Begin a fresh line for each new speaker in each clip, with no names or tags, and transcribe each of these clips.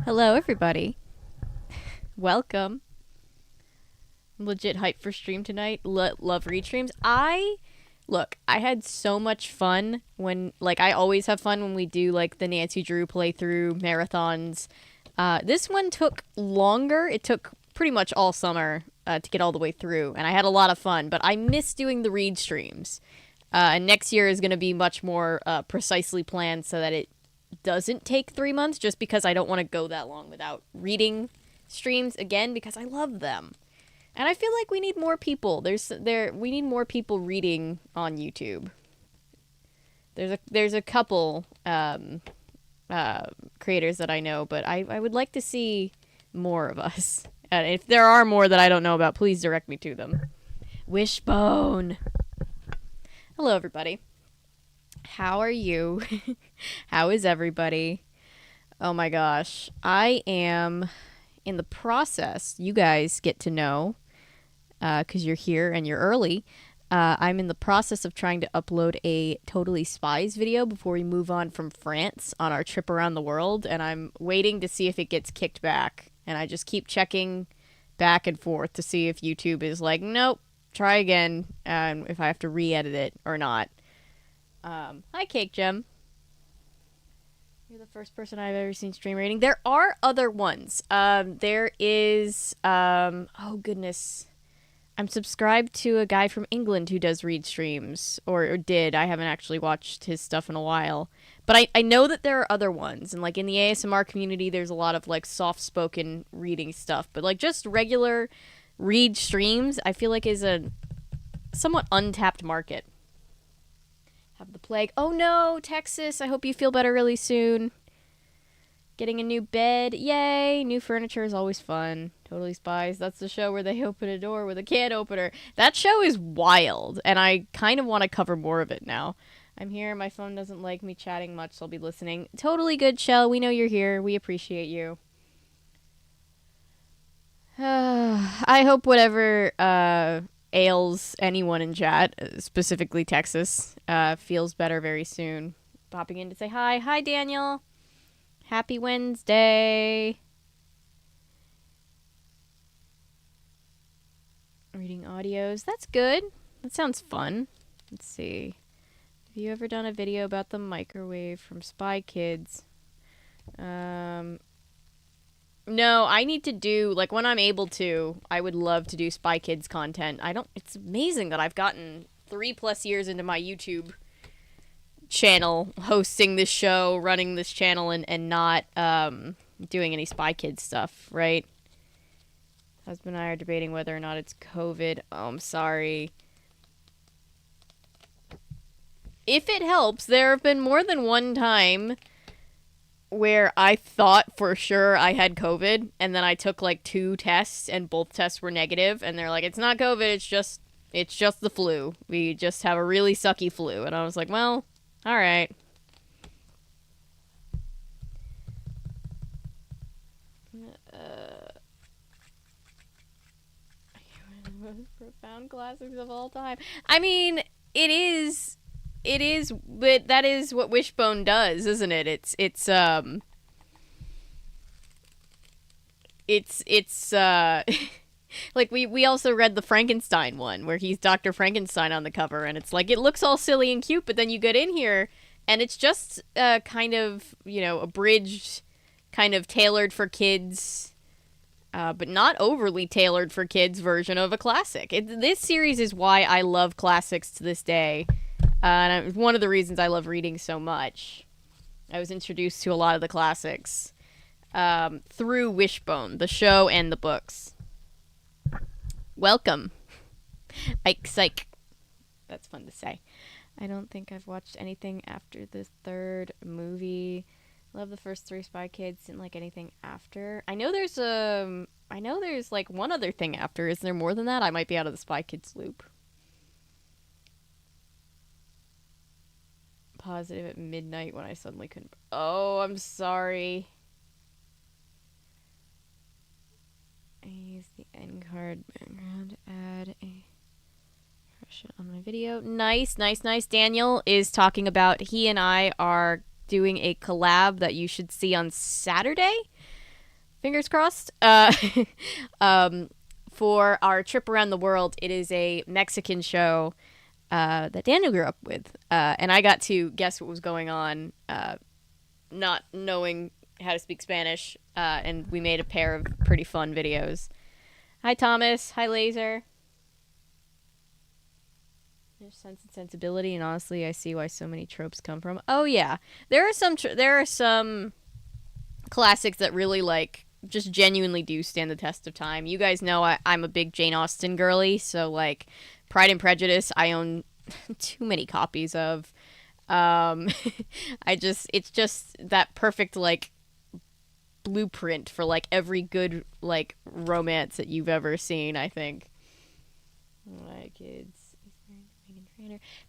Hello, everybody. Welcome. I'm legit hyped for stream tonight. Love read streams. I had so much fun when, I always have fun when we do, the Nancy Drew playthrough marathons. This one took longer. It took pretty much all summer to get all the way through, and I had a lot of fun, but I miss doing the read streams. And next year is going to be much more precisely planned so that it doesn't take 3 months, just because I don't want to go that long without reading streams again, because I love them. And I feel like we need more people. We need more people reading on YouTube. There's a couple creators that I know, but I would like to see more of us. And if there are more that I don't know about, please direct me to them. Wishbone. Hello, everybody. How are you? How is everybody? Oh my gosh. I am in the process. You guys get to know, because you're here and you're early. I'm in the process of trying to upload a Totally Spies video before we move on from France on our trip around the world, and I'm waiting to see if it gets kicked back. And I just keep checking back and forth to see if YouTube is like, nope, try again, and if I have to re-edit it or not. Hi, Cake Gem. You're the first person I've ever seen stream rating. There are other ones. There is, oh goodness. I'm subscribed to a guy from England who does read streams, or did. I haven't actually watched his stuff in a while. But I know that there are other ones, and in the ASMR community, there's a lot of soft-spoken reading stuff. But just regular read streams, I feel like is a somewhat untapped market. Have the plague. Oh no, Texas, I hope you feel better really soon. Getting a new bed. Yay! New furniture is always fun. Totally Spies. That's the show where they open a door with a can opener. That show is wild, and I kind of want to cover more of it now. I'm here. My phone doesn't like me chatting much, so I'll be listening. Totally good, Shell. We know you're here. We appreciate you. I hope whatever ails anyone in chat, specifically Texas, feels better very soon. Popping in to say hi. Hi, Daniel. Happy Wednesday. Reading audios. That's good. That sounds fun. Let's see. Have you ever done a video about the microwave from Spy Kids? No, I need to do, when I'm able to, I would love to do Spy Kids content. It's amazing that I've gotten 3+ years into my YouTube channel, hosting this show, running this channel, and not, doing any Spy Kids stuff, right? Husband and I are debating whether or not it's COVID. Oh, I'm sorry. If it helps, there have been more than one time where I thought for sure I had COVID, and then I took 2 tests, and both tests were negative, and they're like, it's not COVID, it's just the flu. We just have a really sucky flu. And I was like, well, alright. Most profound classics of all time. I mean, it is, but that is what Wishbone does, isn't it? It's we also read the Frankenstein one, where he's Dr. Frankenstein on the cover, and it's it looks all silly and cute, but then you get in here, and it's just kind of, abridged, kind of tailored for kids, but not overly tailored for kids version of a classic. This series is why I love classics to this day. And one of the reasons I love reading so much. I was introduced to a lot of the classics through Wishbone, the show and the books. Welcome. Ike Psych. That's fun to say. I don't think I've watched anything after the 3rd movie. Love the first 3 Spy Kids. Didn't like anything after. I know there's one other thing after. Is there more than that? I might be out of the Spy Kids loop. Positive at midnight when I suddenly couldn't. Oh, I'm sorry. I use the end card background. Add a impression on my video. Nice. Daniel is talking about, he and I are doing a collab that you should see on Saturday. fingers crossed. For our trip around the world, it is a Mexican show that Daniel grew up with, and I got to guess what was going on, not knowing how to speak Spanish, and we made a pair of pretty fun videos. Hi, Thomas. Hi, Laser. There's Sense and Sensibility, and honestly, I see why so many tropes come from. Oh yeah, there are some classics that really like just genuinely do stand the test of time. You guys know I'm a big Jane Austen girly, so like Pride and Prejudice, I own too many copies of. It's just that perfect like blueprint for like every good like romance that you've ever seen, I think. My kids.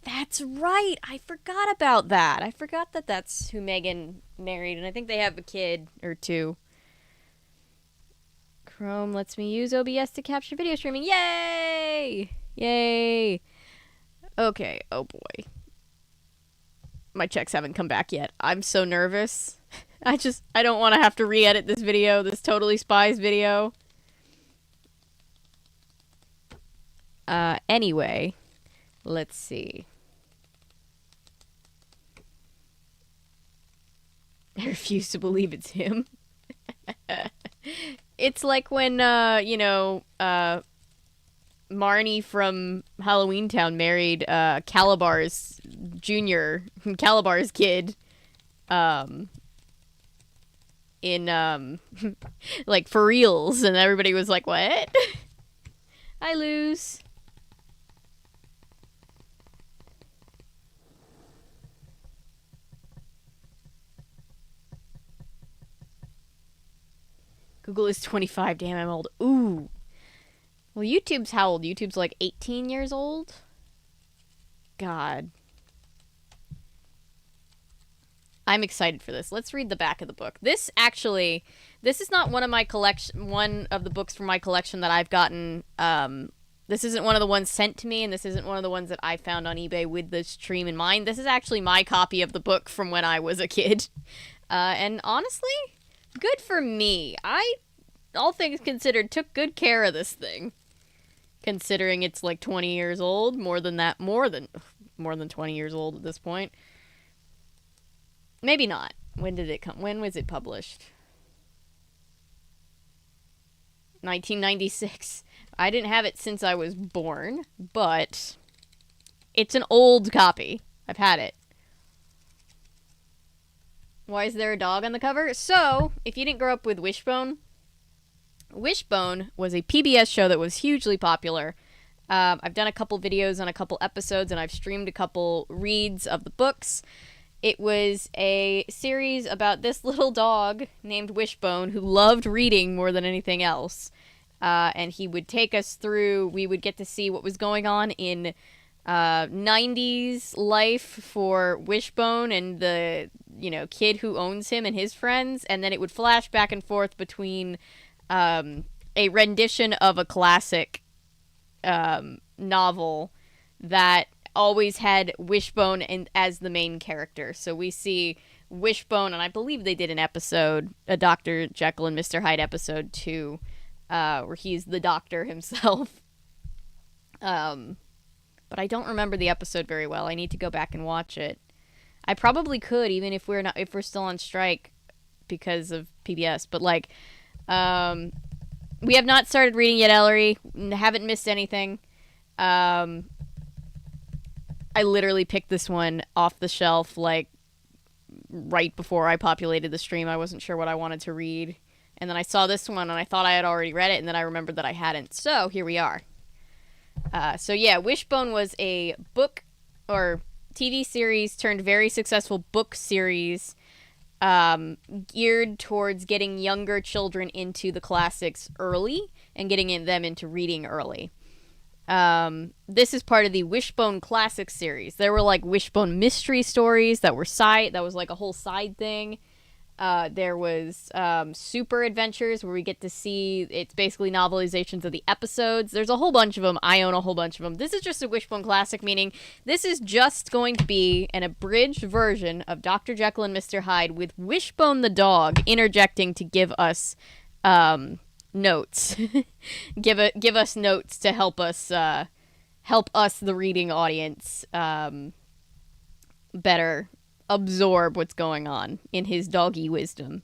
That's right. I forgot about that. I forgot that that's who Megan married, and I think they have a kid or two. Chrome lets me use OBS to capture video streaming. Yay! Yay! Okay. Oh boy. My checks haven't come back yet. I'm so nervous. I don't want to have to re-edit this video, this Totally Spies video. Anyway, let's see. I refuse to believe it's him. It's like when, Marnie from Halloween Town married Calabar's kid, in like for reals, and everybody was like, "What?" I lose. Google is 25. Damn, I'm old. Ooh. Well, YouTube's how old? YouTube's like 18 years old? God. I'm excited for this. Let's read the back of the book. This is not one of the books from my collection that I've gotten. This isn't one of the ones sent to me, and this isn't one of the ones that I found on eBay with the stream in mind. This is actually my copy of the book from when I was a kid. And honestly, good for me. I, all things considered, took good care of this thing. Considering it's like 20 years old. More than 20 years old at this point. Maybe not. When did it come? When was it published? 1996. I didn't have it since I was born, but it's an old copy. I've had it. Why is there a dog on the cover? So, if you didn't grow up with Wishbone, Wishbone was a PBS show that was hugely popular. I've done a couple videos on a couple episodes, and I've streamed a couple reads of the books. It was a series about this little dog named Wishbone who loved reading more than anything else. And he would take us through, we would get to see what was going on in 90s life for Wishbone and the, kid who owns him and his friends. And then it would flash back and forth between a rendition of a classic novel that always had Wishbone as the main character. So we see Wishbone, and I believe they did an episode, a Dr. Jekyll and Mr. Hyde episode 2, where he's the doctor himself. But I don't remember the episode very well. I need to go back and watch it. I probably could, even if we're still on strike because of PBS. But we have not started reading yet, Ellery. Haven't missed anything. I literally picked this one off the shelf, right before I populated the stream. I wasn't sure what I wanted to read. And then I saw this one, and I thought I had already read it, and then I remembered that I hadn't. So, here we are. Wishbone was a book or TV series turned very successful book series geared towards getting younger children into the classics early and getting them into reading early. This is part of the Wishbone Classics series. There were Wishbone mystery stories that was a whole side thing. There was Super Adventures where we get to see, it's basically novelizations of the episodes. There's a whole bunch of them. I own a whole bunch of them. This is just a Wishbone Classic, meaning this is just going to be an abridged version of Dr. Jekyll and Mr. Hyde with Wishbone the dog interjecting to give us notes. give us notes to help us the reading audience better absorb what's going on in his doggy wisdom.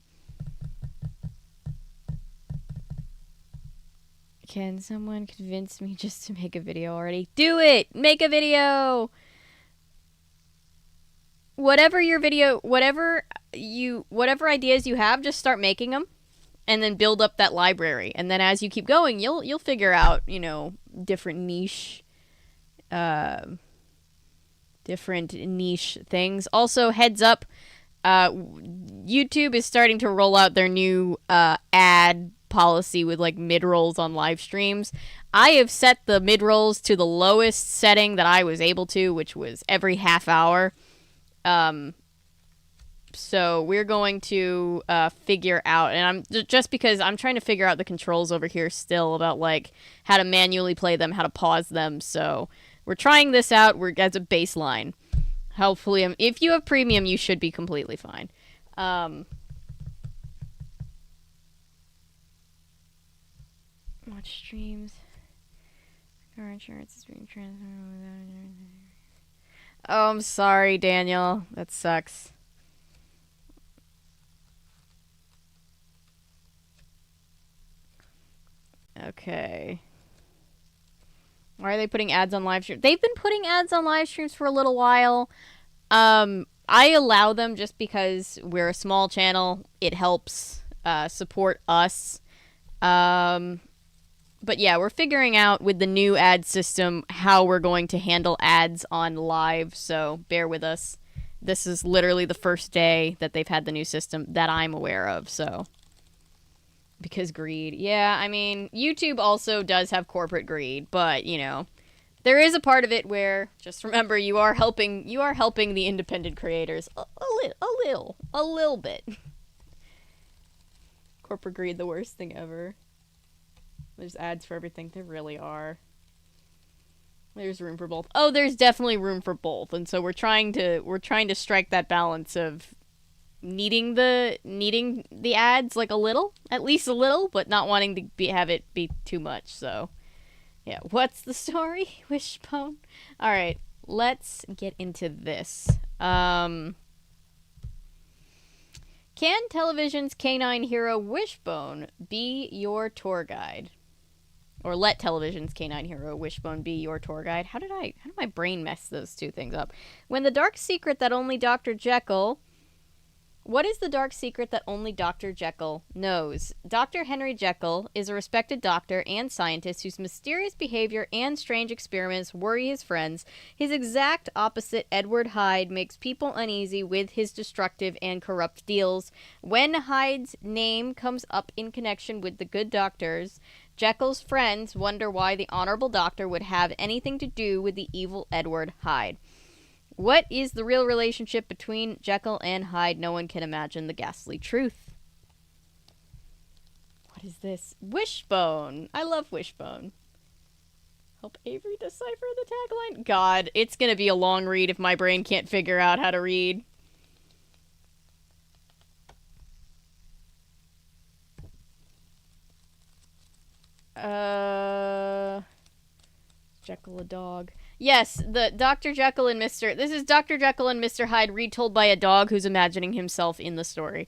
Can someone convince me just to make a video already? Do it! Make a video! Whatever ideas you have, just start making them. And then build up that library. And then as you keep going, you'll figure out, different niche things. Also, heads up, YouTube is starting to roll out their new ad policy with like mid-rolls on live streams. I have set the mid-rolls to the lowest setting that I was able to, which was every half hour. So we're going to figure out, and just because I'm trying to figure out the controls over here still about like how to manually play them, how to pause them. So we're trying this out. As a baseline. Hopefully, if you have premium, you should be completely fine. Watch streams. Car insurance is being transferred without. Oh, I'm sorry, Daniel. That sucks. Okay. Why are they putting ads on live streams? They've been putting ads on live streams for a little while. I allow them just because we're a small channel. It helps support us. But yeah, we're figuring out with the new ad system how we're going to handle ads on live, so bear with us. This is literally the first day that they've had the new system that I'm aware of, so. Because greed. Yeah, I mean, YouTube also does have corporate greed, but, there is a part of it where, just remember, you are helping the independent creators a little bit. Corporate greed, the worst thing ever. There's ads for everything. There really are. There's room for both. Oh, there's definitely room for both. And so we're trying to strike that balance of needing the ads like at least a little, but not wanting to have it be too much. So, yeah. What's the story, Wishbone? All right, let's get into this. Can television's canine hero Wishbone be your tour guide? Or let television's canine hero Wishbone be your tour guide? How did my brain mess those two things up? When the dark secret that only Dr. Jekyll... What is the dark secret that only Dr. Jekyll knows? Dr. Henry Jekyll is a respected doctor and scientist whose mysterious behavior and strange experiments worry his friends. His exact opposite, Edward Hyde, makes people uneasy with his destructive and corrupt deals. When Hyde's name comes up in connection with the good doctors, Jekyll's friends wonder why the honorable doctor would have anything to do with the evil Edward Hyde. What is the real relationship between Jekyll and Hyde? No one can imagine the ghastly truth. What is this? Wishbone. I love Wishbone. Help Avery decipher the tagline? God, it's gonna be a long read if my brain can't figure out how to read. Jekyll a dog. Yes, the Dr. Jekyll and Mr. This is Dr. Jekyll and Mr. Hyde retold by a dog who's imagining himself in the story.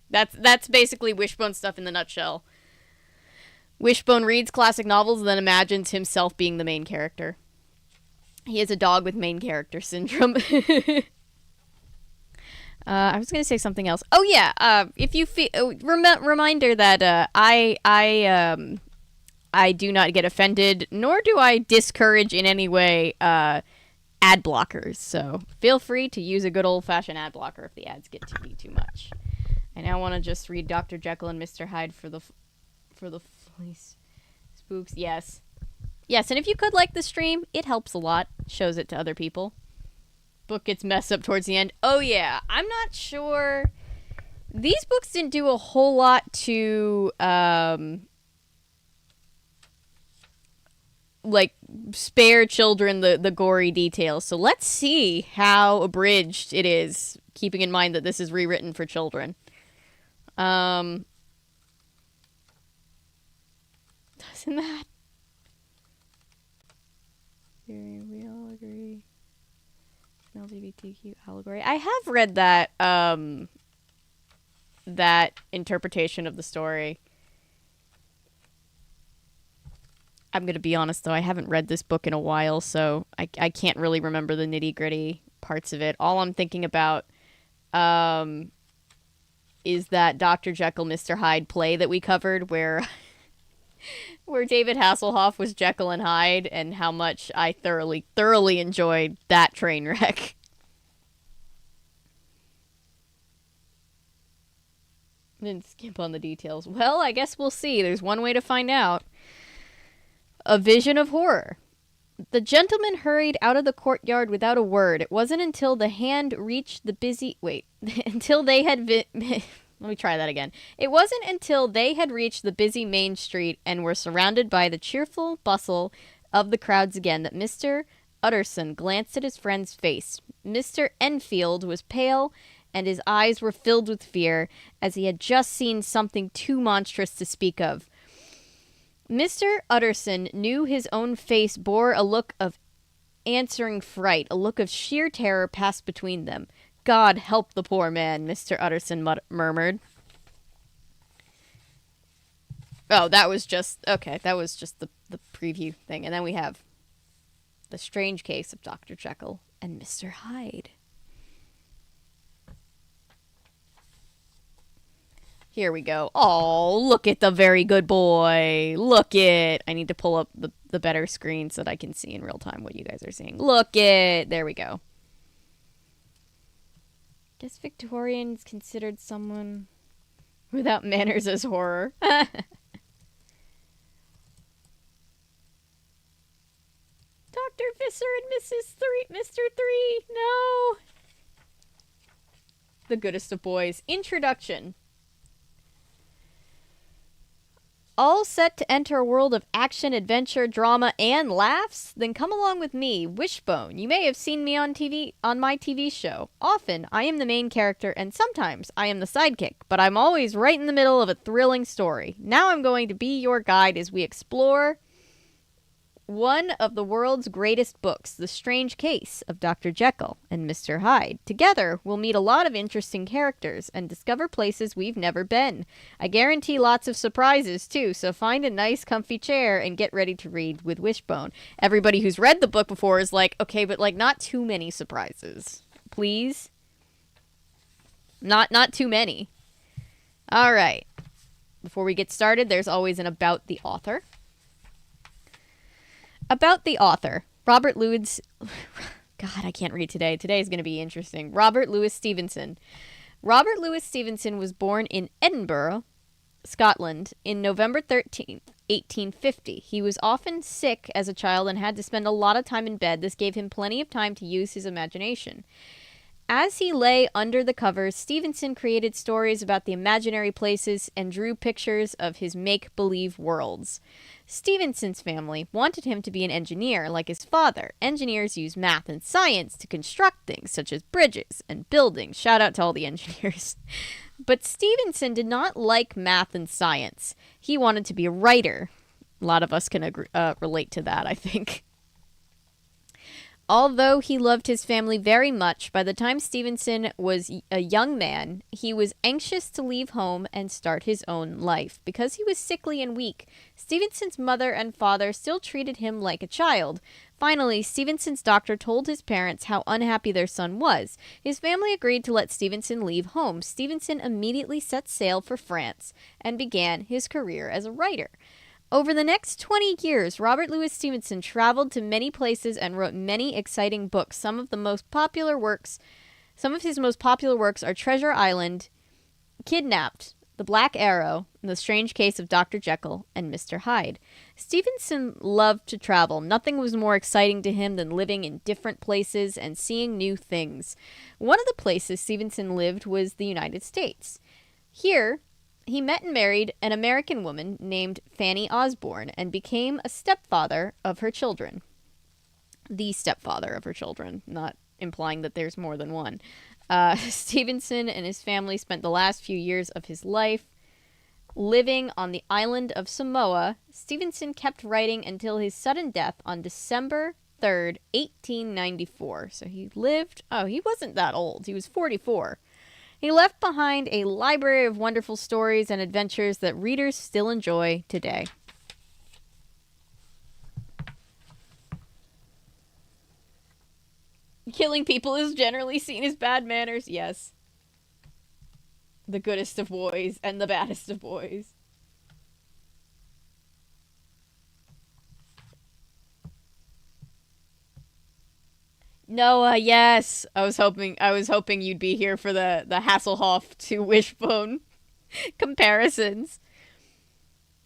That's basically Wishbone stuff in the nutshell. Wishbone reads classic novels and then imagines himself being the main character. He is a dog with main character syndrome. I was going to say something else. Oh yeah, if you feel reminder that I do not get offended, nor do I discourage in any way ad blockers. So feel free to use a good old-fashioned ad blocker if the ads get to be too much. I now want to just read Dr. Jekyll and Mr. Hyde for the fleece spooks. Yes, and if you could like the stream, it helps a lot. Shows it to other people. Book gets messed up towards the end. Oh yeah, I'm not sure. These books didn't do a whole lot to like spare children the gory details. So let's see how abridged it is, keeping in mind that this is rewritten for children. Doesn't that? We all agree. LGBTQ allegory. I have read that that interpretation of the story. I'm going to be honest, though. I haven't read this book in a while, so I can't really remember the nitty-gritty parts of it. All I'm thinking about is that Dr. Jekyll, Mr. Hyde play that we covered where David Hasselhoff was Jekyll and Hyde, and how much I thoroughly enjoyed that train wreck. Didn't skimp on the details. Well, I guess we'll see. There's one way to find out. A vision of horror. The gentleman hurried out of the courtyard without a word. It wasn't until the hand reached the busy... Wait. Until they had... Let me try that again. It wasn't until they had reached the busy main street and were surrounded by the cheerful bustle of the crowds again that Mr. Utterson glanced at his friend's face. Mr. Enfield was pale, and his eyes were filled with fear, as he had just seen something too monstrous to speak of. Mr. Utterson knew his own face bore a look of answering fright. A look of sheer terror passed between them. God help the poor man, Mr. Utterson murmured. Oh, that was just... Okay, that was just the preview thing. And then we have The Strange Case of Dr. Jekyll and Mr. Hyde. Here we go. Oh, look at the very good boy. Look it. I need to pull up the better screen so that I can see in real time what you guys are seeing. Look it. There we go. Guess Victorians considered someone without manners as horror. Dr. Visser and Mr. 3. No. The goodest of boys. Introduction. All set to enter a world of action, adventure, drama, and laughs? Then come along with me, Wishbone. You may have seen me on my TV show. Often, I am the main character, and sometimes I am the sidekick, but I'm always right in the middle of a thrilling story. Now I'm going to be your guide as we explore one of the world's greatest books, The Strange Case of Dr. Jekyll and Mr. Hyde. Together, we'll meet a lot of interesting characters and discover places we've never been. I guarantee lots of surprises, too, so find a nice, comfy chair and get ready to read with Wishbone. Everybody who's read the book before is like, okay, but like not too many surprises. Please? Not too many. All right. Before we get started, there's always an about the author. About the author, Robert Louis... God, I can't read today. Today's going to be interesting. Robert Louis Stevenson. Robert Louis Stevenson was born in Edinburgh, Scotland, in November 13th, 1850. He was often sick as a child and had to spend a lot of time in bed. This gave him plenty of time to use his imagination. As he lay under the covers, Stevenson created stories about the imaginary places and drew pictures of his make-believe worlds. Stevenson's family wanted him to be an engineer like his father. Engineers use math and science to construct things such as bridges and buildings. Shout out to all the engineers. But Stevenson did not like math and science. He wanted to be a writer. A lot of us can relate to that, I think. Although he loved his family very much, by the time Stevenson was a young man, he was anxious to leave home and start his own life. Because he was sickly and weak, Stevenson's mother and father still treated him like a child. Finally, Stevenson's doctor told his parents how unhappy their son was. His family agreed to let Stevenson leave home. Stevenson immediately set sail for France and began his career as a writer. Over the next 20 years, Robert Louis Stevenson traveled to many places and wrote many exciting books. Some of his most popular works are Treasure Island, Kidnapped, The Black Arrow, and The Strange Case of Dr. Jekyll and Mr. Hyde. Stevenson loved to travel. Nothing was more exciting to him than living in different places and seeing new things. One of the places Stevenson lived was the United States. Here, he met and married an American woman named Fanny Osborne and became a stepfather of her children. The stepfather of her children, not implying that there's more than one. Stevenson and his family spent the last few years of his life Living on the island of Samoa, Stevenson kept writing until his sudden death on December 3rd, 1894. So he lived, he wasn't that old. He was 44. He left behind a library of wonderful stories and adventures that readers still enjoy today. Killing people is generally seen as bad manners, yes. The goodest of boys and the baddest of boys. Noah, yes. I was hoping you'd be here for the Hasselhoff to Wishbone comparisons.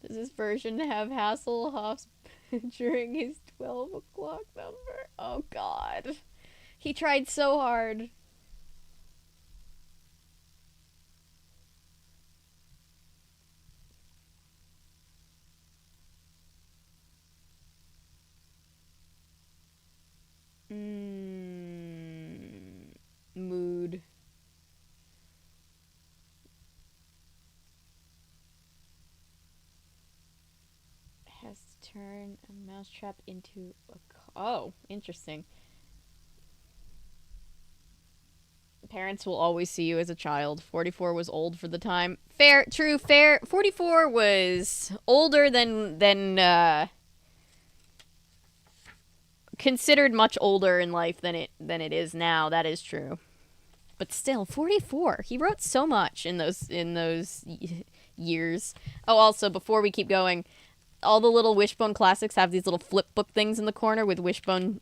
Does this version have Hasselhoff's during his 12 o'clock number? Oh god. He tried so hard. Mood. Has to turn a mousetrap into a... Oh, interesting. Parents will always see you as a child. 44 was old for the time. Fair, true, fair. 44 was older than considered much older in life than it is now. That is true. But still, 44. He wrote so much in those years. Oh, also, before we keep going, all the little Wishbone classics have these little flip book things in the corner with Wishbone.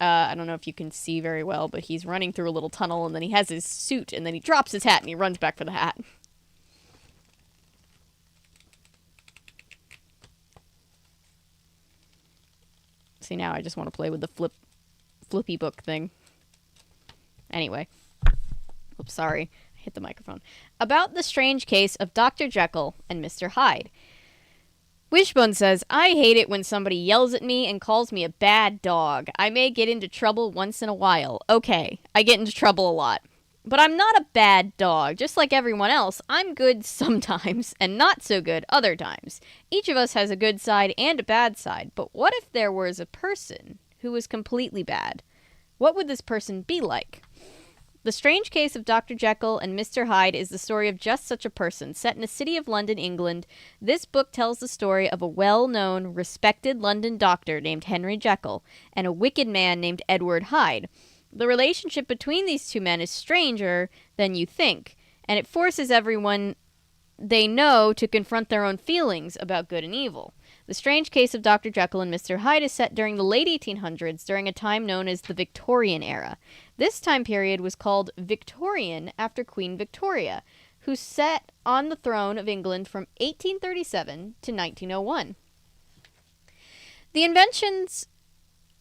I don't know if you can see very well, but he's running through a little tunnel, and then he has his suit, and then he drops his hat, and he runs back for the hat. See, now I just want to play with the flippy book thing. Anyway. Oops, sorry. I hit the microphone. About the strange case of Dr. Jekyll and Mr. Hyde. Wishbone says, I hate it when somebody yells at me and calls me a bad dog. I may get into trouble once in a while. Okay, I get into trouble a lot. But I'm not a bad dog. Just like everyone else, I'm good sometimes and not so good other times. Each of us has a good side and a bad side. But what if there was a person who was completely bad? What would this person be like? The Strange Case of Dr. Jekyll and Mr. Hyde is the story of just such a person. Set in a city of London, England, this book tells the story of a well-known, respected London doctor named Henry Jekyll and a wicked man named Edward Hyde. The relationship between these two men is stranger than you think, and it forces everyone they know to confront their own feelings about good and evil. The Strange Case of Dr. Jekyll and Mr. Hyde is set during the late 1800s, during a time known as the Victorian era. This time period was called Victorian after Queen Victoria, who sat on the throne of England from 1837 to 1901.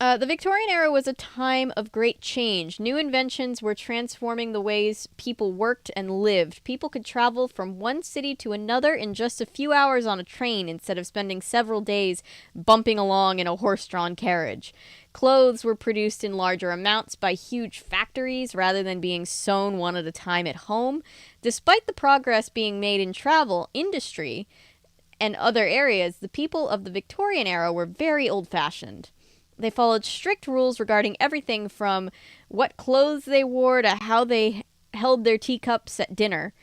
The Victorian era was a time of great change. New inventions were transforming the ways people worked and lived. People could travel from one city to another in just a few hours on a train instead of spending several days bumping along in a horse-drawn carriage. Clothes were produced in larger amounts by huge factories rather than being sewn one at a time at home. Despite the progress being made in travel, industry, and other areas, the people of the Victorian era were very old-fashioned. They followed strict rules regarding everything from what clothes they wore to how they held their teacups at dinner.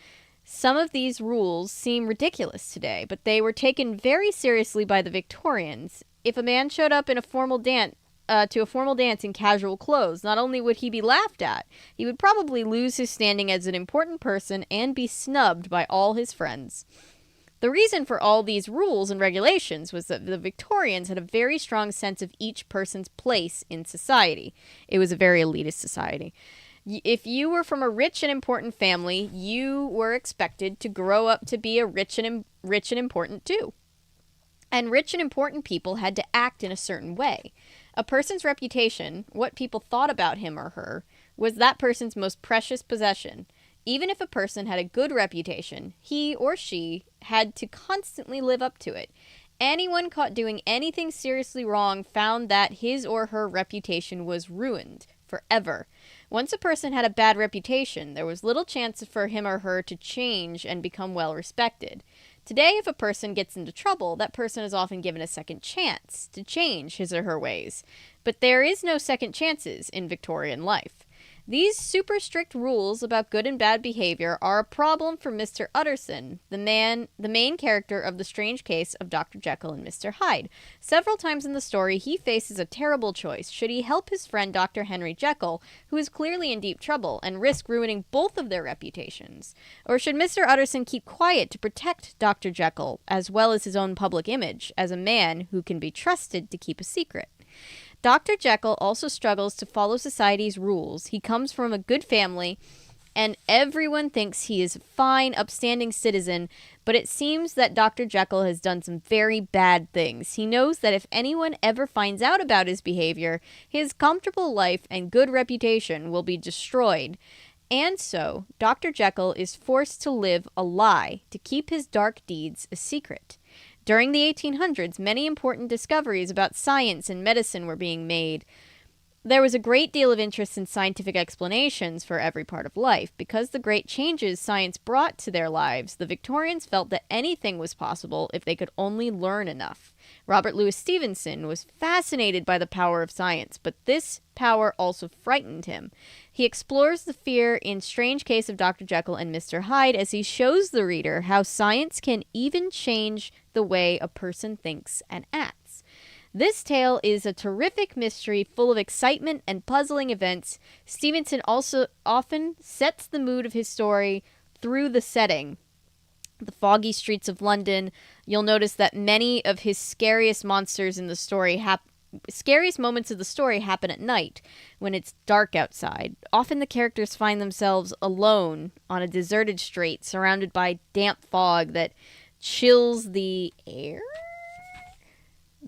Some of these rules seem ridiculous today, but they were taken very seriously by the Victorians. If a man showed up in a formal dance in casual clothes, not only would he be laughed at, he would probably lose his standing as an important person and be snubbed by all his friends. The reason for all these rules and regulations was that the Victorians had a very strong sense of each person's place in society. It was a very elitist society. If you were from a rich and important family, you were expected to grow up to be a rich and important too. And rich and important people had to act in a certain way. A person's reputation, what people thought about him or her, was that person's most precious possession. Even if a person had a good reputation, he or she had to constantly live up to it. Anyone caught doing anything seriously wrong found that his or her reputation was ruined forever. Once a person had a bad reputation, there was little chance for him or her to change and become well respected. Today, if a person gets into trouble, that person is often given a second chance to change his or her ways. But there is no second chances in Victorian life. These super strict rules about good and bad behavior are a problem for Mr. Utterson, the main character of The Strange Case of Dr. Jekyll and Mr. Hyde. Several times in the story, he faces a terrible choice. Should he help his friend Dr. Henry Jekyll, who is clearly in deep trouble, and risk ruining both of their reputations? Or should Mr. Utterson keep quiet to protect Dr. Jekyll, as well as his own public image, as a man who can be trusted to keep a secret? Dr. Jekyll also struggles to follow society's rules. He comes from a good family, and everyone thinks he is a fine, upstanding citizen, but it seems that Dr. Jekyll has done some very bad things. He knows that if anyone ever finds out about his behavior, his comfortable life and good reputation will be destroyed. And so, Dr. Jekyll is forced to live a lie to keep his dark deeds a secret. During the 1800s, many important discoveries about science and medicine were being made. There was a great deal of interest in scientific explanations for every part of life. Because the great changes science brought to their lives, the Victorians felt that anything was possible if they could only learn enough. Robert Louis Stevenson was fascinated by the power of science, but this power also frightened him. He explores the fear in Strange Case of Dr. Jekyll and Mr. Hyde as he shows the reader how science can even change the way a person thinks and acts. This tale is a terrific mystery full of excitement and puzzling events. Stevenson also often sets the mood of his story through the setting. The foggy streets of London. You'll notice that many of his scariest monsters in the story scariest moments of the story happen at night, when it's dark outside. Often the characters find themselves alone on a deserted street, surrounded by damp fog that chills the air?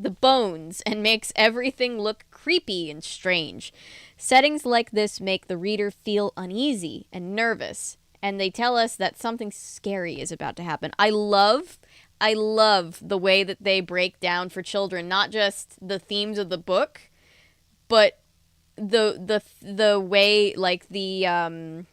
The bones, and makes everything look creepy and strange. Settings like this make the reader feel uneasy and nervous, and they tell us that something scary is about to happen. I love the way that they break down for children not just the themes of the book, but the way, like, the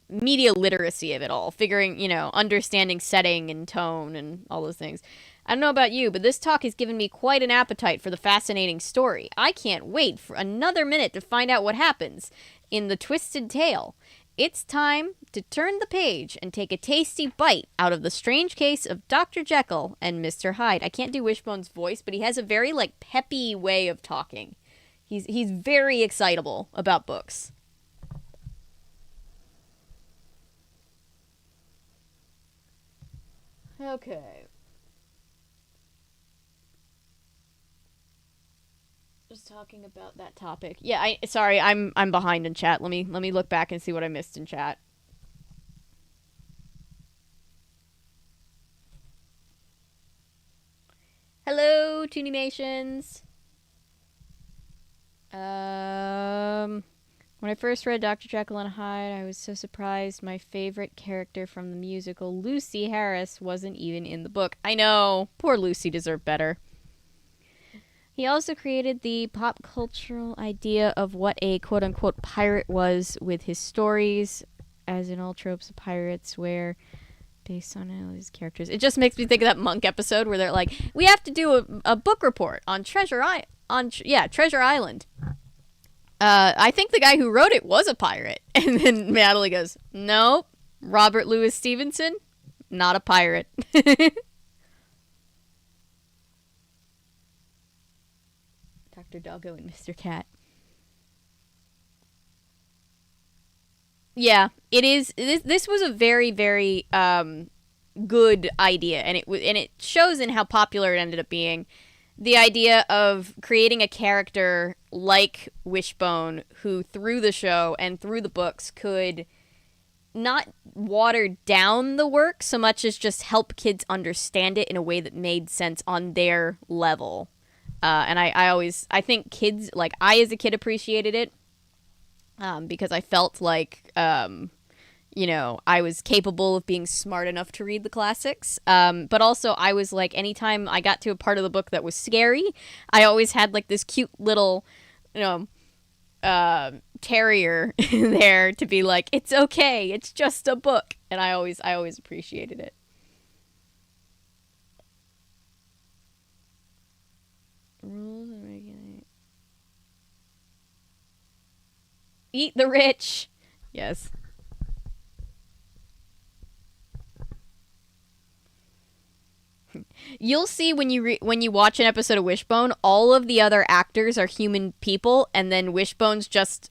media literacy of it all, figuring, understanding setting and tone and all those things. I don't know about you, but this talk has given me quite an appetite for the fascinating story. I can't wait for another minute to find out what happens in the twisted tale. It's time to turn the page and take a tasty bite out of The Strange Case of Dr. Jekyll and Mr. Hyde. I can't do Wishbone's voice, but he has a very, peppy way of talking. He's very excitable about books. Okay. Just talking about that topic. Yeah, I'm behind in chat. Let me look back and see what I missed in chat. Hello, Toonimations. When I first read Dr. Jekyll and Hyde, I was so surprised my favorite character from the musical, Lucy Harris, wasn't even in the book. I know, poor Lucy deserved better. He also created the pop cultural idea of what a quote-unquote pirate was with his stories, as in all tropes of pirates, where based on all his characters. It just makes me think of that Monk episode where they're like, we have to do a book report on Treasure Island. I think the guy who wrote it was a pirate. And then Natalie goes, nope, Robert Louis Stevenson, not a pirate. Dr. Doggo and Mr. Cat. Yeah, it is. This was a very, very good idea, and it shows in how popular it ended up being. The idea of creating a character like Wishbone, who through the show and through the books could not water down the work so much as just help kids understand it in a way that made sense on their level. And I think kids, like I as a kid appreciated it because I felt like, I was capable of being smart enough to read the classics. But also I was like, anytime I got to a part of the book that was scary, I always had like this cute little, terrier there to be like, it's okay, it's just a book. And I always appreciated it. Eat the rich. Yes. You'll see when you watch an episode of Wishbone, all of the other actors are human people, and then Wishbone's just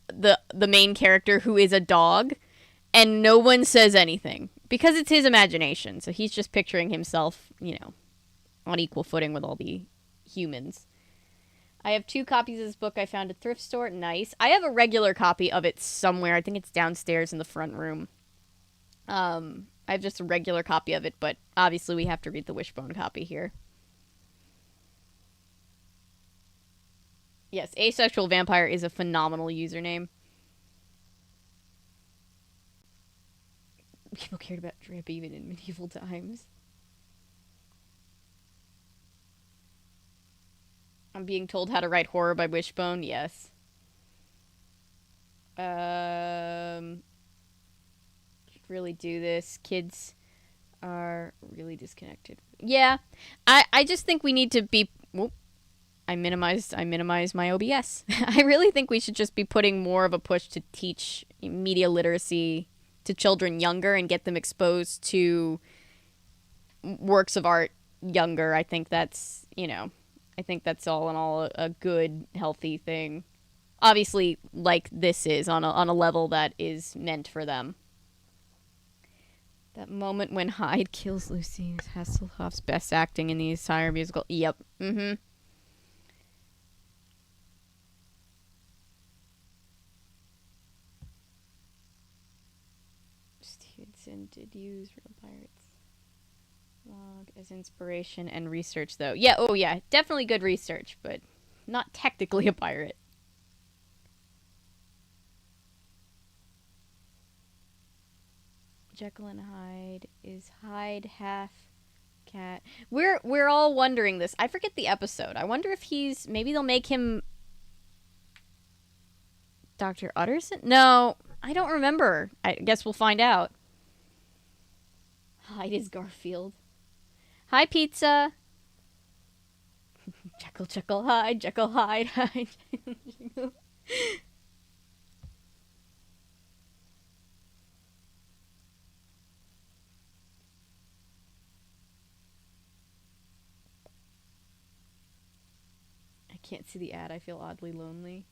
the main character who is a dog, and no one says anything because it's his imagination. So he's just picturing himself, on equal footing with all the humans. I have 2 copies of this book I found at thrift store. Nice. I have a regular copy of it somewhere. I think it's downstairs in the front room. I have just a regular copy of it, but obviously we have to read the Wishbone copy here. Yes, Asexual Vampire is a phenomenal username. People cared about drip even in medieval times. I'm being told how to write horror by Wishbone. Yes. Really do this. Kids are really disconnected. Yeah. I just think we need to be... Whoop. I minimized my OBS. I really think we should just be putting more of a push to teach media literacy to children younger and get them exposed to works of art younger. I think that's, I think that's all in all a good, healthy thing. Obviously, like this is on a level that is meant for them. That moment when Hyde kills Lucy is Hasselhoff's best acting in the entire musical. Yep. Mm-hmm. Stevenson did use real pirates log as inspiration and research, though. Yeah, oh yeah, definitely good research, but not technically a pirate. Jekyll and Hyde. Is Hyde half cat? We're all wondering this. I forget the episode. I wonder if maybe they'll make him Dr. Utterson? No, I don't remember. I guess we'll find out. Hyde is Garfield. Hi, pizza. Jekyll, Jekyll, Hyde, Jekyll, Hyde, Hyde. I can't see the ad. I feel oddly lonely.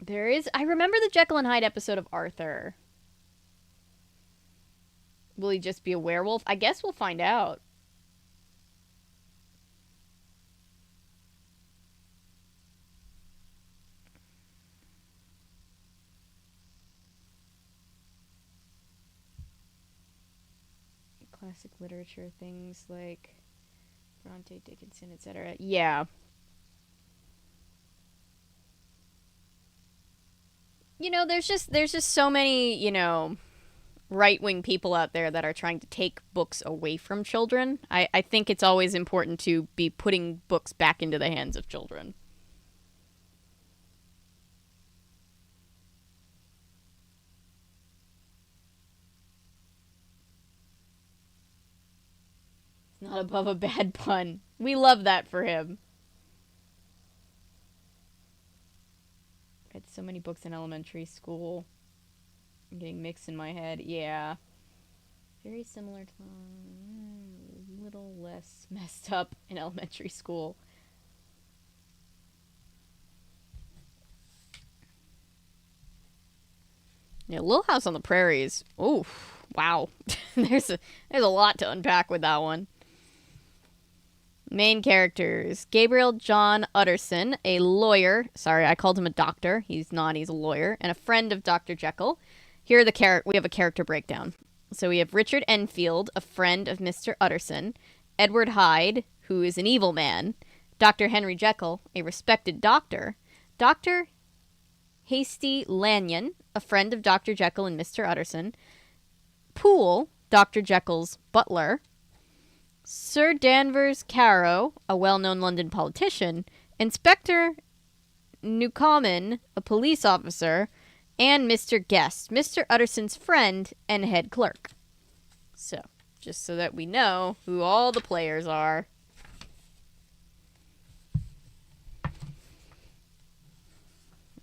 There is... I remember the Jekyll and Hyde episode of Arthur. Will he just be a werewolf? I guess we'll find out. Classic literature, things like Bronte, Dickinson, etc. Yeah. There's just so many, right-wing people out there that are trying to take books away from children. I think it's always important to be putting books back into the hands of children. It's not above a bad pun. We love that for him. I had so many books in elementary school. I'm getting mixed in my head. Yeah. Very similar to a little less messed up in elementary school. Yeah, Little House on the Prairies. Ooh, wow. There's a lot to unpack with that one. Main characters. Gabriel John Utterson, a lawyer. Sorry, I called him a doctor. He's not. He's a lawyer. And a friend of Dr. Jekyll. Here are we have a character breakdown. So we have Richard Enfield, a friend of Mr. Utterson. Edward Hyde, who is an evil man. Dr. Henry Jekyll, a respected doctor. Dr. Hasty Lanyon, a friend of Dr. Jekyll and Mr. Utterson. Poole, Dr. Jekyll's butler. Sir Danvers Carow, a well-known London politician, Inspector Newcomen, a police officer, and Mr. Guest, Mr. Utterson's friend and head clerk. So, just so that we know who all the players are.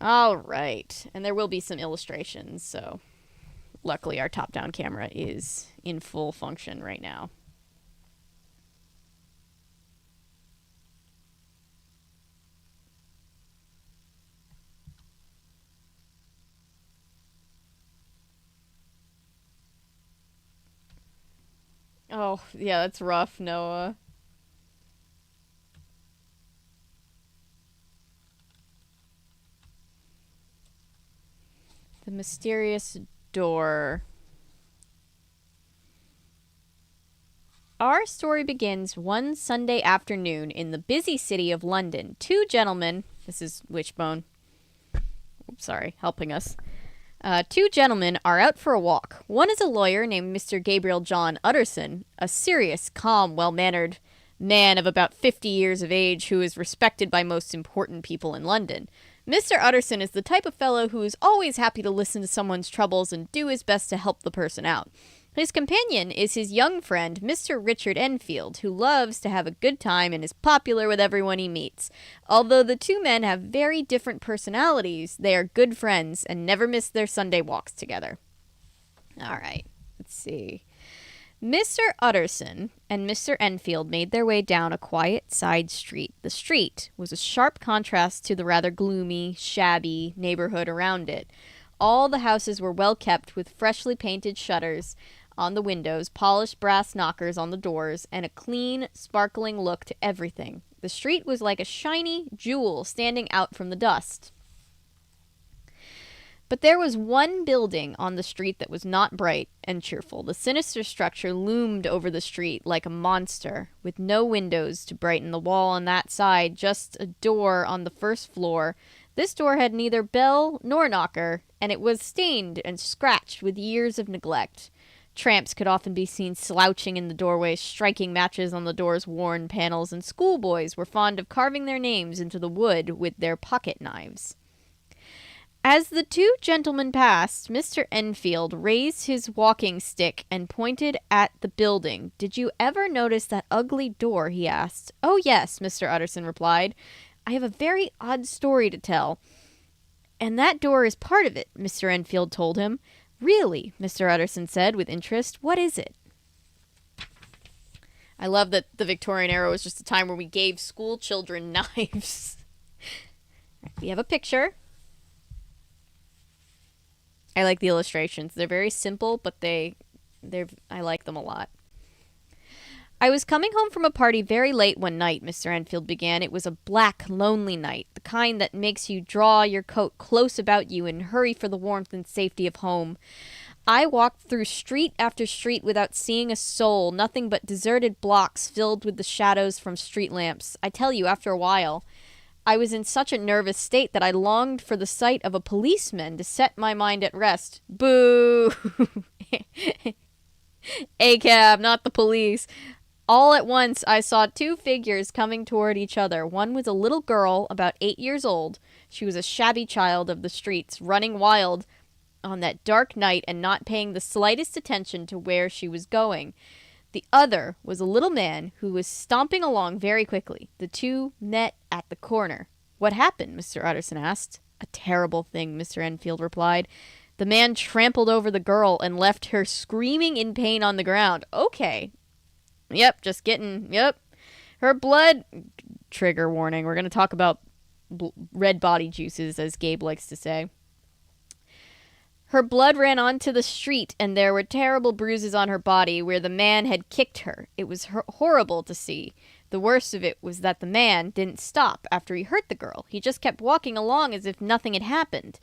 All right. And there will be some illustrations, so luckily our top-down camera is in full function right now. Oh, yeah, that's rough, Noah. The mysterious door. Our story begins one Sunday afternoon in the busy city of London. Two gentlemen, this is Wishbone, helping us. Two gentlemen are out for a walk. One is a lawyer named Mr. Gabriel John Utterson, a serious, calm, well-mannered man of about 50 years of age who is respected by most important people in London. Mr. Utterson is the type of fellow who is always happy to listen to someone's troubles and do his best to help the person out. His companion is his young friend, Mr. Richard Enfield, who loves to have a good time and is popular with everyone he meets. Although the two men have very different personalities, they are good friends and never miss their Sunday walks together. All right, let's see. Mr. Utterson and Mr. Enfield made their way down a quiet side street. The street was a sharp contrast to the rather gloomy, shabby neighborhood around it. All the houses were well kept with freshly painted shutters on the windows, polished brass knockers on the doors, and a clean, sparkling look to everything. The street was like a shiny jewel standing out from the dust. But there was one building on the street that was not bright and cheerful. The sinister structure loomed over the street like a monster, with no windows to brighten the wall on that side, just a door on the first floor. This door had neither bell nor knocker, and it was stained and scratched with years of neglect. Tramps could often be seen slouching in the doorway, striking matches on the door's worn panels, and schoolboys were fond of carving their names into the wood with their pocket knives. As the two gentlemen passed, Mr. Enfield raised his walking stick and pointed at the building. "Did you ever notice that ugly door?" he asked. "Oh, yes," Mr. Utterson replied. "I have a very odd story to tell." "And that door is part of it," Mr. Enfield told him. "Really?" Mr. Utterson said with interest. "What is it?" I love that the Victorian era was just a time where we gave school children knives. We have a picture. I like the illustrations. They're very simple, but I like them a lot. "I was coming home from a party very late one night," Mr. Enfield began. "It was a black, lonely night, the kind that makes you draw your coat close about you and hurry for the warmth and safety of home. I walked through street after street without seeing a soul, nothing but deserted blocks filled with the shadows from street lamps. I tell you, after a while, I was in such a nervous state that I longed for the sight of a policeman to set my mind at rest." Boo! A-cab, not the police. "All at once, I saw two figures coming toward each other. One was a little girl, about 8 years old. She was a shabby child of the streets, running wild on that dark night and not paying the slightest attention to where she was going. The other was a little man who was stomping along very quickly. The two met at the corner." "What happened?" Mr. Utterson asked. "A terrible thing," Mr. Enfield replied. "The man trampled over the girl and left her screaming in pain on the ground." "Okay. Yep, her blood..." Trigger warning. We're going to talk about red body juices, as Gabe likes to say. "Her blood ran onto the street, and there were terrible bruises on her body where the man had kicked her. It was horrible to see. The worst of it was that the man didn't stop after he hurt the girl. He just kept walking along as if nothing had happened.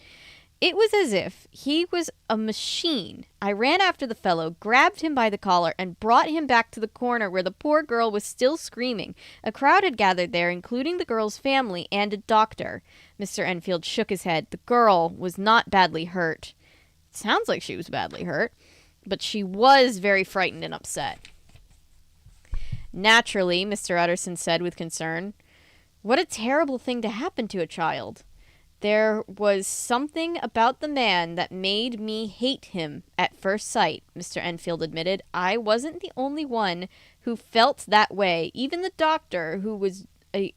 It was as if he was a machine. I ran after the fellow, grabbed him by the collar, and brought him back to the corner where the poor girl was still screaming. A crowd had gathered there, including the girl's family and a doctor." Mr. Enfield shook his head. "The girl was not badly hurt." "Sounds like she was badly hurt, but she was very frightened and upset." "Naturally," Mr. Utterson said with concern. "What a terrible thing to happen to a child." "There was something about the man that made me hate him at first sight," Mr. Enfield admitted. "I wasn't the only one who felt that way. Even the doctor, who was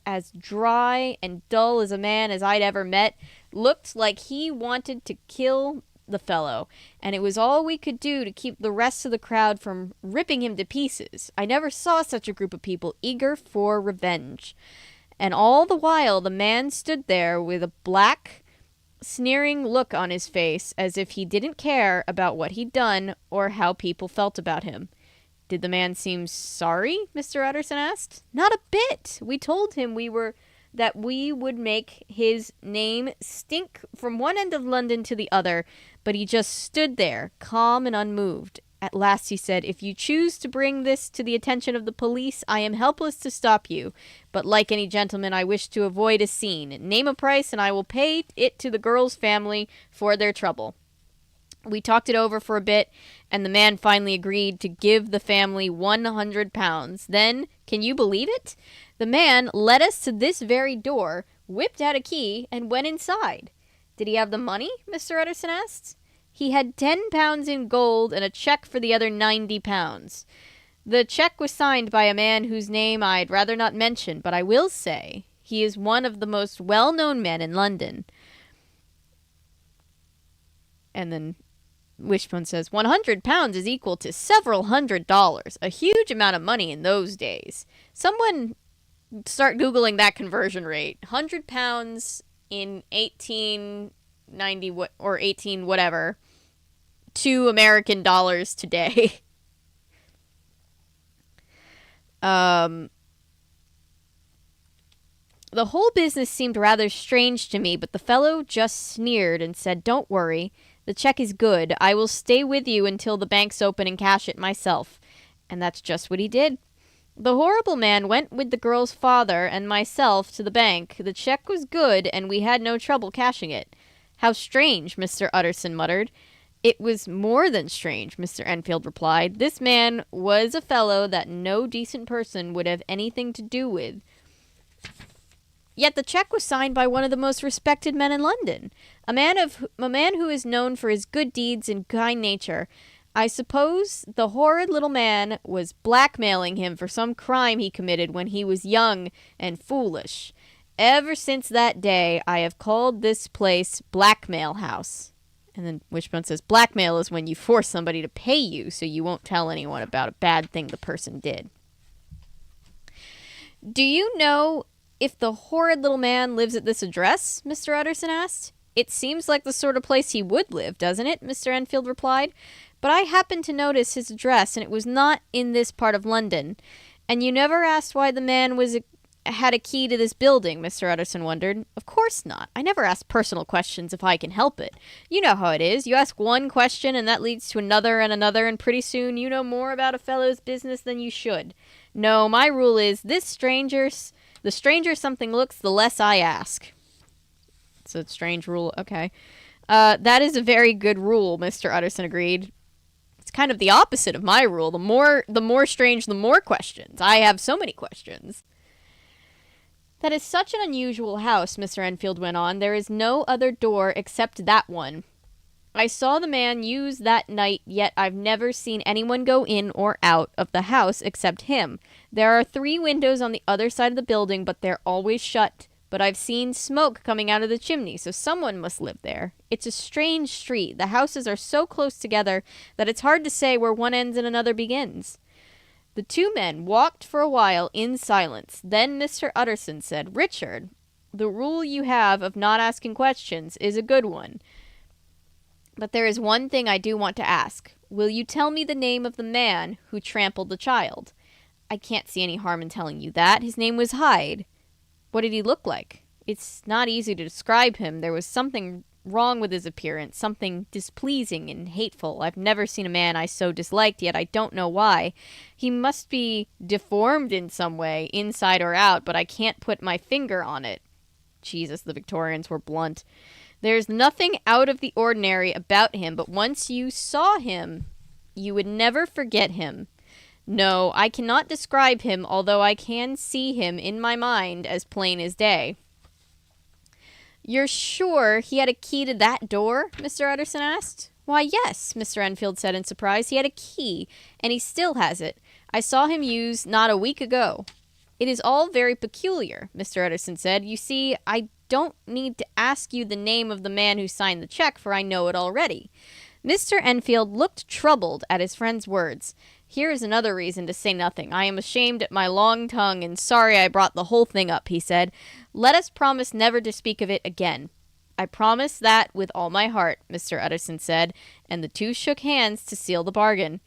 as dry and dull as a man as I'd ever met. Looked like he wanted to kill the fellow, and it was all we could do to keep the rest of the crowd from ripping him to pieces. I never saw such a group of people eager for revenge. And all the while the man stood there with a black, sneering look on his face, as if he didn't care about what he'd done or how people felt about him. Did the man seem sorry? Mr. Utterson asked. Not a bit. We told him that we would make his name stink from one end of London to the other, but he just stood there, calm and unmoved. At last he said, "If you choose to bring this to the attention of the police, I am helpless to stop you. But like any gentleman, I wish to avoid a scene. Name a price, and I will pay it to the girl's family for their trouble." We talked it over for a bit, and the man finally agreed to give the family £100. Then, can you believe it? The man led us to this very door, whipped out a key, and went inside. Did he have the money? Mr. Utterson asked. He had £10 in gold and a check for the other £90. The check was signed by a man whose name I'd rather not mention, but I will say he is one of the most well-known men in London. And then Wishbone says, £100 is equal to several $100s, a huge amount of money in those days. Someone start Googling that conversion rate. £100 in 1890 or 18 whatever to American dollars today. The whole business seemed rather strange to me, but the fellow just sneered and said, "Don't worry. The check is good. I will stay with you until the bank's open and cash it myself." And that's just what he did. The horrible man went with the girl's father and myself to the bank. The check was good, and we had no trouble cashing it. How strange, Mr. Utterson muttered. It was more than strange, Mr. Enfield replied. This man was a fellow that no decent person would have anything to do with. Yet the check was signed by one of the most respected men in London, a man who is known for his good deeds and kind nature. I suppose the horrid little man was blackmailing him for some crime he committed when he was young and foolish. Ever since that day, I have called this place Blackmail House. And then Wishbone says, blackmail is when you force somebody to pay you so you won't tell anyone about a bad thing the person did. Do you know if the horrid little man lives at this address? Mr. Utterson asked. It seems like the sort of place he would live, doesn't it? Mr. Enfield replied. But I happened to notice his address, and it was not in this part of London. And you never asked why the man had a key to this building, Mr. Utterson wondered. Of course not. I never ask personal questions if I can help it. You know how it is. You ask one question, and that leads to another, and pretty soon you know more about a fellow's business than you should. No, my rule is, the stranger something looks, the less I ask. It's a strange rule. Okay. That is a very good rule, Mr. Utterson agreed. It's kind of the opposite of my rule. The more strange, the more questions. I have so many questions. That is such an unusual house, Mr. Enfield went on. There is no other door except that one. I saw the man use that night, yet I've never seen anyone go in or out of the house except him. There are 3 windows on the other side of the building, but they're always shut. But I've seen smoke coming out of the chimney, so someone must live there. It's a strange street. The houses are so close together that it's hard to say where one ends and another begins. The 2 men walked for a while in silence. Then Mr. Utterson said, "Richard, the rule you have of not asking questions is a good one. But there is one thing I do want to ask. Will you tell me the name of the man who trampled the child?" "I can't see any harm in telling you that. His name was Hyde." "What did he look like?" "It's not easy to describe him. There was something wrong with his appearance, something displeasing and hateful. I've never seen a man I so disliked, yet I don't know why. He must be deformed in some way, inside or out, but I can't put my finger on it." Jesus, the Victorians were blunt. "There's nothing out of the ordinary about him, but once you saw him, you would never forget him. No, I cannot describe him, although I can see him in my mind as plain as day." "You're sure he had a key to that door?" Mr. Utterson asked. "Why, yes," Mr. Enfield said in surprise. "He had a key, and he still has it. I saw him use not a week ago." It is all very peculiar, Mr. Utterson said. You see, I don't need to ask you the name of the man who signed the check, for I know it already. Mr. Enfield looked troubled at his friend's words. Here is another reason to say nothing. I am ashamed at my long tongue and sorry I brought the whole thing up, he said. Let us promise never to speak of it again. I promise that with all my heart, Mr. Utterson said, and the two shook hands to seal the bargain.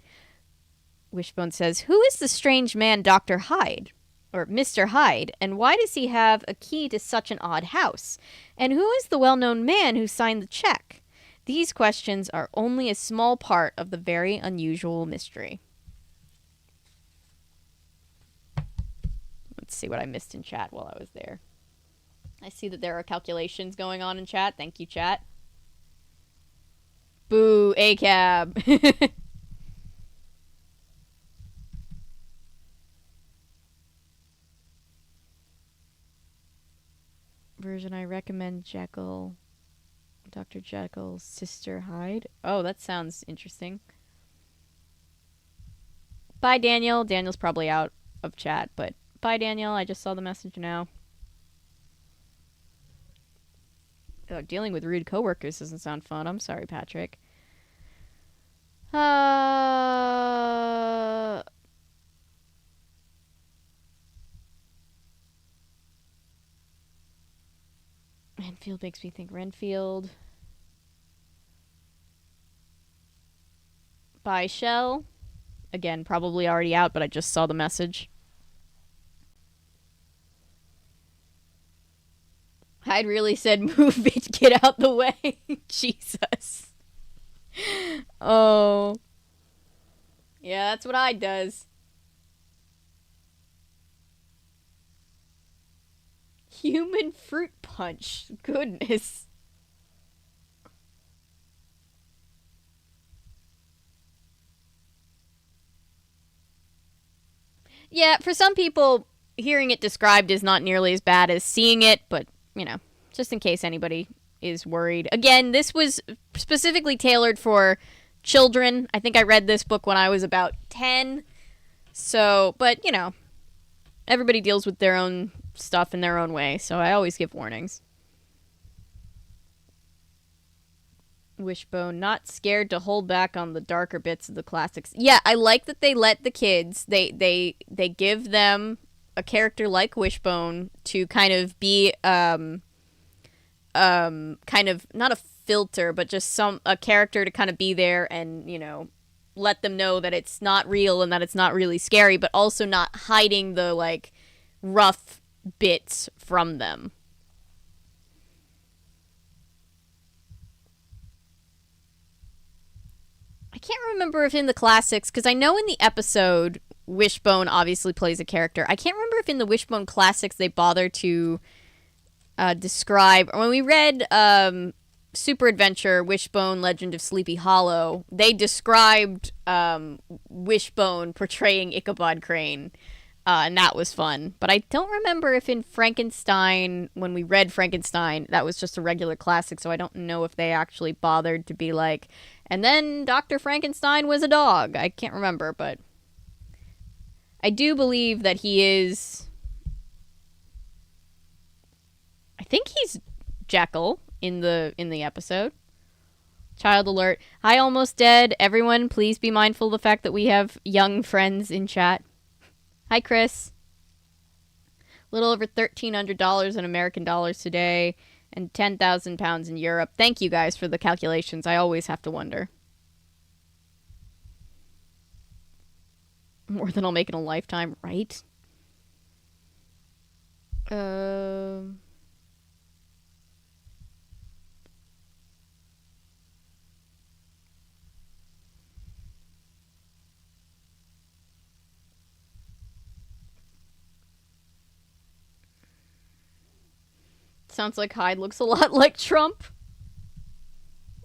Wishbone says, Who is the strange man Dr. Hyde? Or Mr. Hyde, and why does he have a key to such an odd house? And who is the well-known man who signed the check? These questions are only a small part of the very unusual mystery. Let's see what I missed in chat while I was there. I see that there are calculations going on in chat. Thank you, chat. Boo, ACAB. Version I recommend Jekyll. Dr. Jekyll's sister Hyde. Oh, that sounds interesting. Bye, Daniel. Daniel's probably out of chat, but bye, Daniel. I just saw the message now. Oh, dealing with rude coworkers doesn't sound fun. I'm sorry, Patrick. Renfield makes me think Renfield. Bye, Shell. Again, probably already out, but I just saw the message. Hyde really said, move, bitch, get out the way. Jesus. Oh. Yeah, that's what Hyde does. Human fruit punch. Goodness. Yeah, for some people, hearing it described is not nearly as bad as seeing it, but, you know, just in case anybody is worried. Again, this was specifically tailored for children. I think I read this book when I was about 10. So, but, you know, everybody deals with their own stuff in their own way, so I always give warnings. Wishbone, not scared to hold back on the darker bits of the classics. Yeah, I like that they let the kids, they give them a character like Wishbone to kind of be kind of not a filter, but just a character to kind of be there and, you know, let them know that it's not real and that it's not really scary, but also not hiding the like rough bits from them. I can't remember if in the classics, because I know in the episode Wishbone obviously plays a character. I can't remember if in the Wishbone classics they bother to describe, or when we read Super Adventure Wishbone Legend of Sleepy Hollow, they described Wishbone portraying Ichabod Crane, and that was fun. But I don't remember if in Frankenstein, when we read Frankenstein, that was just a regular classic, so I don't know if they actually bothered to be like, and then Dr. Frankenstein was a dog. I can't remember, but I do believe that he is... I think he's Jekyll in the episode. Child alert. Hi, almost dead. Everyone, please be mindful of the fact that we have young friends in chat. Hi, Chris. A little over $1,300 in American dollars today, and 10,000 pounds in Europe. Thank you guys for the calculations. I always have to wonder. More than I'll make in a lifetime, right? Sounds like Hyde looks a lot like Trump.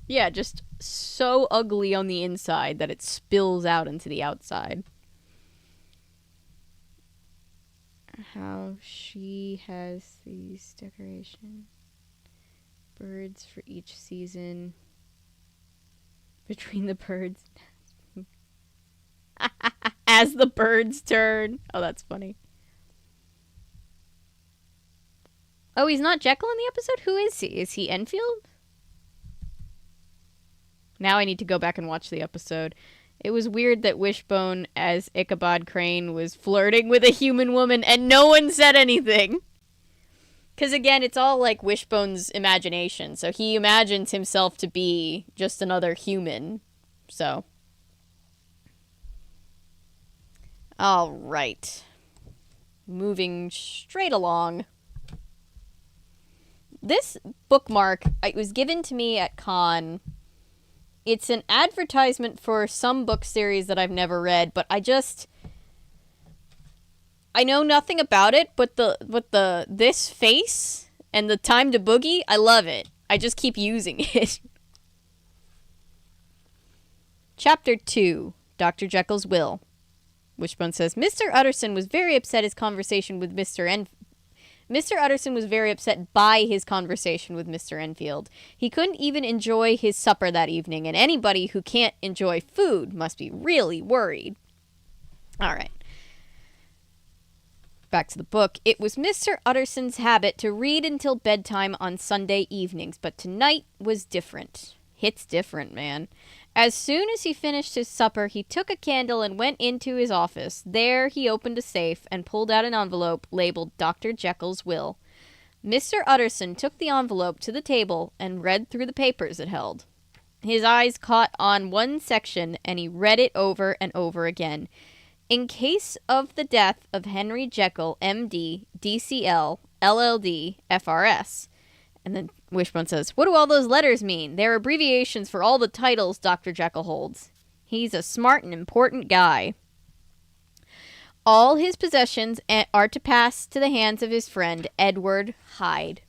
Yeah, just so ugly on the inside that it spills out into the outside. How she has these decoration birds for each season between the birds as the birds turn. Oh, that's funny. Oh, he's not Jekyll in the episode? Who is he? Is he Enfield? Now I need to go back and watch the episode. It was weird that Wishbone as Ichabod Crane was flirting with a human woman and no one said anything. Because again, it's all like Wishbone's imagination. So he imagines himself to be just another human. So. All right. Moving straight along. This bookmark, it was given to me at con. It's an advertisement for some book series that I've never read, but I know nothing about it, but this face and the time to boogie, I love it. I just keep using it. Chapter 2, Dr. Jekyll's Will. Wishbone says, Mr. Utterson was very upset Mr. Utterson was very upset by his conversation with Mr. Enfield. He couldn't even enjoy his supper that evening, and anybody who can't enjoy food must be really worried. All right. Back to the book. It was Mr. Utterson's habit to read until bedtime on Sunday evenings, but tonight was different. It's different, man. As soon as he finished his supper, he took a candle and went into his office. There he opened a safe and pulled out an envelope labeled Dr. Jekyll's Will. Mr. Utterson took the envelope to the table and read through the papers it held. His eyes caught on one section, and he read it over and over again. In case of the death of Henry Jekyll, M.D., D.C.L., LLD, F.R.S., and then Wishbone says, what do all those letters mean? They're abbreviations for all the titles Dr. Jekyll holds. He's a smart and important guy. All his possessions are to pass to the hands of his friend, Edward Hyde.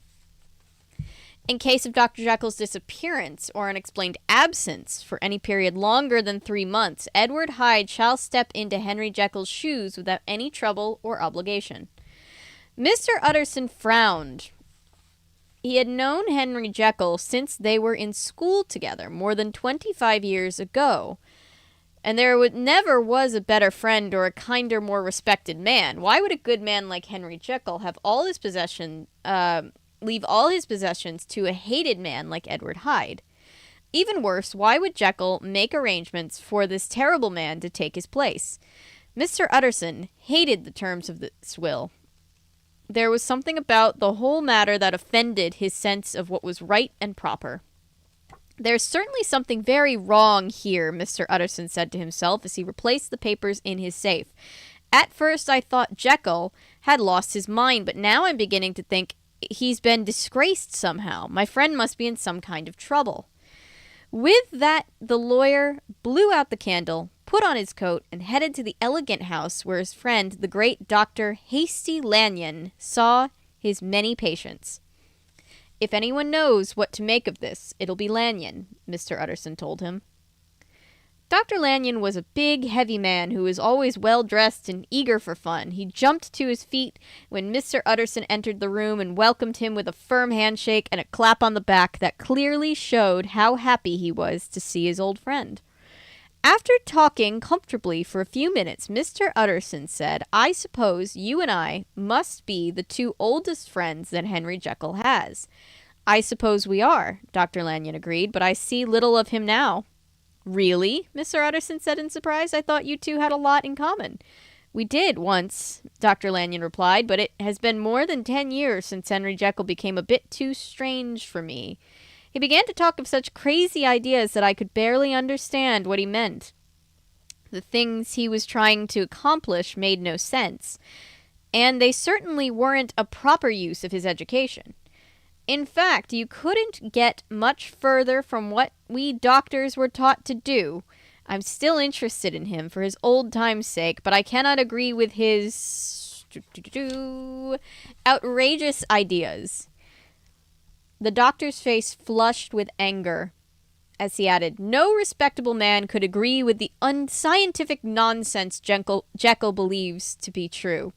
In case of Dr. Jekyll's disappearance or unexplained absence for any period longer than 3 months, Edward Hyde shall step into Henry Jekyll's shoes without any trouble or obligation. Mr. Utterson frowned. He had known Henry Jekyll since they were in school together more than 25 years ago, and there never was a better friend or a kinder, more respected man. Why would a good man like Henry Jekyll have leave all his possessions to a hated man like Edward Hyde? Even worse, why would Jekyll make arrangements for this terrible man to take his place? Mr. Utterson hated the terms of this will. There was something about the whole matter that offended his sense of what was right and proper. There's certainly something very wrong here, Mr. Utterson said to himself as he replaced the papers in his safe. At first I thought Jekyll had lost his mind, but now I'm beginning to think he's been disgraced somehow. My friend must be in some kind of trouble. With that, the lawyer blew out the candle, put on his coat, and headed to the elegant house where his friend, the great Dr. Hasty Lanyon, saw his many patients. If anyone knows what to make of this, it'll be Lanyon, Mr. Utterson told him. Dr. Lanyon was a big, heavy man who was always well-dressed and eager for fun. He jumped to his feet when Mr. Utterson entered the room and welcomed him with a firm handshake and a clap on the back that clearly showed how happy he was to see his old friend. After talking comfortably for a few minutes, Mr. Utterson said, I suppose you and I must be the two oldest friends that Henry Jekyll has. I suppose we are, Dr. Lanyon agreed, but I see little of him now. Really? Mr. Utterson said in surprise. I thought you two had a lot in common. We did once, Dr. Lanyon replied, but it has been more than 10 years since Henry Jekyll became a bit too strange for me. He began to talk of such crazy ideas that I could barely understand what he meant. The things he was trying to accomplish made no sense, and they certainly weren't a proper use of his education. In fact, you couldn't get much further from what we doctors were taught to do. I'm still interested in him for his old time's sake, but I cannot agree with his outrageous ideas. The doctor's face flushed with anger as he added, no respectable man could agree with the unscientific nonsense Jekyll believes to be true.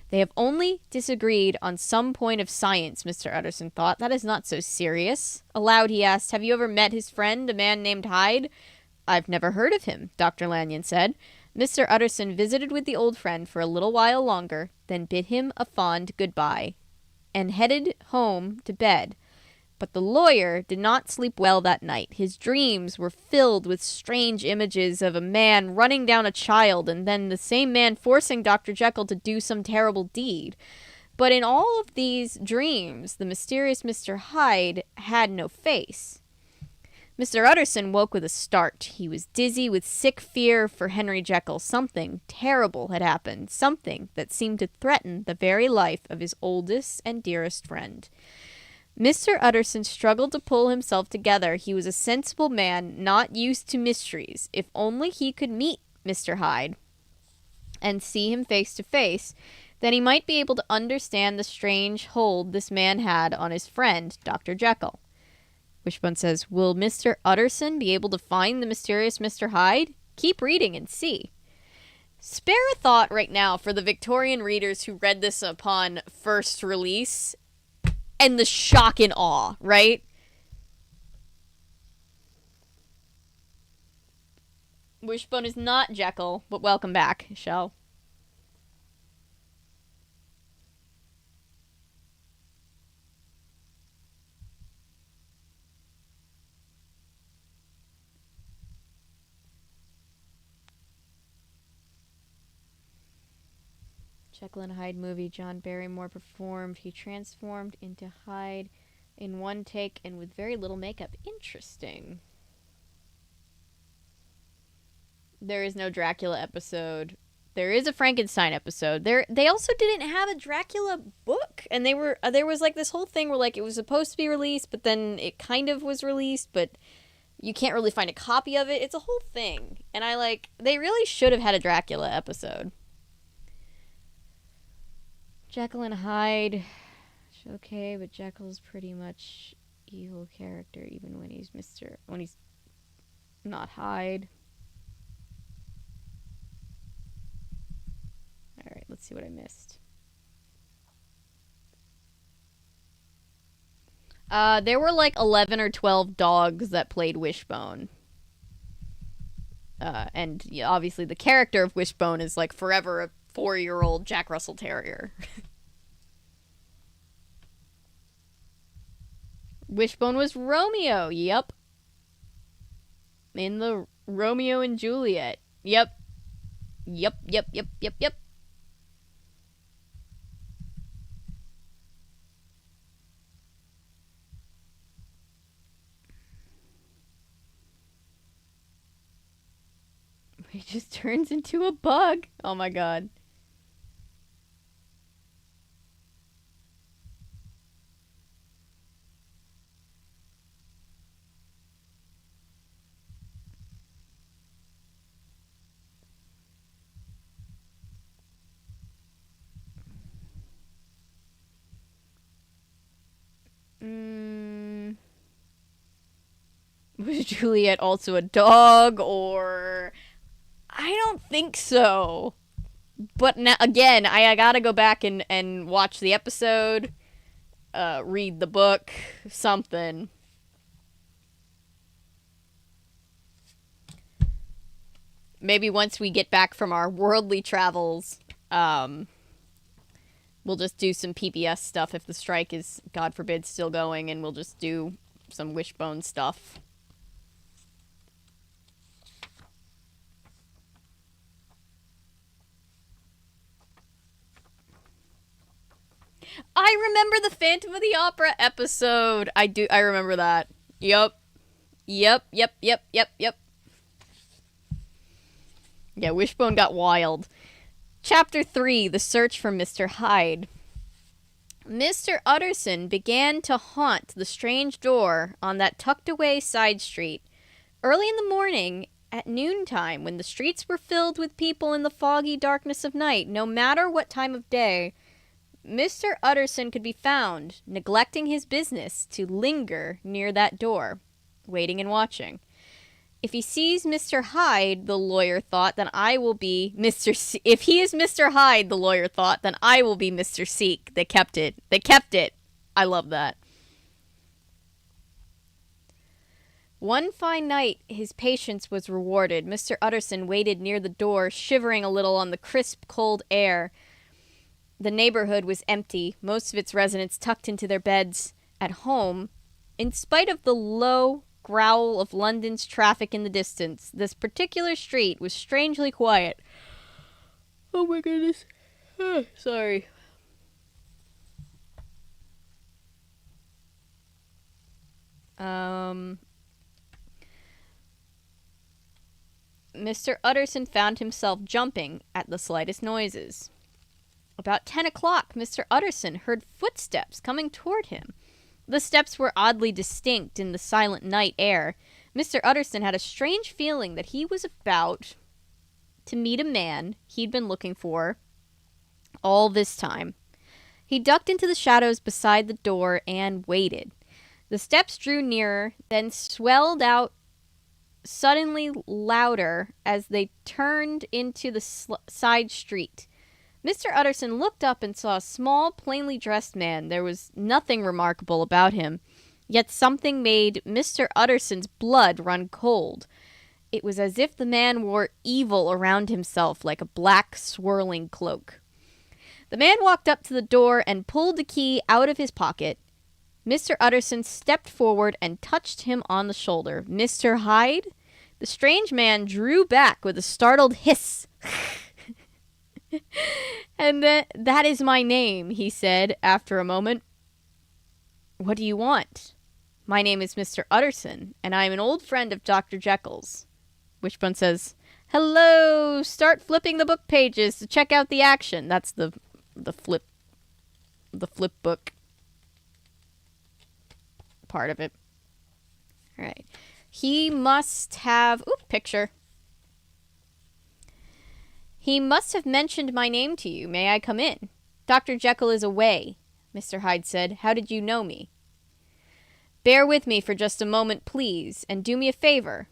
They have only disagreed on some point of science, Mr. Utterson thought. That is not so serious. Aloud he asked, have you ever met his friend, a man named Hyde? I've never heard of him, Dr. Lanyon said. Mr. Utterson visited with the old friend for a little while longer, then bid him a fond goodbye. and headed home to bed. But the lawyer did not sleep well that night. His dreams were filled with strange images of a man running down a child and then the same man forcing Dr. Jekyll to do some terrible deed. But in all of these dreams, the mysterious Mr. Hyde had no face. Mr. Utterson woke with a start. He was dizzy with sick fear for Henry Jekyll. Something terrible had happened, something that seemed to threaten the very life of his oldest and dearest friend. Mr. Utterson struggled to pull himself together. He was a sensible man, not used to mysteries. If only he could meet Mr. Hyde and see him face to face, then he might be able to understand the strange hold this man had on his friend, Dr. Jekyll. Wishbone says, will Mr. Utterson be able to find the mysterious Mr. Hyde? Keep reading and see. Spare a thought right now for the Victorian readers who read this upon first release and the shock and awe, right? Wishbone is not Jekyll, but welcome back, Shell. Jekyll and Hyde movie John Barrymore performed. He transformed into Hyde in one take and with very little makeup. Interesting. There is no Dracula episode. There is a Frankenstein episode. They also didn't have a Dracula book, and there was like this whole thing where like it was supposed to be released, but then it kind of was released, but you can't really find a copy of it. It's a whole thing, and they really should have had a Dracula episode. Jekyll and Hyde, okay, but Jekyll's pretty much evil character even when he's not Hyde. Alright, let's see what I missed. There were like 11 or 12 dogs that played Wishbone. And yeah, obviously the character of Wishbone is like forever a 4-year-old Jack Russell Terrier. Wishbone was Romeo, yep. In the Romeo and Juliet. Yep. Yep. He just turns into a bug. Oh my god. Was Juliet also a dog, or... I don't think so. But now, again, I gotta go back and watch the episode, read the book, something. Maybe once we get back from our worldly travels, we'll just do some PBS stuff if the strike is, God forbid, still going, and we'll just do some Wishbone stuff. I remember the Phantom of the Opera episode. I remember that. Yep. Yeah, Wishbone got wild. Chapter 3, The Search for Mr. Hyde. Mr. Utterson began to haunt the strange door on that tucked-away side street. Early in the morning, at noontime, when the streets were filled with people in the foggy darkness of night, no matter what time of day, Mr. Utterson could be found, neglecting his business, to linger near that door, waiting and watching. If he sees Mr. Hyde, the lawyer thought, then I will be Mr. If he is Mr. Hyde, the lawyer thought, then I will be Mr. Seek. They kept it. I love that. One fine night, his patience was rewarded. Mr. Utterson waited near the door, shivering a little on the crisp, cold air. The neighborhood was empty, most of its residents tucked into their beds at home. In spite of the low growl of London's traffic in the distance, this particular street was strangely quiet. Oh my goodness. Sorry. Mr. Utterson found himself jumping at the slightest noises. About 10 o'clock, Mr. Utterson heard footsteps coming toward him. The steps were oddly distinct in the silent night air. Mr. Utterson had a strange feeling that he was about to meet a man he'd been looking for all this time. He ducked into the shadows beside the door and waited. The steps drew nearer, then swelled out suddenly louder as they turned into the side street. Mr. Utterson looked up and saw a small, plainly dressed man. There was nothing remarkable about him, yet something made Mr. Utterson's blood run cold. It was as if the man wore evil around himself like a black, swirling cloak. The man walked up to the door and pulled the key out of his pocket. Mr. Utterson stepped forward and touched him on the shoulder. "Mr. Hyde?" The strange man drew back with a startled hiss. "And that is my name," he said after a moment. "What do you want?" "My name is Mr. Utterson, and I am an old friend of Dr. Jekyll's." Wishbone says, "Hello, start flipping the book pages to check out the action." That's the flip book part of it. All right. He must have... picture. "He must have mentioned my name to you. May I come in?" "Dr. Jekyll is away," Mr. Hyde said. "How did you know me?" "Bear with me for just a moment, please, and do me a favor."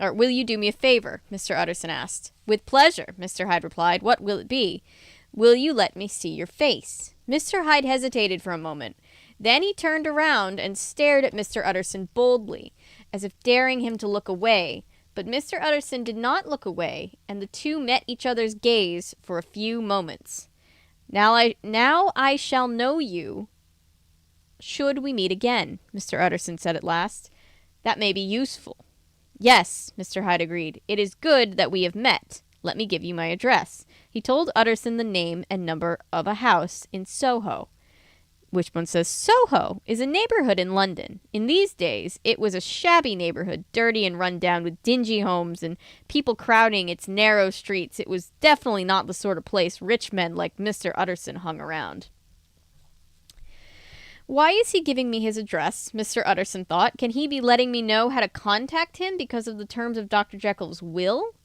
"Or will you do me a favor?" Mr. Utterson asked. "With pleasure," Mr. Hyde replied. "What will it be?" "Will you let me see your face?" Mr. Hyde hesitated for a moment. Then he turned around and stared at Mr. Utterson boldly, as if daring him to look away. But Mr. Utterson did not look away, and the two met each other's gaze for a few moments. Now I shall know you should we meet again," Mr. Utterson said at last. "That may be useful." "Yes," Mr. Hyde agreed. "It is good that we have met. Let me give you my address." He told Utterson the name and number of a house in Soho. Wishbone says, "Soho is a neighborhood in London. In these days, it was a shabby neighborhood, dirty and run down with dingy homes and people crowding its narrow streets. It was definitely not the sort of place rich men like Mr. Utterson hung around." Why is he giving me his address? Mr. Utterson thought. Can he be letting me know how to contact him because of the terms of Dr. Jekyll's will?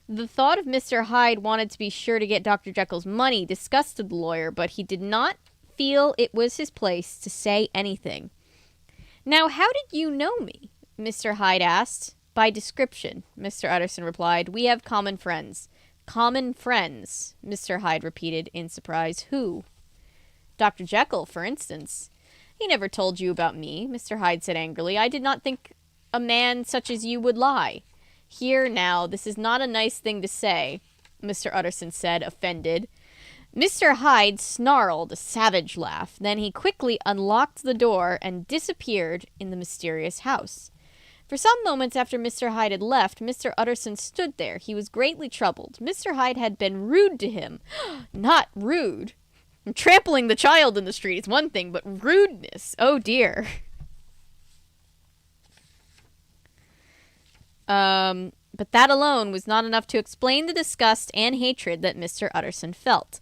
The thought of Mr. Hyde wanted to be sure to get Dr. Jekyll's money disgusted the lawyer, but he did not feel it was his place to say anything. "Now, how did you know me?" Mr. Hyde asked. "By description," Mr. Utterson replied. "We have common friends." "Common friends," Mr. Hyde repeated in surprise. "Who?" "Dr. Jekyll, for instance." "He never told you about me," Mr. Hyde said angrily. "I did not think a man such as you would lie." "Here, now, this is not a nice thing to say," Mr. Utterson said, offended. Mr. Hyde snarled a savage laugh. Then he quickly unlocked the door and disappeared in the mysterious house. For some moments after Mr. Hyde had left, Mr. Utterson stood there. He was greatly troubled. Mr. Hyde had been rude to him. Not rude. Trampling the child in the street is one thing, but rudeness, oh dear. But that alone was not enough to explain the disgust and hatred that Mr. Utterson felt.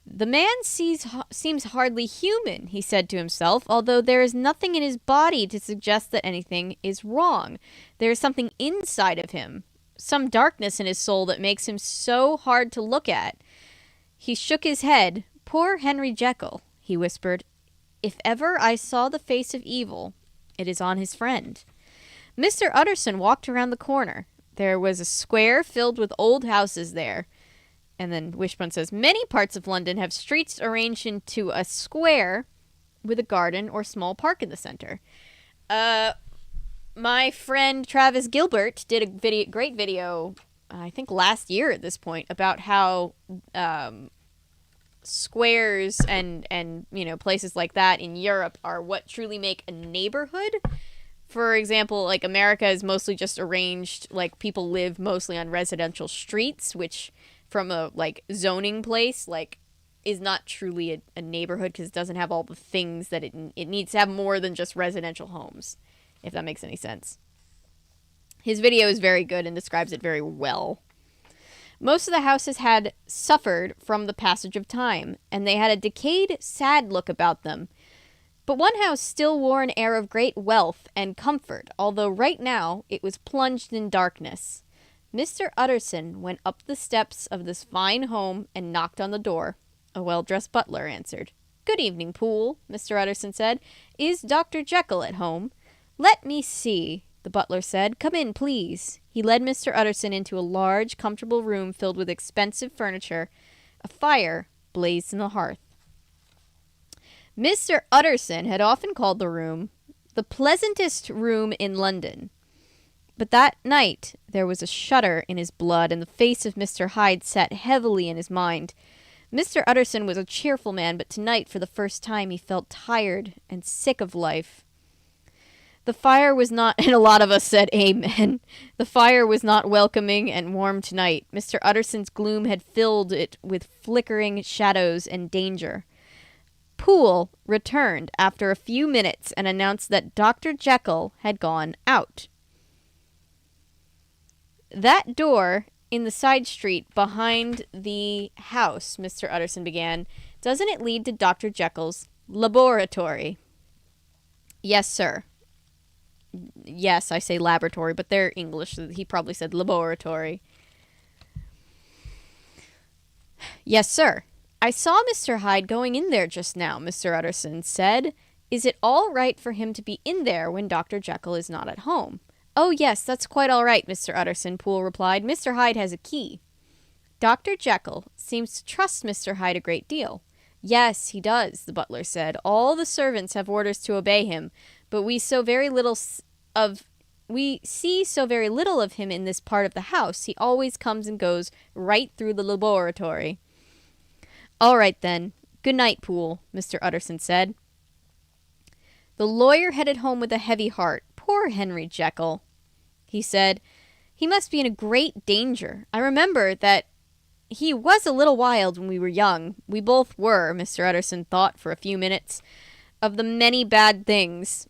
"The man seems hardly human," he said to himself, "although there is nothing in his body to suggest that anything is wrong. There is something inside of him, some darkness in his soul that makes him so hard to look at." He shook his head. "Poor Henry Jekyll," he whispered. "If ever I saw the face of evil, it is on his friend." Mr. Utterson walked around the corner. There was a square filled with old houses there. And then Wishbone says, "Many parts of London have streets arranged into a square with a garden or small park in the center." My friend Travis Gilbert did a great video, I think last year at this point, about how squares and places like that in Europe are what truly make a neighborhood. For example, like America is mostly just arranged, like people live mostly on residential streets, which from a like zoning place like is not truly a neighborhood because it doesn't have all the things that it needs to have more than just residential homes, if that makes any sense. His video is very good and describes it very well. Most of the houses had suffered from the passage of time, and they had a decayed, sad look about them. But one house still wore an air of great wealth and comfort, although right now it was plunged in darkness. Mr. Utterson went up the steps of this fine home and knocked on the door. A well-dressed butler answered. "Good evening, Poole," Mr. Utterson said. "Is Dr. Jekyll at home?" "Let me see," the butler said. "Come in, please." He led Mr. Utterson into a large, comfortable room filled with expensive furniture. A fire blazed in the hearth. Mr. Utterson had often called the room the pleasantest room in London. But that night there was a shudder in his blood, and the face of Mr. Hyde sat heavily in his mind. Mr. Utterson was a cheerful man, but tonight, for the first time, he felt tired and sick of life. The fire was not, and a lot of us said amen. The fire was not welcoming and warm tonight. Mr. Utterson's gloom had filled it with flickering shadows and danger. Poole returned after a few minutes and announced that Dr. Jekyll had gone out. "That door in the side street behind the house," Mr. Utterson began, "doesn't it lead to Dr. Jekyll's laboratory?" "Yes, sir." Yes, I say laboratory, but they're English, so he probably said laboratory. "Yes, sir. I saw Mr. Hyde going in there just now," Mr. Utterson said. "Is it all right for him to be in there when Dr. Jekyll is not at home?" "Oh, yes, that's quite all right, Mr. Utterson," Poole replied. "Mr. Hyde has a key." "Dr. Jekyll seems to trust Mr. Hyde a great deal." "Yes, he does," the butler said. "All the servants have orders to obey him, but we see so very little of him in this part of the house. He always comes and goes right through the laboratory." "All right, then. Good night, Poole," Mr. Utterson said. The lawyer headed home with a heavy heart. "Poor Henry Jekyll," he said. "He must be in a great danger. I remember that he was a little wild when we were young. We both were," Mr. Utterson thought for a few minutes of the many bad things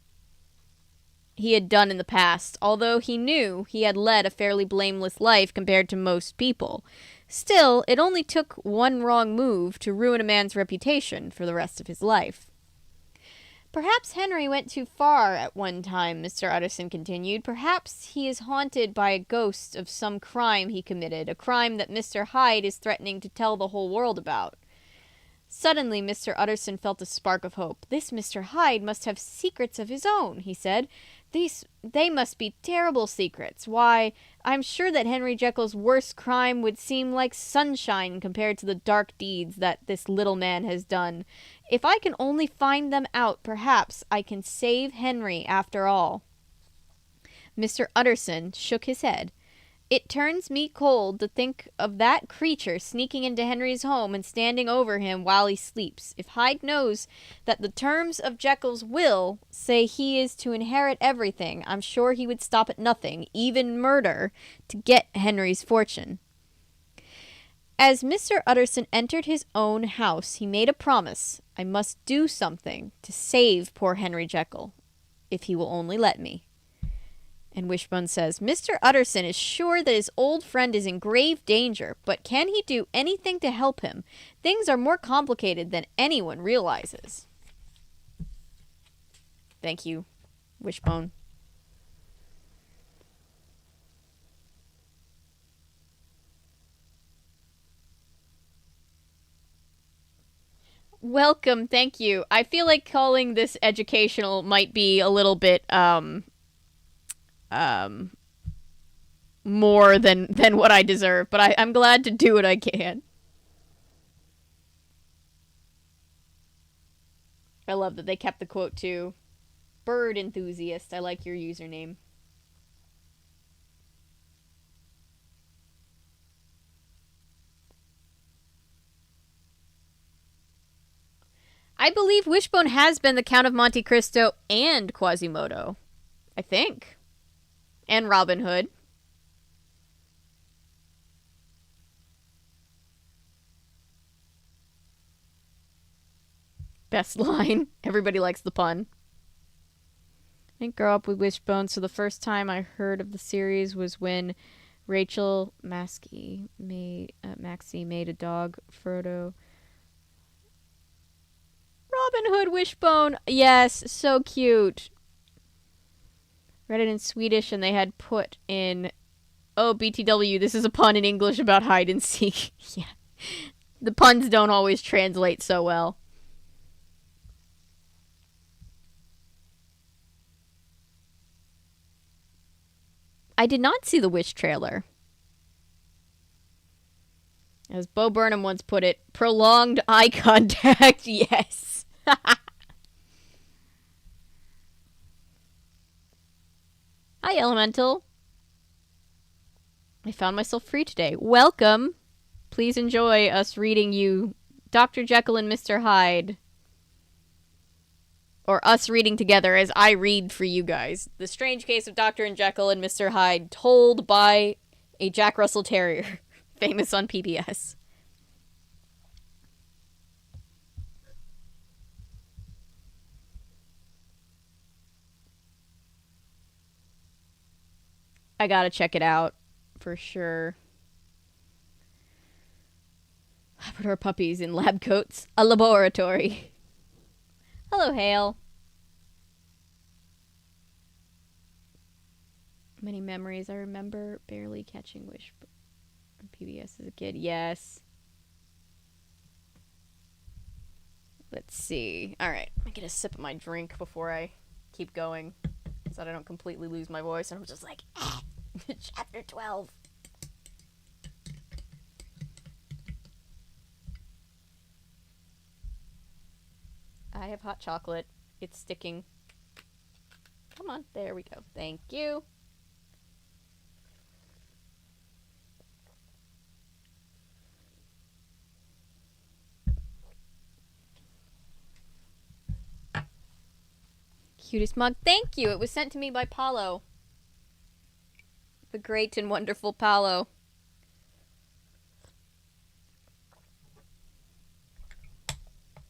he had done in the past, although he knew he had led a fairly blameless life compared to most people. Still, it only took one wrong move to ruin a man's reputation for the rest of his life. "Perhaps Henry went too far at one time," Mr. Utterson continued. "Perhaps he is haunted by a ghost of some crime he committed, a crime that Mr. Hyde is threatening to tell the whole world about." Suddenly, Mr. Utterson felt a spark of hope. "This Mr. Hyde must have secrets of his own," he said. They must be terrible secrets. Why, I'm sure that Henry Jekyll's worst crime would seem like sunshine compared to the dark deeds that this little man has done. If I can only find them out, perhaps I can save Henry after all." Mr. Utterson shook his head. "It turns me cold to think of that creature sneaking into Henry's home and standing over him while he sleeps. If Hyde knows that the terms of Jekyll's will say he is to inherit everything, I'm sure he would stop at nothing, even murder, to get Henry's fortune." As Mr. Utterson entered his own house, he made a promise. "I must do something to save poor Henry Jekyll, if he will only let me." And Wishbone says, "Mr. Utterson is sure that his old friend is in grave danger, but can he do anything to help him? Things are more complicated than anyone realizes." Thank you, Wishbone. Welcome, thank you. I feel like calling this educational might be a little bit, more than what I deserve, but I'm glad to do what I can. I love that they kept the quote too. Bird enthusiast, I like your username. I believe Wishbone has been the Count of Monte Cristo and Quasimodo. I think. And Robin Hood. Best line. Everybody likes the pun. I didn't grow up with Wishbone, so the first time I heard of the series was when Rachel Maxey made a dog, Frodo. Robin Hood Wishbone. Yes, so cute. Read it in Swedish, and they had put in, oh, BTW, this is a pun in English about hide and seek. Yeah. The puns don't always translate so well. I did not see the Wish trailer. As Bo Burnham once put it, prolonged eye contact, yes. Hi, Elemental. I found myself free today. Welcome. Please enjoy us reading you Dr. Jekyll and Mr. Hyde. Or us reading together as I read for you guys. The Strange Case of Dr. Jekyll and Mr. Hyde, told by a Jack Russell Terrier, famous on PBS. I gotta check it out, for sure. Labrador puppies in lab coats, a laboratory. Hello, Hale. Many memories. I remember barely catching Wishbone on PBS as a kid. Yes. Let's see. All right. I get a sip of my drink before I keep going, so that I don't completely lose my voice. And I'm just like, Chapter 12. I have hot chocolate. It's sticking. Come on. There we go. Thank you. Cutest mug. Thank you. It was sent to me by Paulo. The great and wonderful Paulo.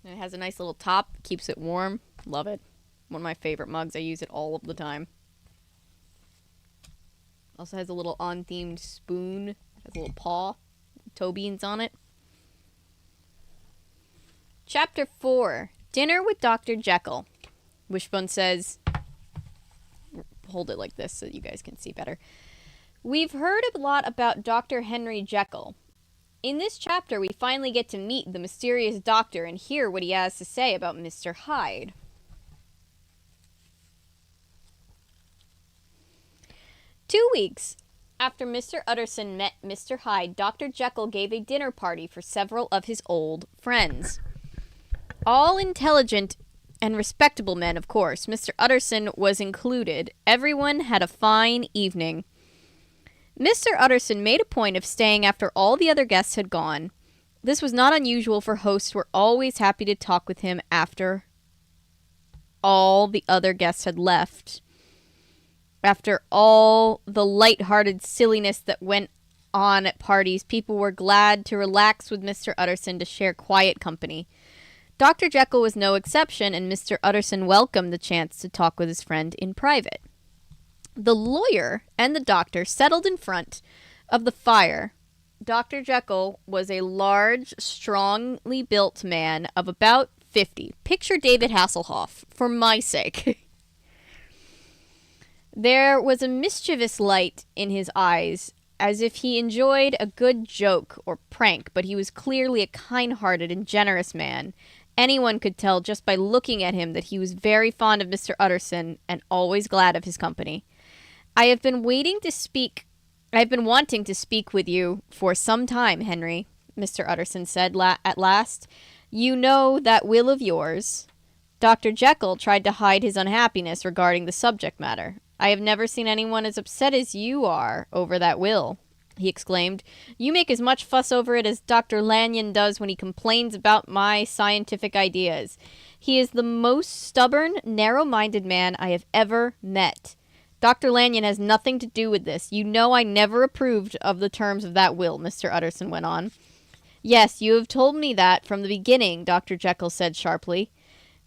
And it has a nice little top. Keeps it warm. Love it. One of my favorite mugs. I use it all of the time. Also has a little on-themed spoon. It has a little paw. Toe beans on it. Chapter 4. Dinner with Dr. Jekyll. Wishbone says... Hold it like this so you guys can see better. We've heard a lot about Dr. Henry Jekyll. In this chapter, we finally get to meet the mysterious doctor and hear what he has to say about Mr. Hyde. Two weeks after Mr. Utterson met Mr. Hyde, Dr. Jekyll gave a dinner party for several of his old friends. All intelligent and respectable men, of course. Mr. Utterson was included. Everyone had a fine evening. Mr. Utterson made a point of staying after all the other guests had gone. This was not unusual, for hosts were always happy to talk with him after all the other guests had left. After all the light-hearted silliness that went on at parties, people were glad to relax with Mr. Utterson to share quiet company. Dr. Jekyll was no exception, and Mr. Utterson welcomed the chance to talk with his friend in private. The lawyer and the doctor settled in front of the fire. Dr. Jekyll was a large, strongly built man of about 50. Picture David Hasselhoff, for my sake. There was a mischievous light in his eyes, as if he enjoyed a good joke or prank, but he was clearly a kind-hearted and generous man. Anyone could tell just by looking at him that he was very fond of Mr. Utterson and always glad of his company. I have been wanting to speak with you for some time, Henry, Mr. Utterson said at last. You know that will of yours. Dr. Jekyll tried to hide his unhappiness regarding the subject matter. I have never seen anyone as upset as you are over that will. he exclaimed. "You make as much fuss over it as Dr. Lanyon does when he complains about my scientific ideas. He is the most stubborn, narrow-minded man I have ever met. Dr. Lanyon has nothing to do with this. You know I never approved of the terms of that will," Mr. Utterson went on. "Yes, you have told me that from the beginning," Dr. Jekyll said sharply.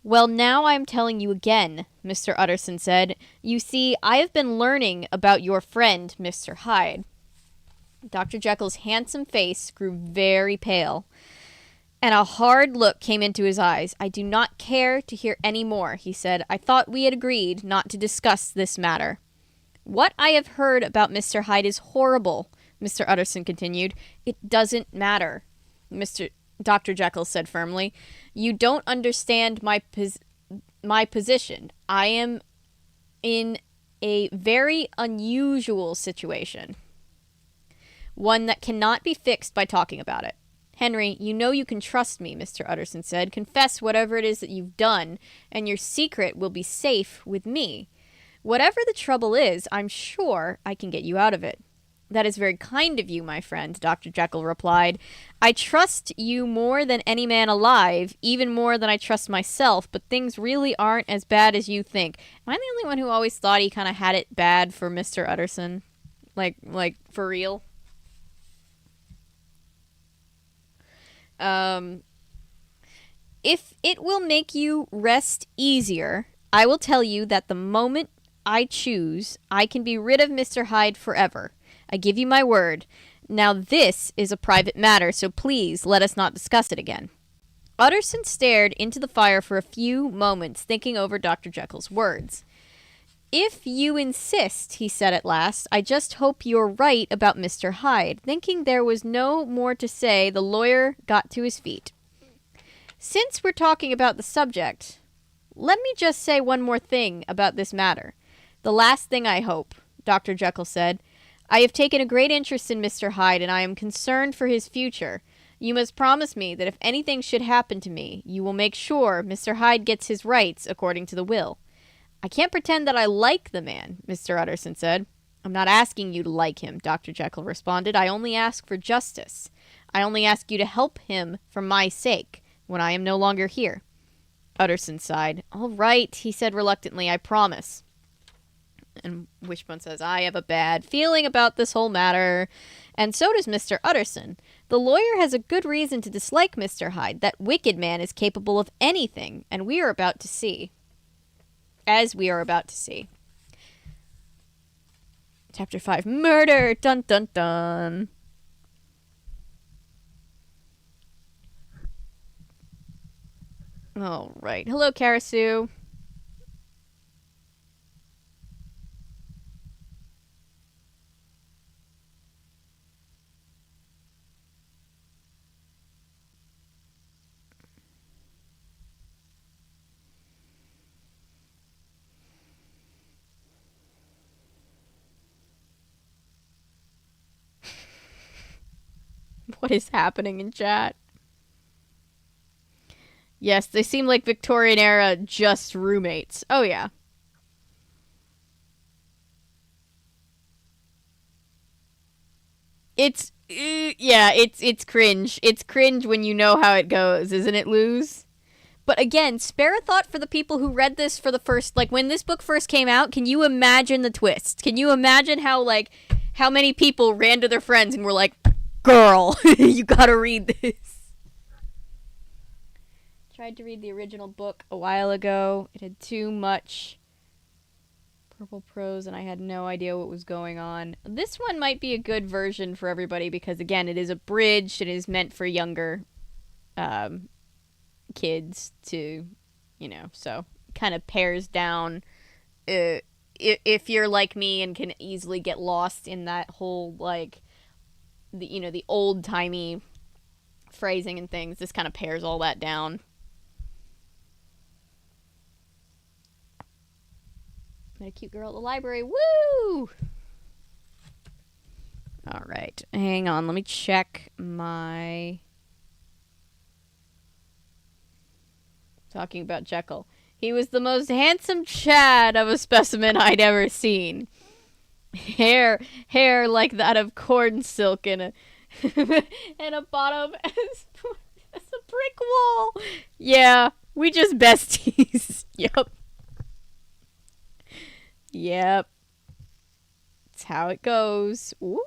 "Well, now I am telling you again," Mr. Utterson said. "You see, I have been learning about your friend, Mr. Hyde." Dr. Jekyll's handsome face grew very pale, and a hard look came into his eyes. "I do not care to hear any more," he said. "I thought we had agreed not to discuss this matter." "What I have heard about Mr. Hyde is horrible," Mr. Utterson continued. "It doesn't matter," Dr. Jekyll said firmly. "You don't understand my position. I am in a very unusual situation. One that cannot be fixed by talking about it. Henry, you know you can trust me," Mr. Utterson said. "Confess whatever it is that you've done, and your secret will be safe with me. Whatever the trouble is, I'm sure I can get you out of it." "That is very kind of you, my friend," Dr. Jekyll replied. "I trust you more than any man alive, even more than I trust myself, but things really aren't as bad as you think." Am I the only one who always thought he kind of had it bad for Mr. Utterson? Like for real? "If it will make you rest easier, I will tell you that the moment I choose, I can be rid of Mr. Hyde forever. I give you my word. Now this is a private matter, so please let us not discuss it again." Utterson stared into the fire for a few moments, thinking over Dr. Jekyll's words. "If you insist," he said at last, "I just hope you're right about Mr. Hyde." Thinking there was no more to say, the lawyer got to his feet. "Since we're talking about the subject, let me just say one more thing about this matter. The last thing, I hope," Dr. Jekyll said. "I have taken a great interest in Mr. Hyde, and I am concerned for his future. You must promise me that if anything should happen to me, you will make sure Mr. Hyde gets his rights according to the will." "I can't pretend that I like the man," Mr. Utterson said. "I'm not asking you to like him," Dr. Jekyll responded. "I only ask for justice. I only ask you to help him for my sake when I am no longer here." Utterson sighed. "All right," he said reluctantly, "I promise." And Wishbone says, "I have a bad feeling about this whole matter." And so does Mr. Utterson. The lawyer has a good reason to dislike Mr. Hyde. That wicked man is capable of anything, and we are about to see. As we are about to see. Chapter 5, Murder! Dun dun dun! All right. Hello, Karasu. What is happening in chat? Yes, they seem like Victorian era just roommates. Oh, yeah. It's cringe. It's cringe when you know how it goes, isn't it, Luz? But again, spare a thought for the people who read this for the first, like, when this book first came out, can you imagine the twist? Can you imagine how many people ran to their friends and were like, "Girl, you gotta read this." Tried to read the original book a while ago. It had too much purple prose and I had no idea what was going on. This one might be a good version for everybody because, again, it is abridged. It is meant for younger kids to, so kind of pares down. If you're like me and can easily get lost in that whole, the old-timey phrasing and things, this kind of pares all that down. Met a cute girl at the library. Woo! All right. Hang on. Let me check my... Talking about Jekyll. He was the most handsome Chad of a specimen I'd ever seen. Hair like that of corn silk and a and a bottom as a brick wall. Yeah, we just besties. Yep. Yep. That's how it goes. Ooh.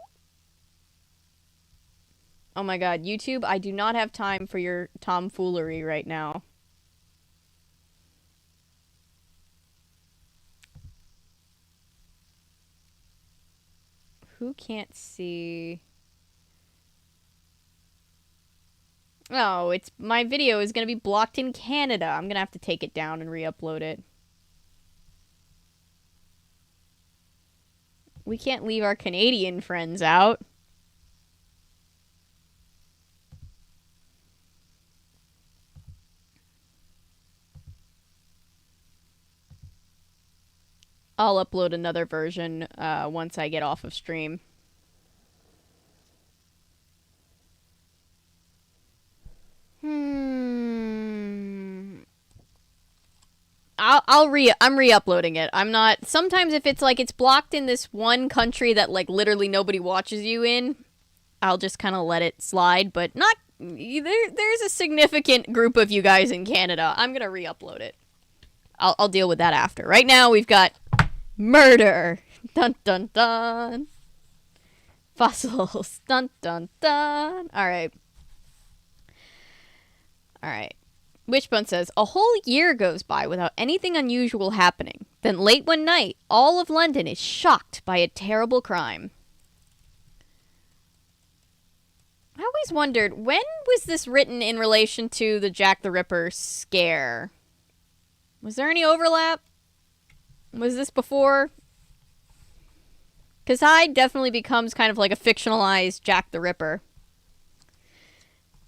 Oh my god, YouTube, I do not have time for your tomfoolery right now. Who can't see? Oh, it's my video is going to be blocked in Canada. I'm going to have to take it down and re-upload it. We can't leave our Canadian friends out. I'll upload another version once I get off of stream. I'm re-uploading it. I'm not. Sometimes if it's like it's blocked in this one country that like literally nobody watches you in, I'll just kind of let it slide. But not there's a significant group of you guys in Canada. I'm gonna re-upload it. I'll deal with that after. Right now we've got murder. Dun dun dun. Fossils. Dun dun dun. All right. Wishbone says, a whole year goes by without anything unusual happening. Then late one night, all of London is shocked by a terrible crime. I always wondered, when was this written in relation to the Jack the Ripper scare? Was there any overlap? Was this before? Because Hyde definitely becomes kind of like a fictionalized Jack the Ripper.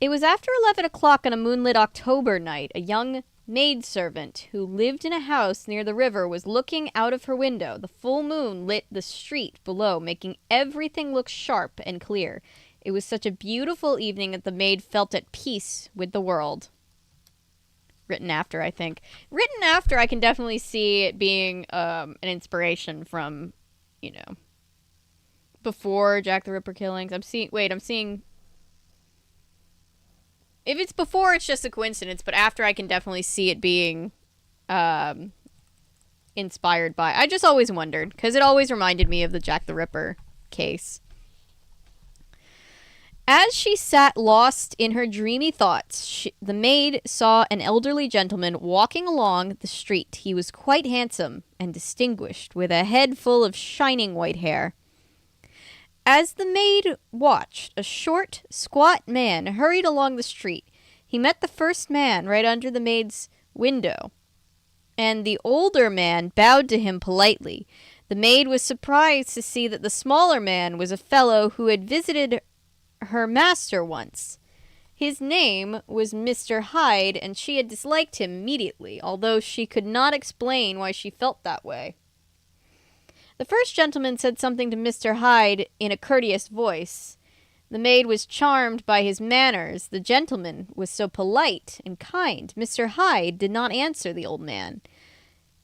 It was after 11 o'clock on a moonlit October night. A young maidservant who lived in a house near the river was looking out of her window. The full moon lit the street below, making everything look sharp and clear. It was such a beautiful evening that the maid felt at peace with the world. Written after, I think. Written after, I can definitely see it being an inspiration from, you know, before Jack the Ripper killings. I'm seeing... If it's before, it's just a coincidence, but after, I can definitely see it being inspired by... I just always wondered, because it always reminded me of the Jack the Ripper case. As she sat lost in her dreamy thoughts, the maid saw an elderly gentleman walking along the street. He was quite handsome and distinguished, with a head full of shining white hair. As the maid watched, a short, squat man hurried along the street. He met the first man right under the maid's window, and the older man bowed to him politely. The maid was surprised to see that the smaller man was a fellow who had visited her master once. His name was Mr. Hyde, and she had disliked him immediately, although she could not explain why she felt that way. The first gentleman said something to Mr. Hyde in a courteous voice. The maid was charmed by his manners. The gentleman was so polite and kind. Mr. Hyde did not answer the old man.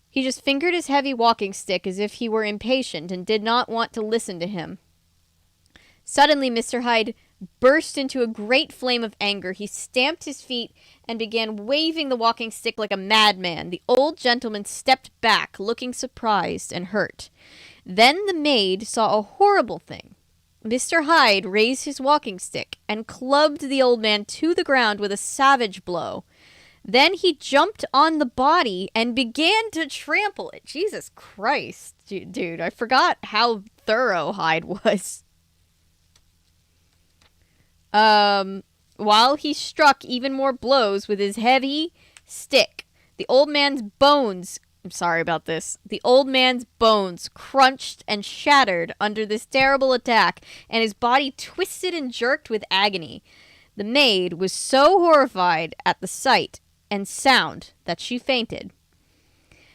He just fingered his heavy walking stick as if he were impatient and did not want to listen to him. Suddenly, Mr. Hyde burst into a great flame of anger. He stamped his feet and began waving the walking stick like a madman. The old gentleman stepped back, looking surprised and hurt. Then the maid saw a horrible thing. Mr. Hyde raised his walking stick and clubbed the old man to the ground with a savage blow. Then he jumped on the body and began to trample it. Jesus Christ, dude, I forgot how thorough Hyde was. While he struck even more blows with his heavy stick, the old man's bones crunched and shattered under this terrible attack, and his body twisted and jerked with agony. The maid was so horrified at the sight and sound that she fainted.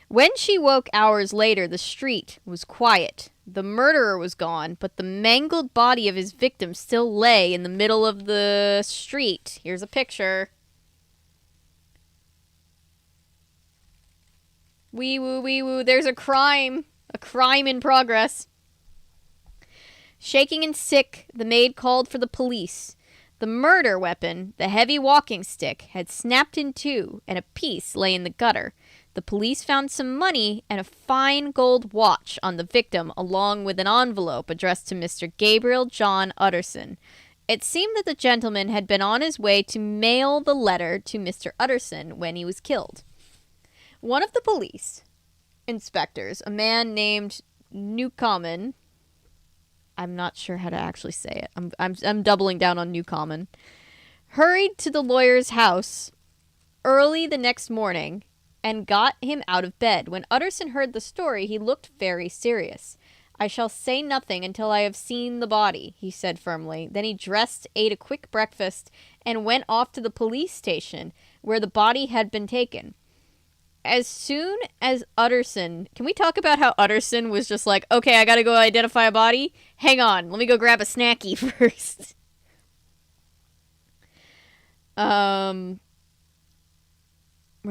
When she woke hours later, the street was quiet. The murderer was gone, but the mangled body of his victim still lay in the middle of the street. Here's a picture. Wee woo, wee woo. There's a crime. A crime in progress. Shaking and sick, the maid called for the police. The murder weapon, the heavy walking stick, had snapped in two, and a piece lay in the gutter. The police found some money and a fine gold watch on the victim, along with an envelope addressed to Mr. Gabriel John Utterson. It seemed that the gentleman had been on his way to mail the letter to Mr. Utterson when he was killed. One of the police inspectors, a man named Newcomen, I'm not sure how to actually say it. I'm doubling down on Newcomen, hurried to the lawyer's house early the next morning and got him out of bed. When Utterson heard the story, he looked very serious. I shall say nothing until I have seen the body, he said firmly. Then he dressed, ate a quick breakfast, and went off to the police station where the body had been taken. As soon as Utterson... Can we talk about how Utterson was just like, okay, I gotta go identify a body? Hang on, let me go grab a snacky first. Where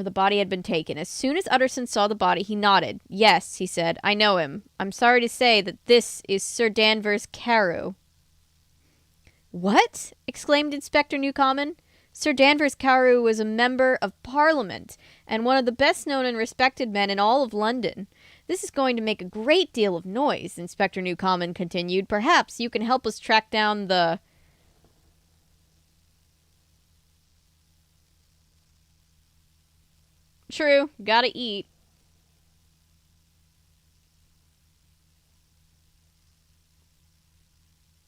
the body had been taken. As soon as Utterson saw the body, he nodded. Yes, he said, I know him. I'm sorry to say that this is Sir Danvers Carew. What? Exclaimed Inspector Newcomen. Sir Danvers Carew was a member of Parliament and one of the best known and respected men in all of London. This is going to make a great deal of noise, Inspector Newcomen continued. Perhaps you can help us track down the... True, gotta eat.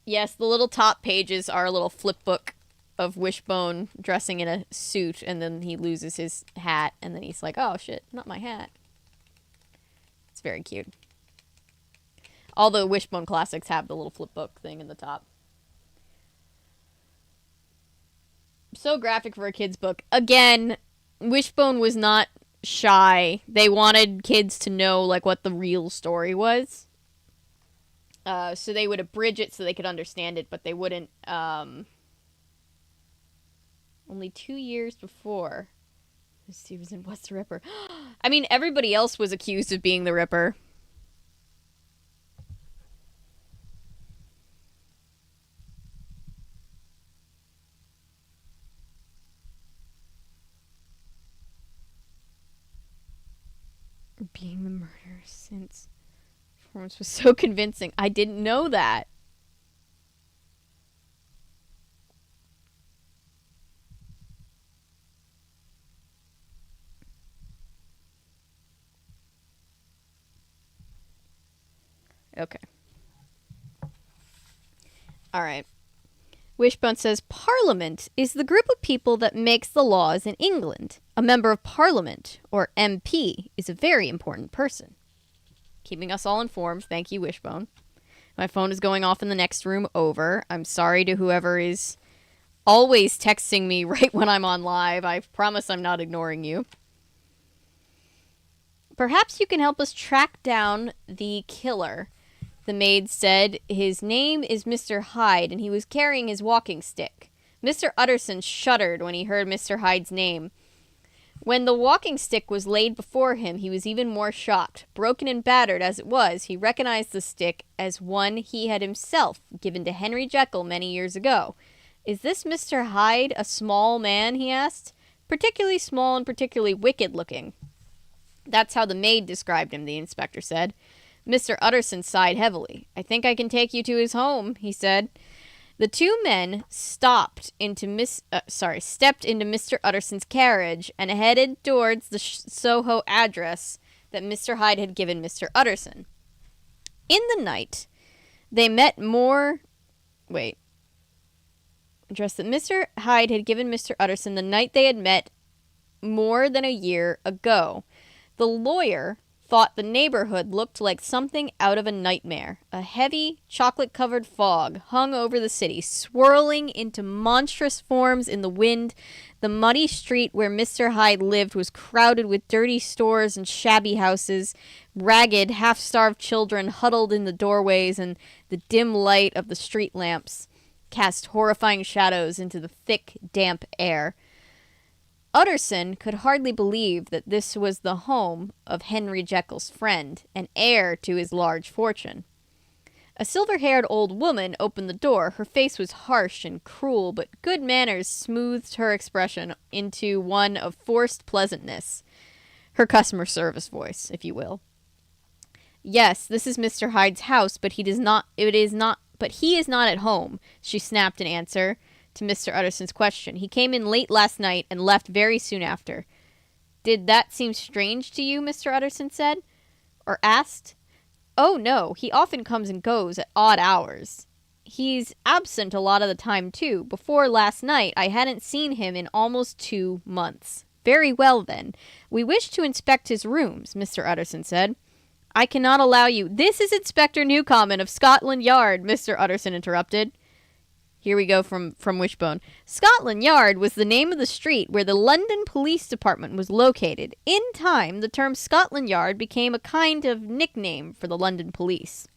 Yes, the little top pages are a little flip book of Wishbone dressing in a suit, and then he loses his hat, and then he's like, oh shit, not my hat. It's very cute. All the Wishbone classics have the little flip book thing in the top. So graphic for a kid's book. Again, Wishbone was not shy. They wanted kids to know like what the real story was. So they would abridge it so they could understand it, but they wouldn't. Only 2 years before, he was in What's the Ripper? I mean, everybody else was accused of being the Ripper. Being the murderer since performance was so convincing. I didn't know that. Okay. Alright. Wishbone says, Parliament is the group of people that makes the laws in England. A member of Parliament, or MP, is a very important person. Keeping us all informed. Thank you, Wishbone. My phone is going off in the next room over. I'm sorry to whoever is always texting me right when I'm on live. I promise I'm not ignoring you. Perhaps you can help us track down the killer. The maid said his name is Mr. Hyde, and he was carrying his walking stick. Mr. Utterson shuddered when he heard Mr. Hyde's name. When the walking stick was laid before him, he was even more shocked. Broken and battered as it was, he recognized the stick as one he had himself given to Henry Jekyll many years ago. Is this Mr. Hyde a small man, he asked. Particularly small and particularly wicked-looking. That's how the maid described him, the inspector said. Mr. Utterson sighed heavily. I think I can take you to his home, he said. The two men stepped into Mr. Utterson's carriage and headed towards the Soho address that Mr. Hyde had given Mr. Utterson. In the night, they met address that Mr. Hyde had given Mr. Utterson the night they had met more than a year ago. The lawyer thought the neighborhood looked like something out of a nightmare. A heavy, chocolate-covered fog hung over the city, swirling into monstrous forms in the wind. The muddy street where Mr. Hyde lived was crowded with dirty stores and shabby houses. Ragged, half-starved children huddled in the doorways, and the dim light of the street lamps cast horrifying shadows into the thick, damp air. Utterson could hardly believe that this was the home of Henry Jekyll's friend, and heir to his large fortune. A silver-haired old woman opened the door. Her face was harsh and cruel, but good manners smoothed her expression into one of forced pleasantness. Her customer service voice, if you will. Yes, this is Mr. Hyde's house, but he is not at home, she snapped in answer to Mr. Utterson's question. He came in late last night and left very soon after. Did that seem strange to you? Mr. Utterson said, or asked. Oh, no, he often comes and goes at odd hours. He's absent a lot of the time, too. Before last night, I hadn't seen him in almost 2 months. Very well, then. We wish to inspect his rooms, Mr. Utterson said. I cannot allow you. This is Inspector Newcomen of Scotland Yard, Mr. Utterson interrupted. Here we go from Wishbone. Scotland Yard was the name of the street where the London Police Department was located. In time, the term Scotland Yard became a kind of nickname for the London police.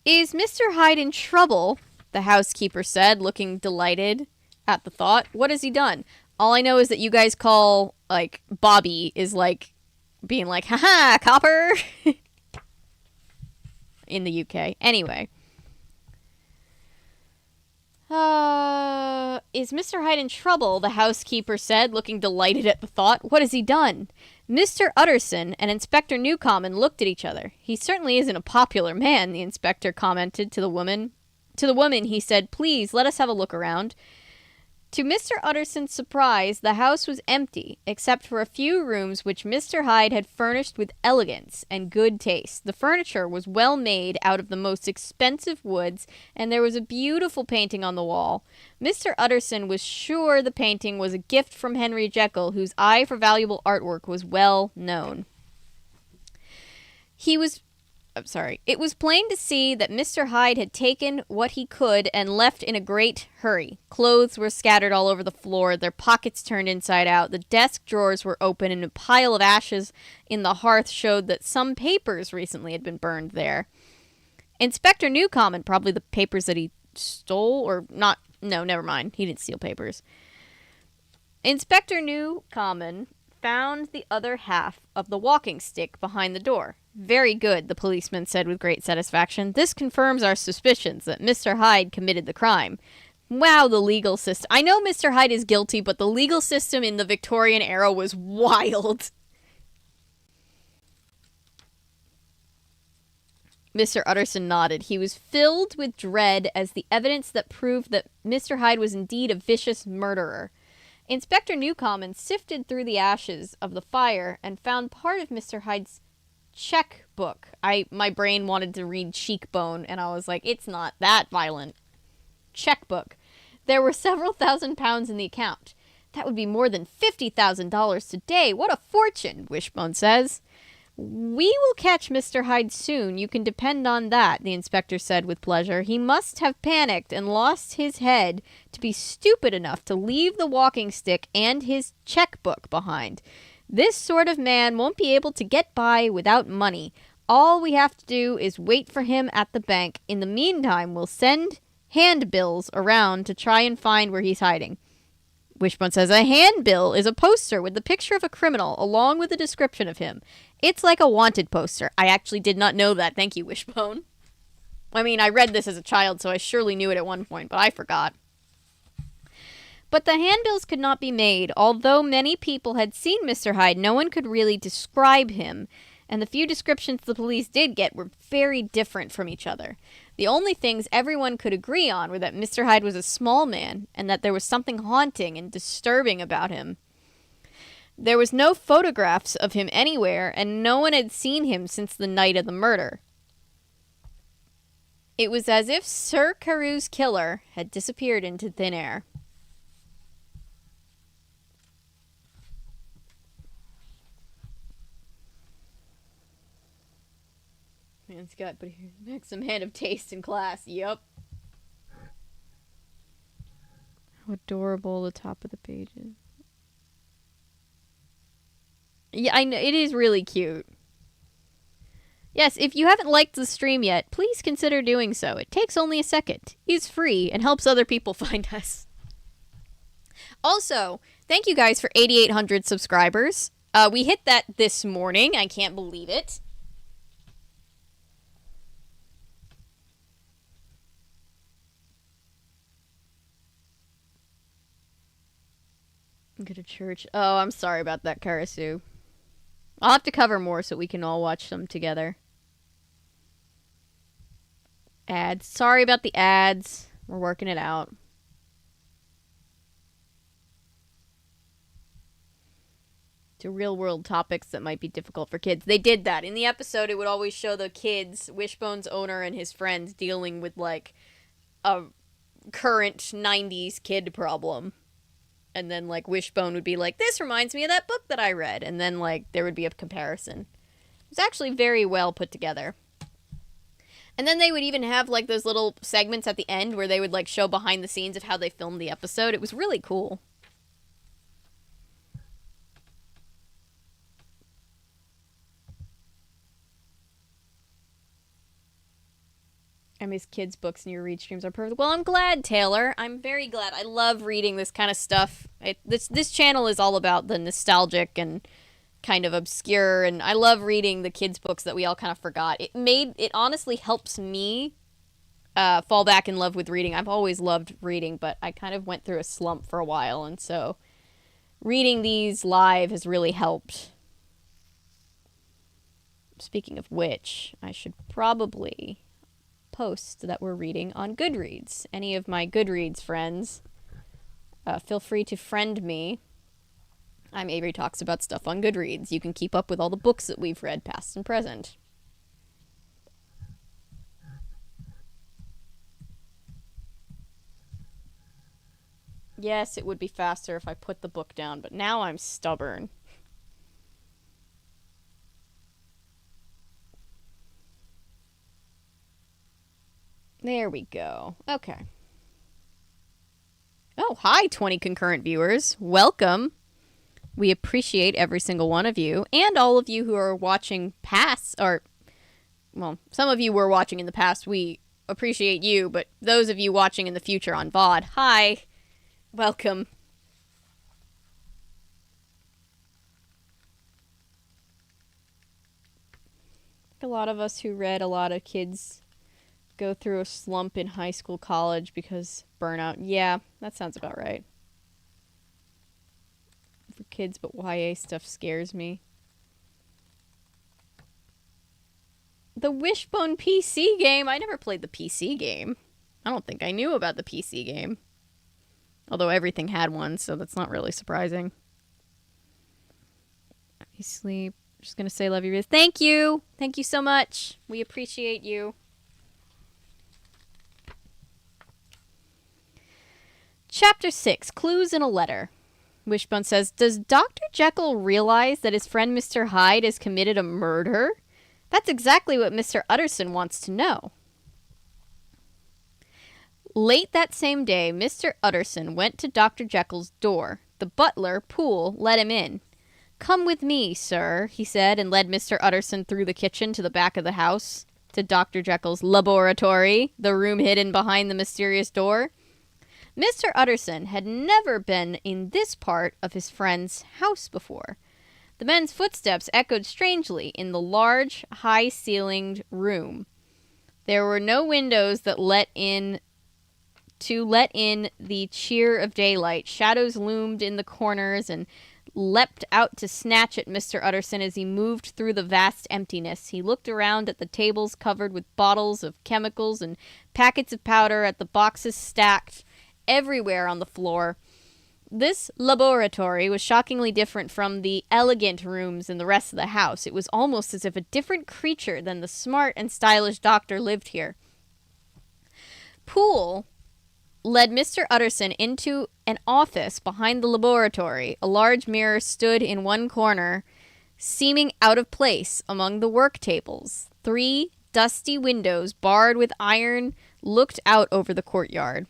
Is Mr. Hyde in trouble? The housekeeper said, looking delighted at the thought. What has he done? All I know is that you guys call, Bobby is being haha, copper! In the UK. Anyway. Is Mr. Hyde in trouble? The housekeeper said, looking delighted at the thought. What has he done? Mr. Utterson and Inspector Newcomen looked at each other. He certainly isn't a popular man, the inspector commented to the woman. To the woman, he said, please, let us have a look around. To Mr. Utterson's surprise, the house was empty, except for a few rooms which Mr. Hyde had furnished with elegance and good taste. The furniture was well made out of the most expensive woods, and there was a beautiful painting on the wall. Mr. Utterson was sure the painting was a gift from Henry Jekyll, whose eye for valuable artwork was well known. It was plain to see that Mr. Hyde had taken what he could and left in a great hurry. Clothes were scattered all over the floor, their pockets turned inside out, the desk drawers were open, and a pile of ashes in the hearth showed that some papers recently had been burned there. Inspector Newcomen, probably the papers that he stole, or not, no, never mind, he didn't steal papers. Inspector Newcomen found the other half of the walking stick behind the door. Very good, the policeman said with great satisfaction. This confirms our suspicions that Mr. Hyde committed the crime. Wow, the legal system. I know Mr. Hyde is guilty, but the legal system in the Victorian era was wild. Mr. Utterson nodded. He was filled with dread as the evidence that proved that Mr. Hyde was indeed a vicious murderer. Inspector Newcomen sifted through the ashes of the fire and found part of Mr. Hyde's checkbook. My brain wanted to read cheekbone, and I was like, it's not that violent. Checkbook. There were several £1,000s in the account. That would be more than $50,000 today. What a fortune, Wishbone says. We will catch Mr. Hyde soon. You can depend on that, the inspector said with pleasure. He must have panicked and lost his head to be stupid enough to leave the walking stick and his checkbook behind. This sort of man won't be able to get by without money. All we have to do is wait for him at the bank. In the meantime, we'll send handbills around to try and find where he's hiding. Wishbone says, a handbill is a poster with the picture of a criminal along with a description of him. It's like a wanted poster. I actually did not know that. Thank you, Wishbone. I mean, I read this as a child, so I surely knew it at one point, but I forgot. But the handbills could not be made. Although many people had seen Mr. Hyde, no one could really describe him, and the few descriptions the police did get were very different from each other. The only things everyone could agree on were that Mr. Hyde was a small man, and that there was something haunting and disturbing about him. There was no photographs of him anywhere, and no one had seen him since the night of the murder. It was as if Sir Carew's killer had disappeared into thin air. Man's got, but he makes a man of taste and class. Yup. How adorable the top of the page is. Yeah, I know. It is really cute. Yes, if you haven't liked the stream yet, please consider doing so. It takes only a second. It's free and helps other people find us. Also, thank you guys for 8,800 subscribers. We hit that this morning. I can't believe it. Go to church. Oh, I'm sorry about that, Karasu. I'll have to cover more so we can all watch them together. Ads. Sorry about the ads. We're working it out. To real world topics that might be difficult for kids. They did that. In the episode, it would always show the kids, Wishbone's owner and his friends, dealing with, like, a current 90s kid problem. And then, like, Wishbone would be like, this reminds me of that book that I read. And then, like, there would be a comparison. It was actually very well put together. And then they would even have, like, those little segments at the end where they would, like, show behind the scenes of how they filmed the episode. It was really cool. I miss kids' books and your read streams are perfect. Well, I'm glad, Taylor. I'm very glad. I love reading this kind of stuff. This channel is all about the nostalgic and kind of obscure, and I love reading the kids' books that we all kind of forgot. It honestly helps me fall back in love with reading. I've always loved reading, but I kind of went through a slump for a while, and so reading these live has really helped. Speaking of which, I should probably post that we're reading on Goodreads. Any of my Goodreads friends, feel free to friend me. I'm Avery Talks About Stuff on Goodreads. You can keep up with all the books that we've read, past and present. Yes, it would be faster if I put the book down, but now I'm stubborn. There we go. Okay. Oh, hi, 20 concurrent viewers. Welcome. We appreciate every single one of you, and all of you who are watching past, or, well, some of you were watching in the past. We appreciate you, but those of you watching in the future on VOD, hi. Welcome. A lot of us who read a lot of kids go through a slump in high school, college because burnout. Yeah, that sounds about right. For kids, but YA stuff scares me. The Wishbone PC game. I never played the PC game. I don't think I knew about the PC game. Although everything had one, so that's not really surprising. You sleep. Just gonna say love you. Thank you. Thank you so much. We appreciate you. Chapter 6, Clues in a Letter. Wishbone says, does Dr. Jekyll realize that his friend Mr. Hyde has committed a murder? That's exactly what Mr. Utterson wants to know. Late that same day, Mr. Utterson went to Dr. Jekyll's door. The butler, Poole, let him in. Come with me, sir, he said, and led Mr. Utterson through the kitchen to the back of the house, to Dr. Jekyll's laboratory, the room hidden behind the mysterious door. Mr. Utterson had never been in this part of his friend's house before. The men's footsteps echoed strangely in the large, high-ceilinged room. There were no windows that let in the cheer of daylight. Shadows loomed in the corners and leapt out to snatch at Mr. Utterson as he moved through the vast emptiness. He looked around at the tables covered with bottles of chemicals and packets of powder, at the boxes stacked everywhere on the floor. This laboratory was shockingly different from the elegant rooms in the rest of the house. It was almost as if a different creature than the smart and stylish doctor lived here. Poole led Mr. Utterson into an office behind the laboratory. A large mirror stood in one corner, seeming out of place among the work tables. 3 dusty windows, barred with iron, looked out over the courtyard.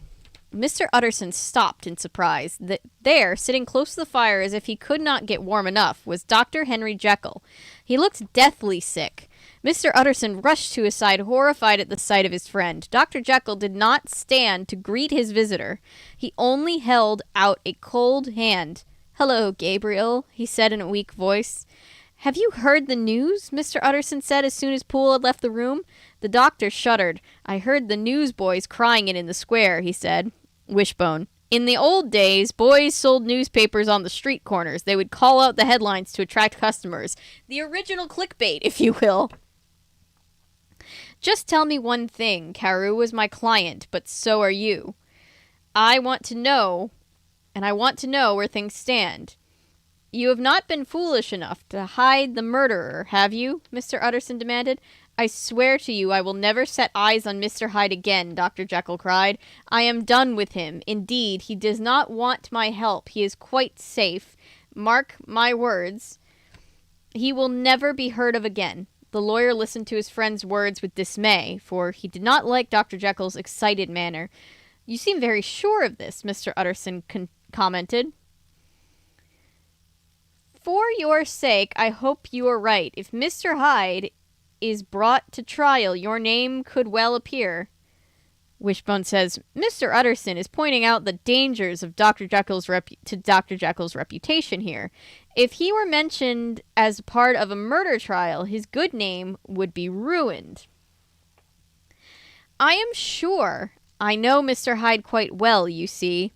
Mr. Utterson stopped in surprise. There, sitting close to the fire as if he could not get warm enough, was Dr. Henry Jekyll. He looked deathly sick. Mr. Utterson rushed to his side, horrified at the sight of his friend. Dr. Jekyll did not stand to greet his visitor. He only held out a cold hand. Hello, Gabriel, he said in a weak voice. Have you heard the news? Mr. Utterson said as soon as Poole had left the room. The doctor shuddered. I heard the newsboys crying it in the square, he said. Wishbone. In the old days, boys sold newspapers on the street corners. They would call out the headlines to attract customers. The original clickbait, if you will. Just tell me one thing. Karu was my client, but so are you. I want to know, and I want to know where things stand. You have not been foolish enough to hide the murderer, have you? Mr. Utterson demanded. I swear to you I will never set eyes on Mr. Hyde again, Dr. Jekyll cried. I am done with him. Indeed, he does not want my help. He is quite safe. Mark my words. He will never be heard of again. The lawyer listened to his friend's words with dismay, for he did not like Dr. Jekyll's excited manner. You seem very sure of this, Mr. Utterson commented. For your sake, I hope you are right. If Mr. Hyde is brought to trial, your name could well appear. Wishbone says, Mr. Utterson is pointing out the dangers of Dr. Jekyll's reputation here. If he were mentioned as part of a murder trial, his good name would be ruined. I am sure. I know Mr. Hyde quite well, you see.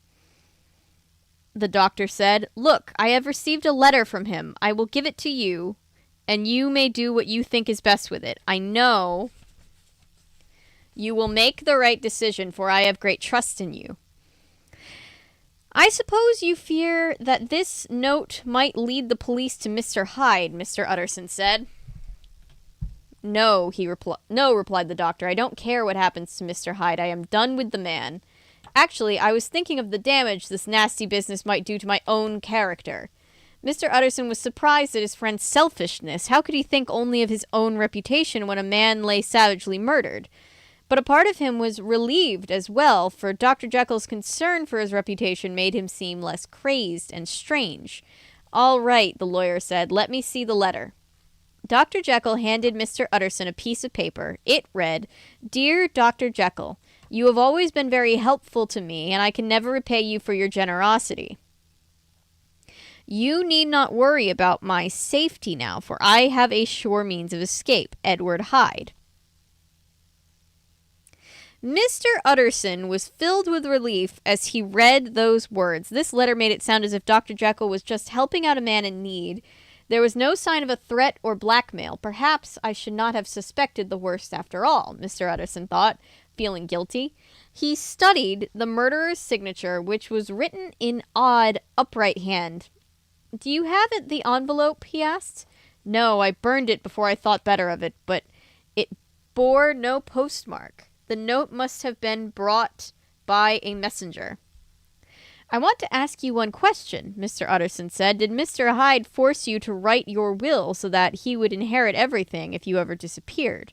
The doctor said, Look, I have received a letter from him. I will give it to you, and you may do what you think is best with it. I know you will make the right decision, for I have great trust in you. I suppose you fear that this note might lead the police to Mr. Hyde, Mr. Utterson said. No, replied the doctor. I don't care what happens to Mr. Hyde. I am done with the man. Actually, I was thinking of the damage this nasty business might do to my own character. Mr. Utterson was surprised at his friend's selfishness. How could he think only of his own reputation when a man lay savagely murdered? But a part of him was relieved as well, for Dr. Jekyll's concern for his reputation made him seem less crazed and strange. All right, the lawyer said. Let me see the letter. Dr. Jekyll handed Mr. Utterson a piece of paper. It read, Dear Dr. Jekyll, you have always been very helpful to me, and I can never repay you for your generosity. You need not worry about my safety now, for I have a sure means of escape. Edward Hyde. Mr. Utterson was filled with relief as he read those words. This letter made it sound as if Dr. Jekyll was just helping out a man in need. There was no sign of a threat or blackmail. Perhaps I should not have suspected the worst after all, Mr. Utterson thought, feeling guilty. He studied the murderer's signature, which was written in odd, upright hand. Do you have it, the envelope? He asked. No, I burned it before I thought better of it, but it bore no postmark. The note must have been brought by a messenger. I want to ask you one question, Mr. Utterson said. Did Mr. Hyde force you to write your will so that he would inherit everything if you ever disappeared?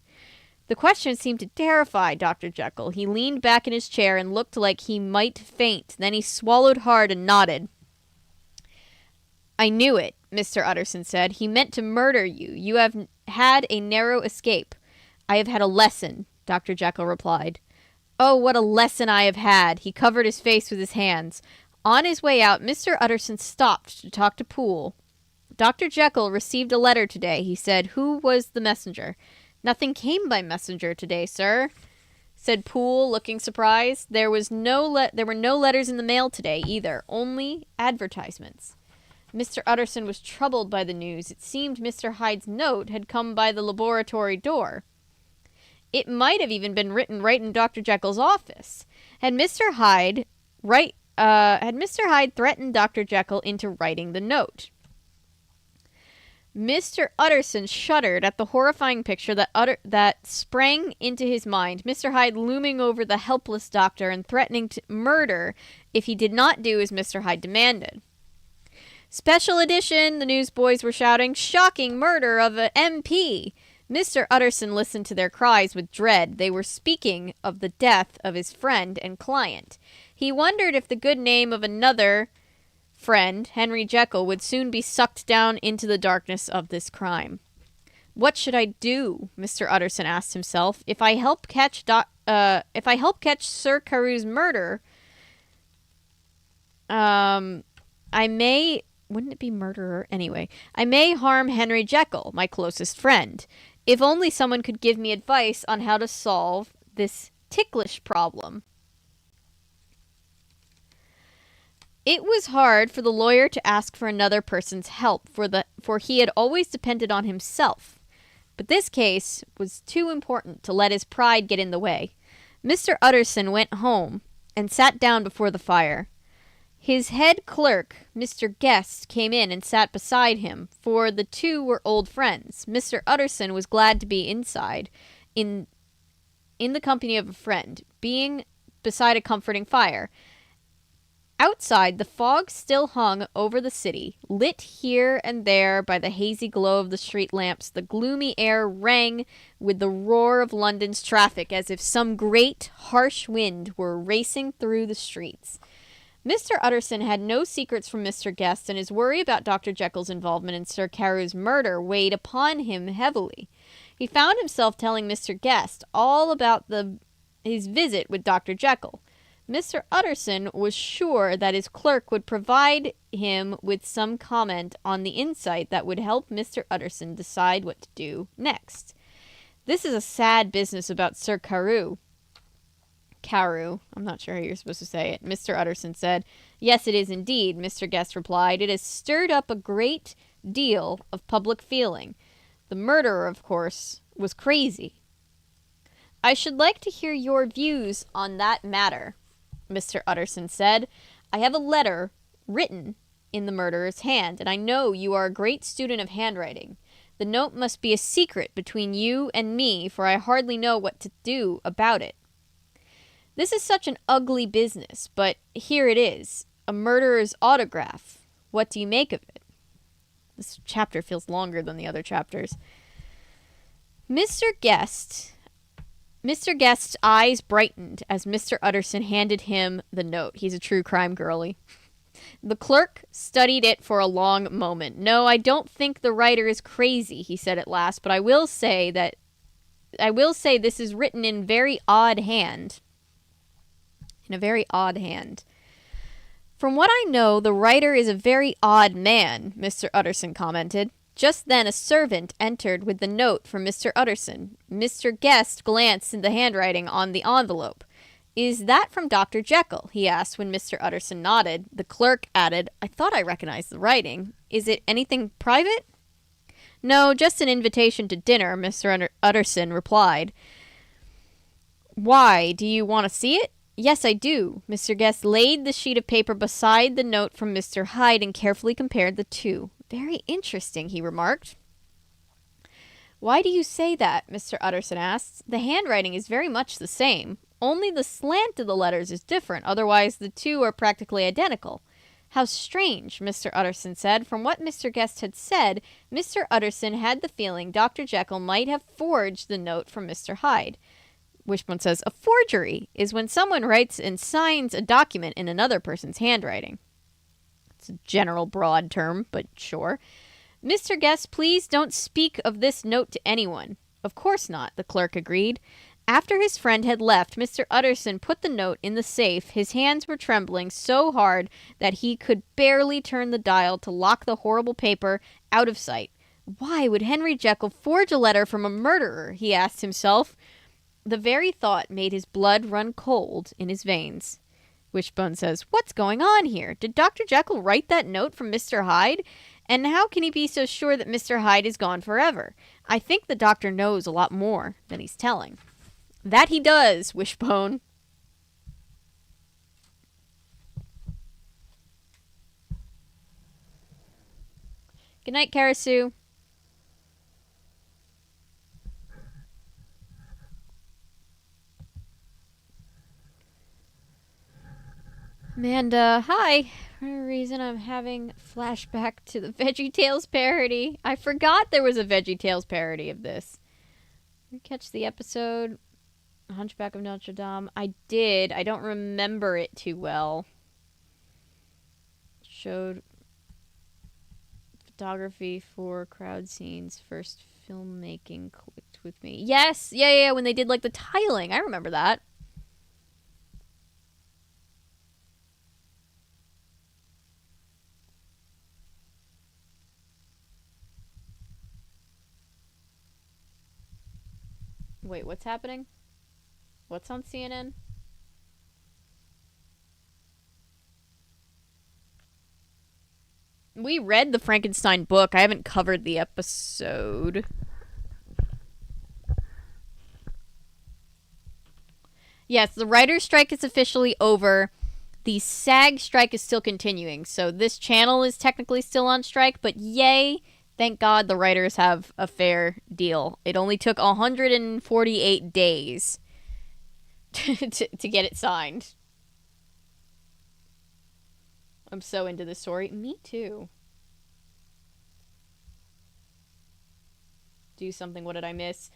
The question seemed to terrify Dr. Jekyll. He leaned back in his chair and looked like he might faint. Then he swallowed hard and nodded. I knew it, Mr. Utterson said. He meant to murder you. You have had a narrow escape. I have had a lesson, Dr. Jekyll replied. Oh, what a lesson I have had. He covered his face with his hands. On his way out, Mr. Utterson stopped to talk to Poole. Dr. Jekyll received a letter today, he said. Who was the messenger? Nothing came by messenger today, sir, said Poole, looking surprised. There were no letters in the mail today either, only advertisements. Mr. Utterson was troubled by the news. It seemed Mr. Hyde's note had come by the laboratory door. It might have even been written right in Dr. Jekyll's office. Had Mr. Hyde threatened Dr. Jekyll into writing the note? Mr. Utterson shuddered at the horrifying picture that sprang into his mind. Mr. Hyde looming over the helpless doctor and threatening to murder if he did not do as Mr. Hyde demanded. Special edition, the newsboys were shouting. Shocking murder of an MP. Mr. Utterson listened to their cries with dread. They were speaking of the death of his friend and client. He wondered if the good name of another friend, Henry Jekyll, would soon be sucked down into the darkness of this crime. What should I do? Mr. Utterson asked himself. If I help catch Sir Carewe's murder, I may... Wouldn't it be murderer? Anyway, I may harm Henry Jekyll, my closest friend. If only someone could give me advice on how to solve this ticklish problem. It was hard for the lawyer to ask for another person's help, for he had always depended on himself. But this case was too important to let his pride get in the way. Mr. Utterson went home and sat down before the fire. His head clerk, Mr. Guest, came in and sat beside him, for the two were old friends. Mr. Utterson was glad to be inside, in the company of a friend, being beside a comforting fire. Outside, the fog still hung over the city, lit here and there by the hazy glow of the street lamps. The gloomy air rang with the roar of London's traffic, as if some great, harsh wind were racing through the streets. Mr. Utterson had no secrets from Mr. Guest, and his worry about Dr. Jekyll's involvement in Sir Carew's murder weighed upon him heavily. He found himself telling Mr. Guest all about his visit with Dr. Jekyll. Mr. Utterson was sure that his clerk would provide him with some comment on the insight that would help Mr. Utterson decide what to do next. This is a sad business about Sir Carew. Carew, I'm not sure how you're supposed to say it. Mr. Utterson said. Yes, it is indeed, Mr. Guest replied. It has stirred up a great deal of public feeling. The murderer, of course, was crazy. I should like to hear your views on that matter, Mr. Utterson said. I have a letter written in the murderer's hand, and I know you are a great student of handwriting. The note must be a secret between you and me, for I hardly know what to do about it. This is such an ugly business, but here it is, a murderer's autograph. What do you make of it? This chapter feels longer than the other chapters. Mr. Guest's eyes brightened as Mr. Utterson handed him the note. He's a true crime girly. The clerk studied it for a long moment. No, I don't think the writer is crazy, he said at last, but I will say this is written in very odd hand. In a very odd hand. From what I know, the writer is a very odd man, Mr. Utterson commented. Just then a servant entered with the note from Mr. Utterson. Mr. Guest glanced at the handwriting on the envelope. Is that from Dr. Jekyll? He asked when Mr. Utterson nodded. The clerk added, I thought I recognized the writing. Is it anything private? No, just an invitation to dinner, Mr. Utterson replied. Why, do you want to see it? Yes, I do. Mr. Guest laid the sheet of paper beside the note from Mr. Hyde and carefully compared the two. Very interesting, he remarked. Why do you say that? Mr. Utterson asked. The handwriting is very much the same. Only the slant of the letters is different. Otherwise, the two are practically identical. How strange, Mr. Utterson said. From what Mr. Guest had said, Mr. Utterson had the feeling Dr. Jekyll might have forged the note from Mr. Hyde. Wishbone says, a forgery is when someone writes and signs a document in another person's handwriting. It's a general, broad term, but sure. Mr. Guest, please don't speak of this note to anyone. Of course not, the clerk agreed. After his friend had left, Mr. Utterson put the note in the safe. His hands were trembling so hard that he could barely turn the dial to lock the horrible paper out of sight. Why would Henry Jekyll forge a letter from a murderer? He asked himself. The very thought made his blood run cold in his veins. Wishbone says, what's going on here? Did Dr. Jekyll write that note from Mr. Hyde? And how can he be so sure that Mr. Hyde is gone forever? I think the doctor knows a lot more than he's telling. That he does, Wishbone. Good night, Karasu. Amanda, hi. For a reason I'm having flashback to the VeggieTales parody. I forgot there was a VeggieTales parody of this. Did you catch the episode Hunchback of Notre Dame? I did. I don't remember it too well. Showed photography for crowd scenes. First filmmaking clicked with me. Yes! Yeah, when they did like the tiling. I remember that. Wait, what's happening? What's on CNN? We read the Frankenstein book. I haven't covered the episode. Yes, the writer's strike is officially over. The SAG strike is still continuing, so this channel is technically still on strike, but yay, thank God the writers have a fair deal. It only took 148 days to get it signed. I'm so into this story. Me too. Do something. What did I miss?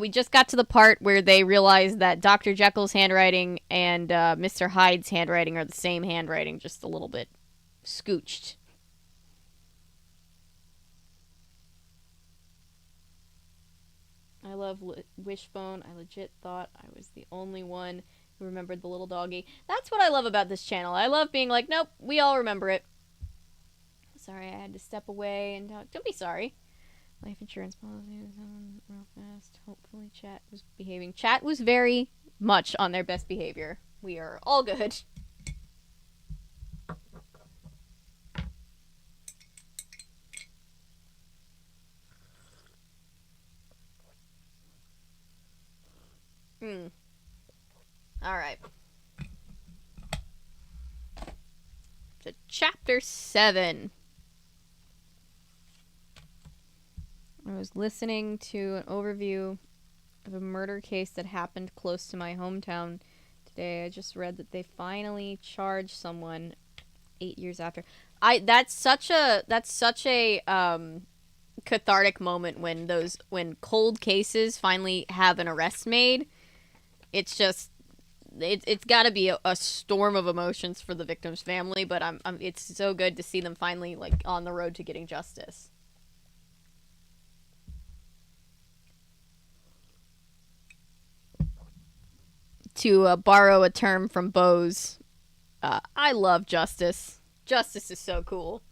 We just got to the part where they realized that Dr. Jekyll's handwriting and Mr. Hyde's handwriting are the same handwriting, just a little bit scooched. I love Wishbone. I legit thought I was the only one who remembered the little doggy. That's what I love about this channel. I love being like, nope, we all remember it. Sorry, I had to step away and talk. Don't be sorry. Life insurance policy was on real fast. Hopefully chat was behaving. Chat was very much on their best behavior. We are all good. Alright. To chapter 7. I was listening to an overview of a murder case that happened close to my hometown today. I just read that they finally charged someone 8 years after. That's such a cathartic moment when cold cases finally have an arrest made. It's just it's got to be a storm of emotions for the victim's family, but it's so good to see them finally like on the road to getting justice. To borrow a term from Bose, I love justice. Justice is so cool.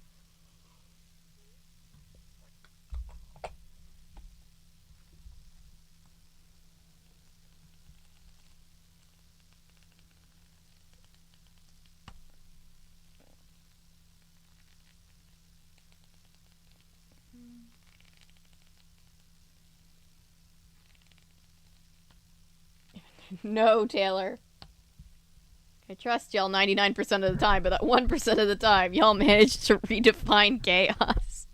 No, Taylor. I trust y'all 99% of the time, but that 1% of the time, y'all managed to redefine chaos.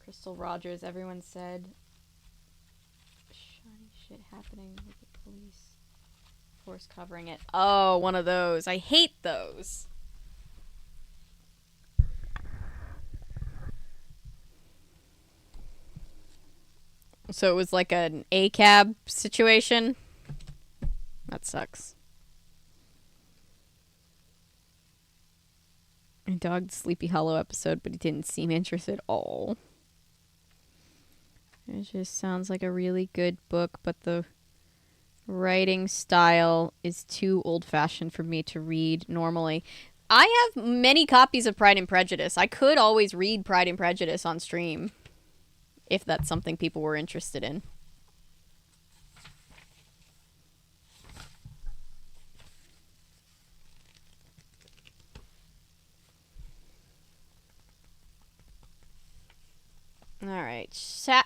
Crystal Rogers, everyone said. Shiny shit happening with the police force covering it. Oh, one of those. I hate those. So it was like an ACAB situation? That sucks. I dogged Sleepy Hollow episode, but he didn't seem interested at all. It just sounds like a really good book, but the writing style is too old-fashioned for me to read normally. I have many copies of Pride and Prejudice. I could always read Pride and Prejudice on stream, if that's something people were interested in. Alright,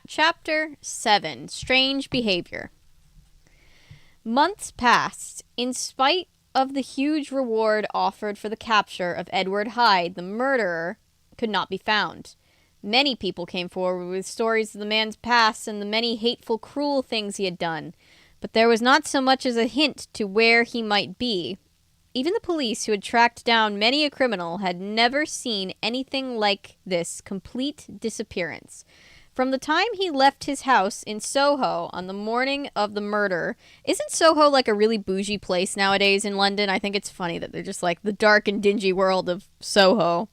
chapter 7, Strange Behavior. Months passed. In spite of the huge reward offered for the capture of Edward Hyde, the murderer could not be found. Many people came forward with stories of the man's past and the many hateful, cruel things he had done, but there was not so much as a hint to where he might be. Even the police, who had tracked down many a criminal, had never seen anything like this complete disappearance. From the time he left his house in Soho on the morning of the murder. Isn't Soho like a really bougie place nowadays in London? I think it's funny that they're just like the dark and dingy world of Soho.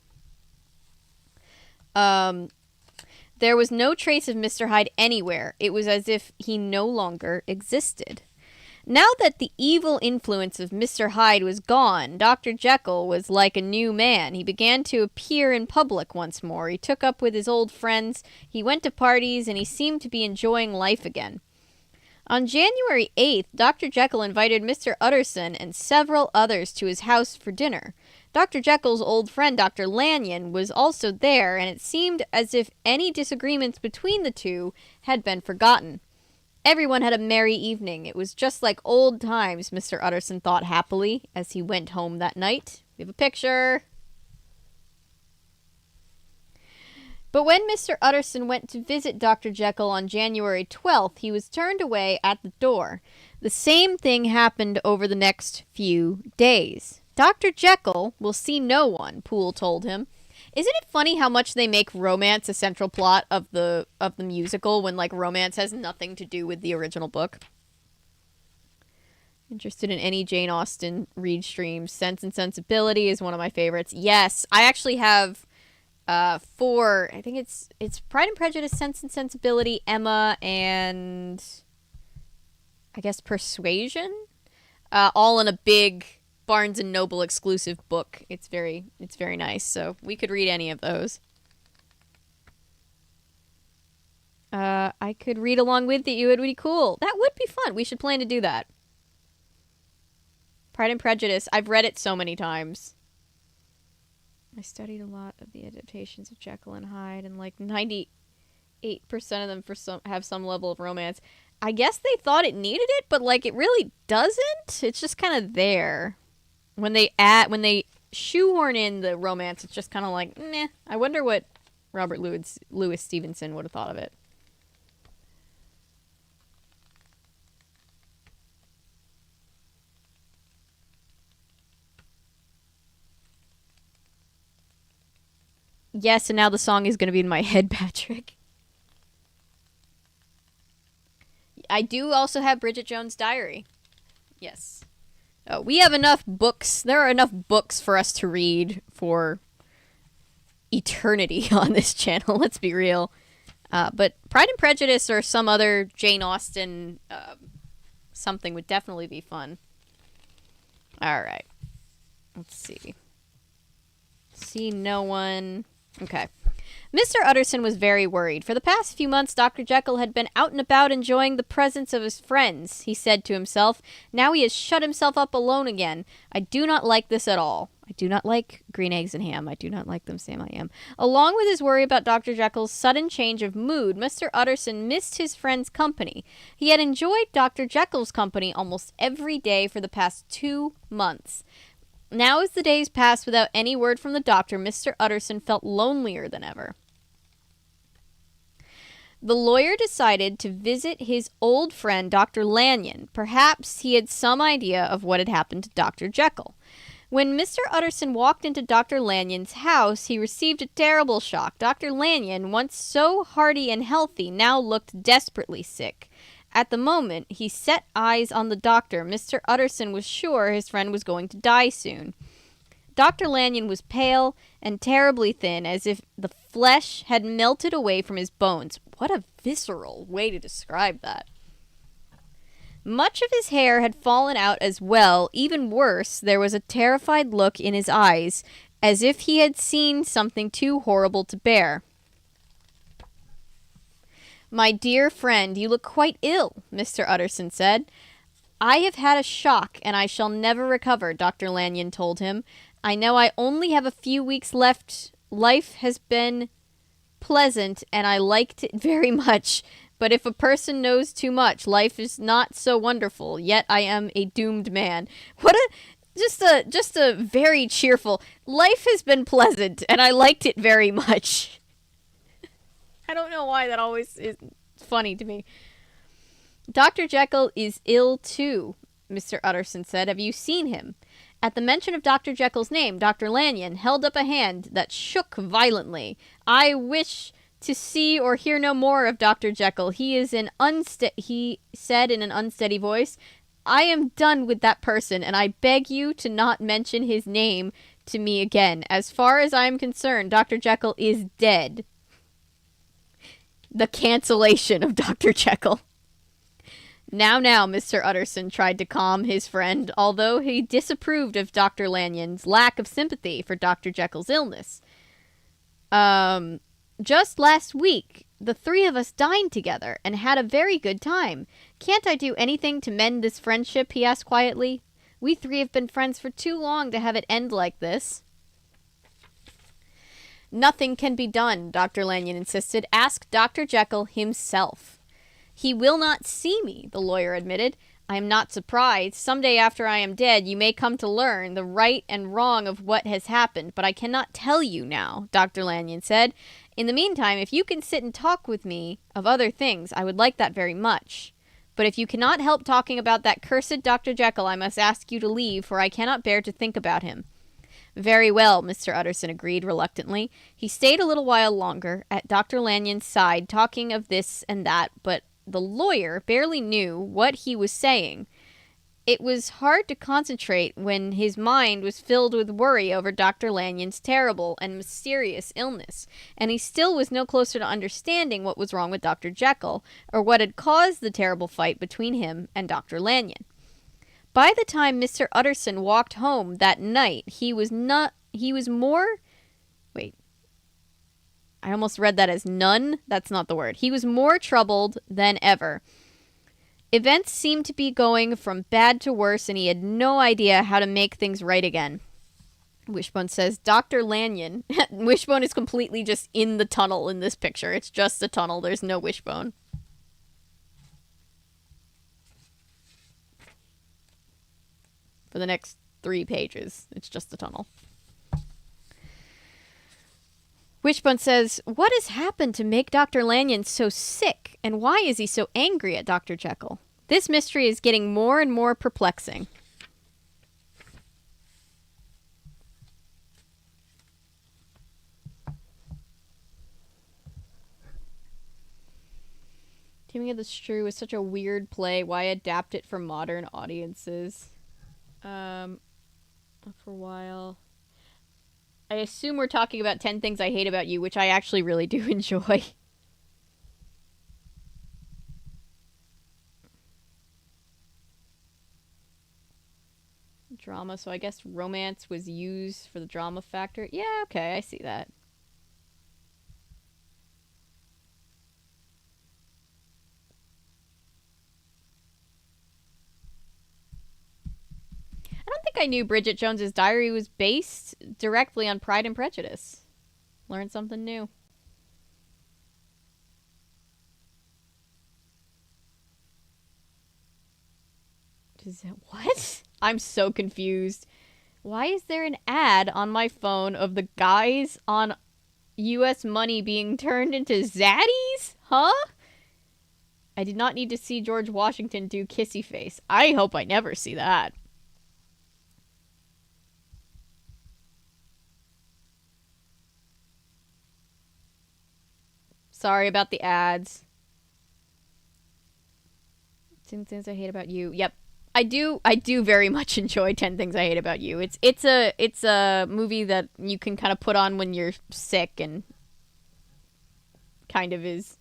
There was no trace of Mr. Hyde anywhere. It was as if he no longer existed. Now that the evil influence of Mr. Hyde was gone, Dr. Jekyll was like a new man. He began to appear in public once more. He took up with his old friends, he went to parties, and he seemed to be enjoying life again. On January 8th, Dr. Jekyll invited Mr. Utterson and several others to his house for dinner. Dr. Jekyll's old friend, Dr. Lanyon, was also there, and it seemed as if any disagreements between the two had been forgotten. Everyone had a merry evening. It was just like old times, Mr. Utterson thought happily as he went home that night. We have a picture. But when Mr. Utterson went to visit Dr. Jekyll on January 12th, he was turned away at the door. The same thing happened over the next few days. Dr. Jekyll will see no one, Poole told him. Isn't it funny how much they make romance a central plot of the musical when, like, romance has nothing to do with the original book? Interested in any Jane Austen read streams? Sense and Sensibility is one of my favorites. Yes, I actually have four. I think it's Pride and Prejudice, Sense and Sensibility, Emma, and I guess Persuasion, all in a big Barnes and Noble exclusive book. It's very nice. So we could read any of those. I could read along with you. It would be cool. That would be fun. We should plan to do that. Pride and Prejudice. I've read it so many times. I studied a lot of the adaptations of Jekyll and Hyde, and like 98% of them have some level of romance. I guess they thought it needed it, but like it really doesn't. It's just kind of there. When they shoehorn in the romance, it's just kind of like, meh. I wonder what Robert Louis Stevenson would have thought of it. Yes, and now the song is going to be in my head, Patrick. I do also have Bridget Jones' Diary. Yes. Oh, we have enough books. There are enough books for us to read for eternity on this channel, let's be real. But Pride and Prejudice or some other Jane Austen something would definitely be fun. Alright. Let's see. See no one. Okay. Mr. Utterson was very worried. For the past few months, Dr. Jekyll had been out and about enjoying the presence of his friends, he said to himself. Now he has shut himself up alone again. I do not like this at all. I do not like green eggs and ham. I do not like them, Sam, I am. Along with his worry about Dr. Jekyll's sudden change of mood, Mr. Utterson missed his friend's company. He had enjoyed Dr. Jekyll's company almost every day for the past 2 months. Now, as the days passed without any word from the doctor, Mr. Utterson felt lonelier than ever. The lawyer decided to visit his old friend, Dr. Lanyon. Perhaps he had some idea of what had happened to Dr. Jekyll. When Mr. Utterson walked into Dr. Lanyon's house, he received a terrible shock. Dr. Lanyon, once so hearty and healthy, now looked desperately sick. At the moment he set eyes on the doctor, Mr. Utterson was sure his friend was going to die soon. Dr. Lanyon was pale and terribly thin, as if the flesh had melted away from his bones. What a visceral way to describe that. Much of his hair had fallen out as well. Even worse, there was a terrified look in his eyes, as if he had seen something too horrible to bear. My dear friend, you look quite ill, Mr. Utterson said. I have had a shock, and I shall never recover, Dr. Lanyon told him. I know I only have a few weeks left. Life has been pleasant, and I liked it very much. But if a person knows too much, life is not so wonderful. Yet I am a doomed man. What a... Just a very cheerful... Life has been pleasant, and I liked it very much. I don't know why that always is funny to me. Dr. Jekyll is ill too, Mr. Utterson said. Have you seen him? At the mention of Dr. Jekyll's name, Dr. Lanyon held up a hand that shook violently. I wish to see or hear no more of Dr. Jekyll. He said in an unsteady voice. I am done with that person, and I beg you to not mention his name to me again. As far as I am concerned, Dr. Jekyll is dead. The cancellation of Dr. Jekyll. Now, Mr. Utterson tried to calm his friend, although he disapproved of Dr. Lanyon's lack of sympathy for Dr. Jekyll's illness. Just last week, the three of us dined together and had a very good time. Can't I do anything to mend this friendship? He asked quietly. We three have been friends for too long to have it end like this. Nothing can be done, Dr. Lanyon insisted. Ask Dr. Jekyll himself. He will not see me, the lawyer admitted. I am not surprised. Someday after I am dead, you may come to learn the right and wrong of what has happened, but I cannot tell you now, Dr. Lanyon said. In the meantime, if you can sit and talk with me of other things, I would like that very much. But if you cannot help talking about that cursed Dr. Jekyll, I must ask you to leave, for I cannot bear to think about him. Very well, Mr. Utterson agreed reluctantly. He stayed a little while longer at Dr. Lanyon's side, talking of this and that, but the lawyer barely knew what he was saying. It was hard to concentrate when his mind was filled with worry over Dr. Lanyon's terrible and mysterious illness, and he still was no closer to understanding what was wrong with Dr. Jekyll, or what had caused the terrible fight between him and Dr. Lanyon. By the time Mr. Utterson walked home that night, he was more... Wait. I almost read that as none. That's not the word. He was more troubled than ever. Events seemed to be going from bad to worse, and he had no idea how to make things right again. Wishbone says, Dr. Lanyon... Wishbone is completely just in the tunnel in this picture. It's just a tunnel. There's no Wishbone. For the next 3 pages. It's just a tunnel. Wishbone says, what has happened to make Dr. Lanyon so sick, and why is he so angry at Dr. Jekyll? This mystery is getting more and more perplexing. Taming of the Shrew is such a weird play. Why adapt it for modern audiences? For a while. I assume we're talking about 10 Things I Hate About You, which I actually really do enjoy. Drama, so I guess romance was used for the drama factor. Yeah, okay, I see that. I don't think I knew Bridget Jones's Diary was based directly on Pride and Prejudice. Learned something new. What? I'm so confused. Why is there an ad on my phone of the guys on U.S. money being turned into zaddies? Huh? I did not need to see George Washington do kissy face. I hope I never see that. Sorry about the ads. 10 Things I Hate About You. Yep. I do very much enjoy 10 Things I Hate About You. It's a movie that you can kind of put on when you're sick and kind of is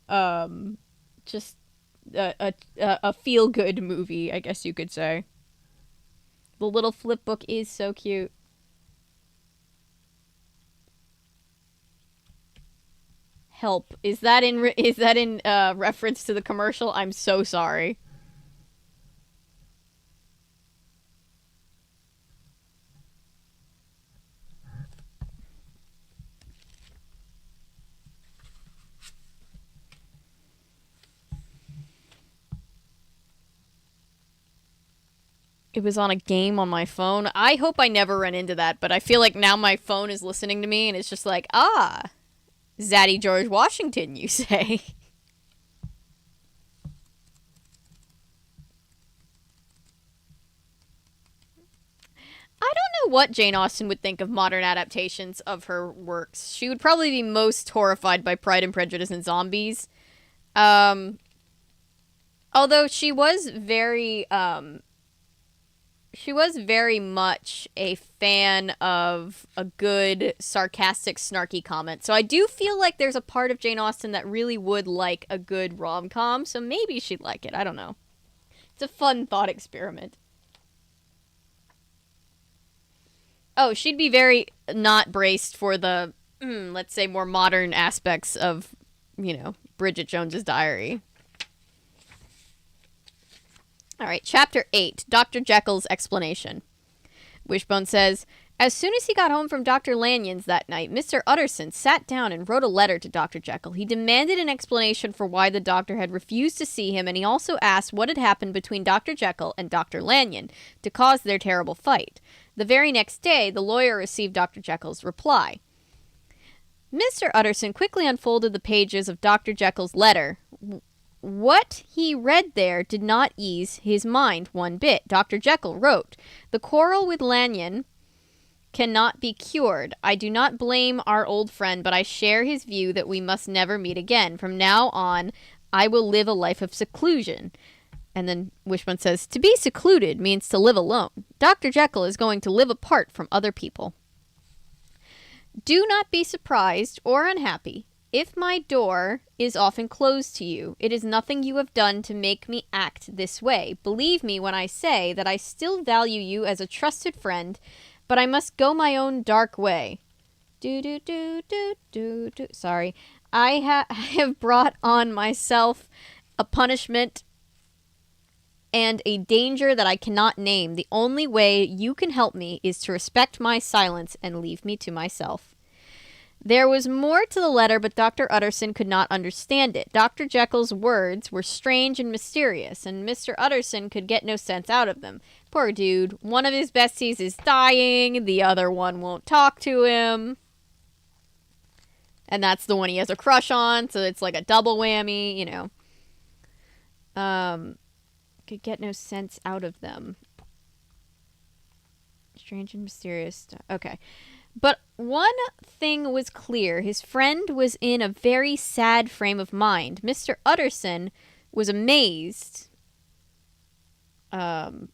just a feel good movie, I guess you could say. The little flip book is so cute. Help. Is that in reference to the commercial? I'm so sorry. It was on a game on my phone. I hope I never run into that, but I feel like now my phone is listening to me and it's just like, Zaddy George Washington, you say? I don't know what Jane Austen would think of modern adaptations of her works. She would probably be most horrified by Pride and Prejudice and zombies. Although she was very much a fan of a good, sarcastic, snarky comment. So I do feel like there's a part of Jane Austen that really would like a good rom-com, so maybe she'd like it. I don't know. It's a fun thought experiment. Oh, she'd be very not braced for the, let's say, more modern aspects of, Bridget Jones's Diary. All right, Chapter 8, Dr. Jekyll's Explanation. Wishbone says, as soon as he got home from Dr. Lanyon's that night, Mr. Utterson sat down and wrote a letter to Dr. Jekyll. He demanded an explanation for why the doctor had refused to see him, and he also asked what had happened between Dr. Jekyll and Dr. Lanyon to cause their terrible fight. The very next day, the lawyer received Dr. Jekyll's reply. Mr. Utterson quickly unfolded the pages of Dr. Jekyll's letter. What he read there did not ease his mind one bit. Dr. Jekyll wrote, the quarrel with Lanyon cannot be cured. I do not blame our old friend, but I share his view that we must never meet again. From now on, I will live a life of seclusion. And then Wishbone says, to be secluded means to live alone. Dr. Jekyll is going to live apart from other people. Do not be surprised or unhappy if my door is often closed to you. It is nothing you have done to make me act this way. Believe me when I say that I still value you as a trusted friend, but I must go my own dark way. Sorry. I have brought on myself a punishment and a danger that I cannot name. The only way you can help me is to respect my silence and leave me to myself. There was more to the letter, but Dr. Utterson could not understand it. Dr. Jekyll's words were strange and mysterious, and Mr. Utterson could get no sense out of them. Poor dude. One of his besties is dying, the other one won't talk to him. And that's the one he has a crush on, so it's like a double whammy, you know. Could get no sense out of them. Strange and mysterious. Okay. But one thing was clear. His friend was in a very sad frame of mind. Mr. Utterson was amazed. Mr.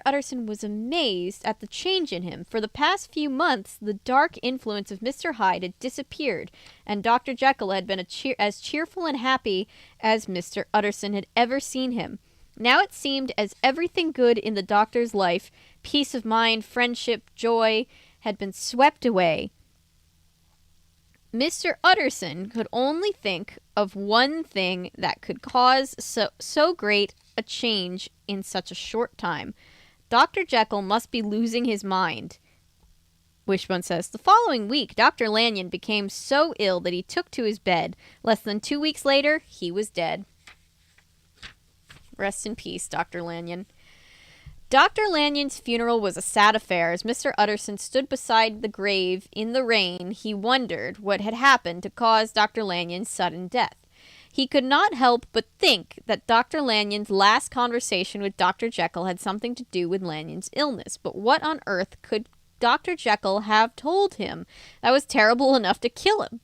Utterson was amazed at the change in him. For the past few months, the dark influence of Mr. Hyde had disappeared, and Dr. Jekyll had been as cheerful and happy as Mr. Utterson had ever seen him. Now it seemed as everything good in the doctor's life, peace of mind, friendship, joy, had been swept away. Mr. Utterson could only think of one thing that could cause so great a change in such a short time. Dr. Jekyll must be losing his mind. Wishbone says, the following week, Dr. Lanyon became so ill that he took to his bed. Less than 2 weeks later, he was dead. Rest in peace, Dr. Lanyon. Dr. Lanyon's funeral was a sad affair. As Mr. Utterson stood beside the grave in the rain, he wondered what had happened to cause Dr. Lanyon's sudden death. He could not help but think that Dr. Lanyon's last conversation with Dr. Jekyll had something to do with Lanyon's illness. But what on earth could Dr. Jekyll have told him that was terrible enough to kill him?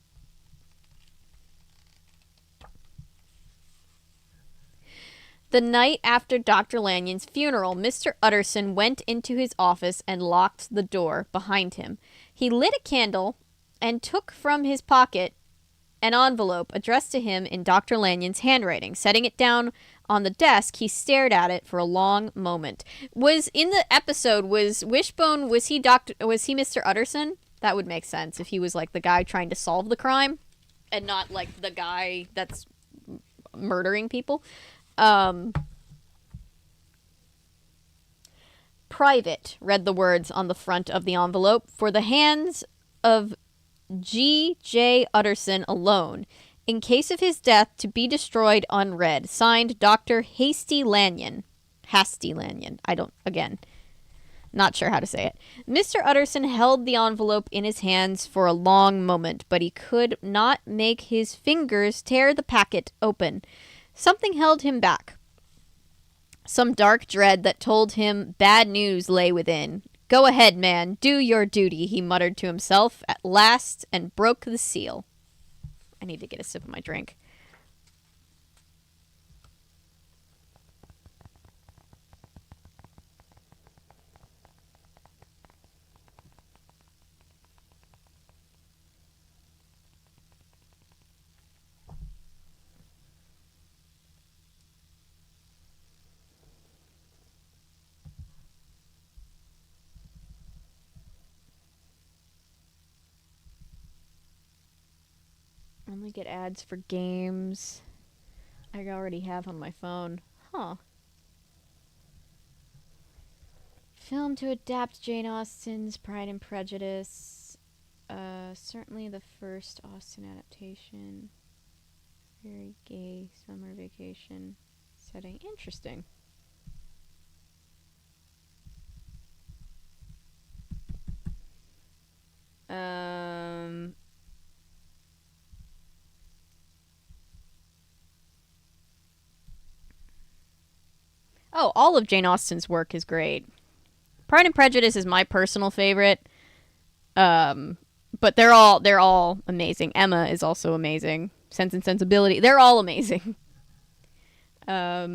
The night after Dr. Lanyon's funeral, Mr. Utterson went into his office and locked the door behind him. He lit a candle and took from his pocket an envelope addressed to him in Dr. Lanyon's handwriting. Setting it down on the desk, he stared at it for a long moment. Was in the episode, was Wishbone, was he Mr. Utterson? That would make sense if he was like the guy trying to solve the crime and not like the guy that's murdering people. Private, read the words on the front of the envelope, for the hands of G.J. Utterson alone, in case of his death to be destroyed unread. Signed, Dr. Hasty Lanyon. Not sure how to say it. Mr. Utterson held the envelope in his hands for a long moment, but he could not make his fingers tear the packet open. Something held him back. Some dark dread that told him bad news lay within. Go ahead, man. Do your duty, he muttered to himself at last and broke the seal. I need to get a sip of my drink. Only get ads for games I already have on my phone. Huh. Film to adapt Jane Austen's Pride and Prejudice. Certainly the first Austen adaptation. Very gay summer vacation setting. Interesting. Oh, all of Jane Austen's work is great. Pride and Prejudice is my personal favorite. But they're all amazing. Emma is also amazing. Sense and Sensibility, they're all amazing. I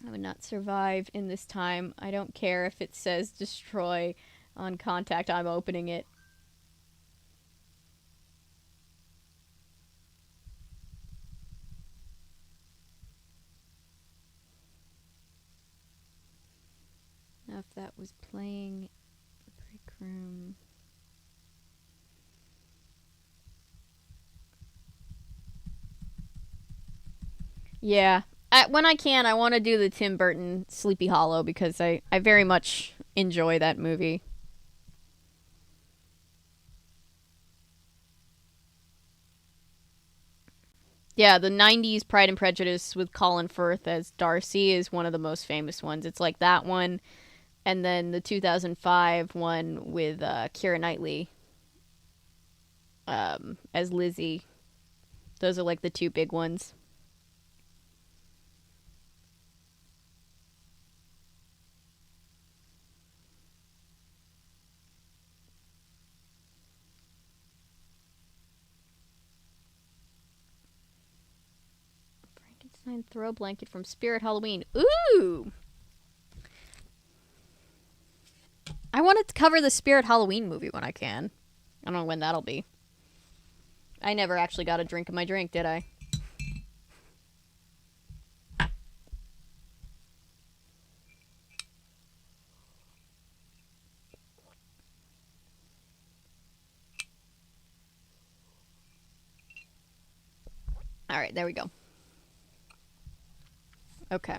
would not survive in this time. I don't care if it says destroy on contact. I'm opening it. Now if that was playing break room. Yeah. When I can, I want to do the Tim Burton Sleepy Hollow because I very much enjoy that movie. Yeah, the 90s Pride and Prejudice with Colin Firth as Darcy is one of the most famous ones. It's like that one, and then the 2005 one with Keira Knightley as Lizzie. Those are like the two big ones. Frankenstein throw blanket from Spirit Halloween. Ooh! I want to cover the Spirit Halloween movie when I can. I don't know when that'll be. I never actually got a drink of my drink, did I? Alright, there we go. Okay.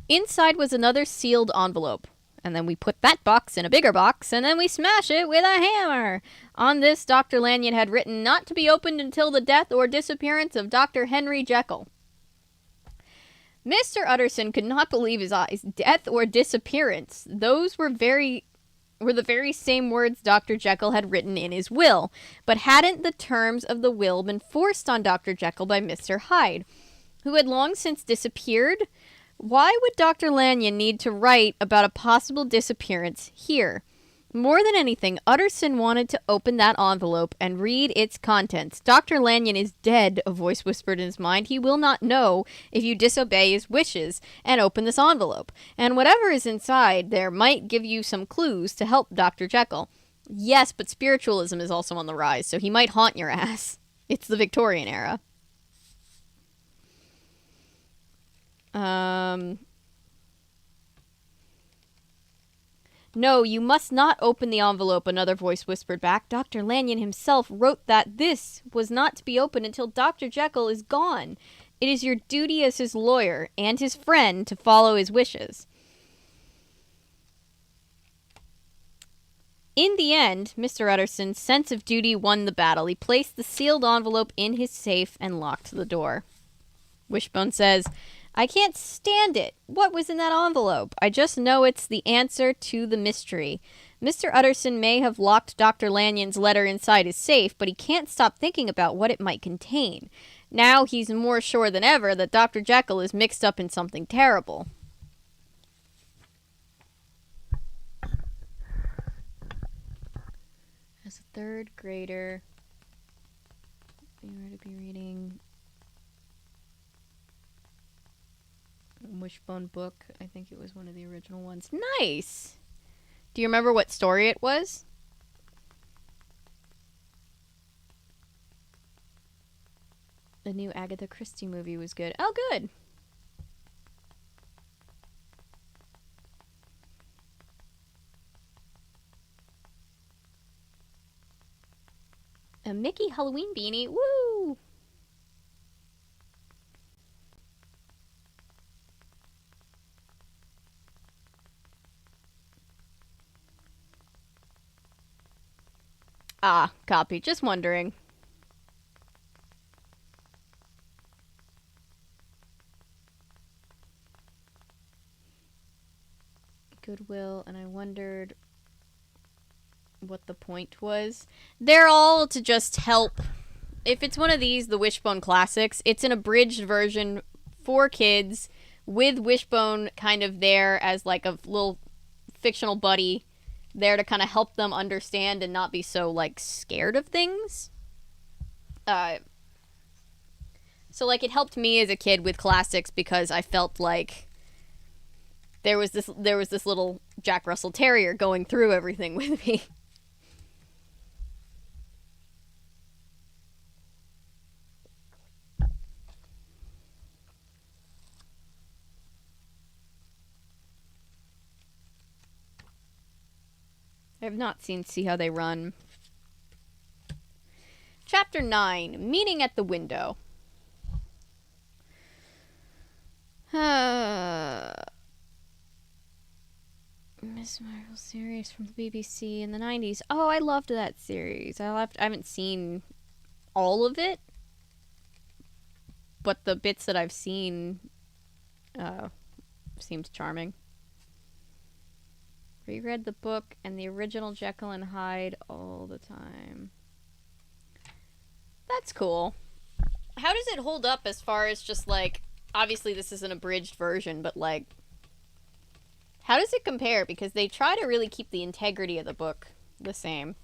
Inside was another sealed envelope. And then we put that box in a bigger box, and then we smash it with a hammer. On this, Dr. Lanyon had written not to be opened until the death or disappearance of Dr. Henry Jekyll. Mr. Utterson could not believe his eyes. Death or disappearance. Those were the very same words Dr. Jekyll had written in his will. But hadn't the terms of the will been forced on Dr. Jekyll by Mr. Hyde, who had long since disappeared? Why would Dr. Lanyon need to write about a possible disappearance here? More than anything, Utterson wanted to open that envelope and read its contents. Dr. Lanyon is dead, a voice whispered in his mind. He will not know if you disobey his wishes and open this envelope. And whatever is inside there might give you some clues to help Dr. Jekyll. Yes, but spiritualism is also on the rise, so he might haunt your ass. It's the Victorian era. No, you must not open the envelope, another voice whispered back. Dr. Lanyon himself wrote that this was not to be opened until Dr. Jekyll is gone. It is your duty as his lawyer and his friend to follow his wishes. In the end, Mr. Utterson's sense of duty won the battle. He placed the sealed envelope in his safe and locked the door. Wishbone says, I can't stand it. What was in that envelope? I just know it's the answer to the mystery. Mr. Utterson may have locked Dr. Lanyon's letter inside his safe, but he can't stop thinking about what it might contain. Now he's more sure than ever that Dr. Jekyll is mixed up in something terrible. As a third grader, you were to be reading Wishbone book. I think it was one of the original ones. Nice! Do you remember what story it was? The new Agatha Christie movie was good. Oh, good! A Mickey Halloween beanie. Woo! Ah, copy. Just wondering. Goodwill, and I wondered what the point was. They're all to just help. If it's one of these, the Wishbone Classics, it's an abridged version for kids with Wishbone kind of there as like a little fictional buddy there to kind of help them understand and not be so like scared of things. So like it helped me as a kid with classics because I felt like there was this little Jack Russell Terrier going through everything with me. I have not seen See How They Run. Chapter 9, Meeting at the Window. Miss Marvel series from the BBC in the 90s. Oh, I loved that series. I haven't seen all of it, but the bits that I've seen seems charming. Reread the book and the original Jekyll and Hyde all the time. That's cool. How does it hold up as far as just like, obviously this is an abridged version, but like, how does it compare? Because they try to really keep the integrity of the book the same.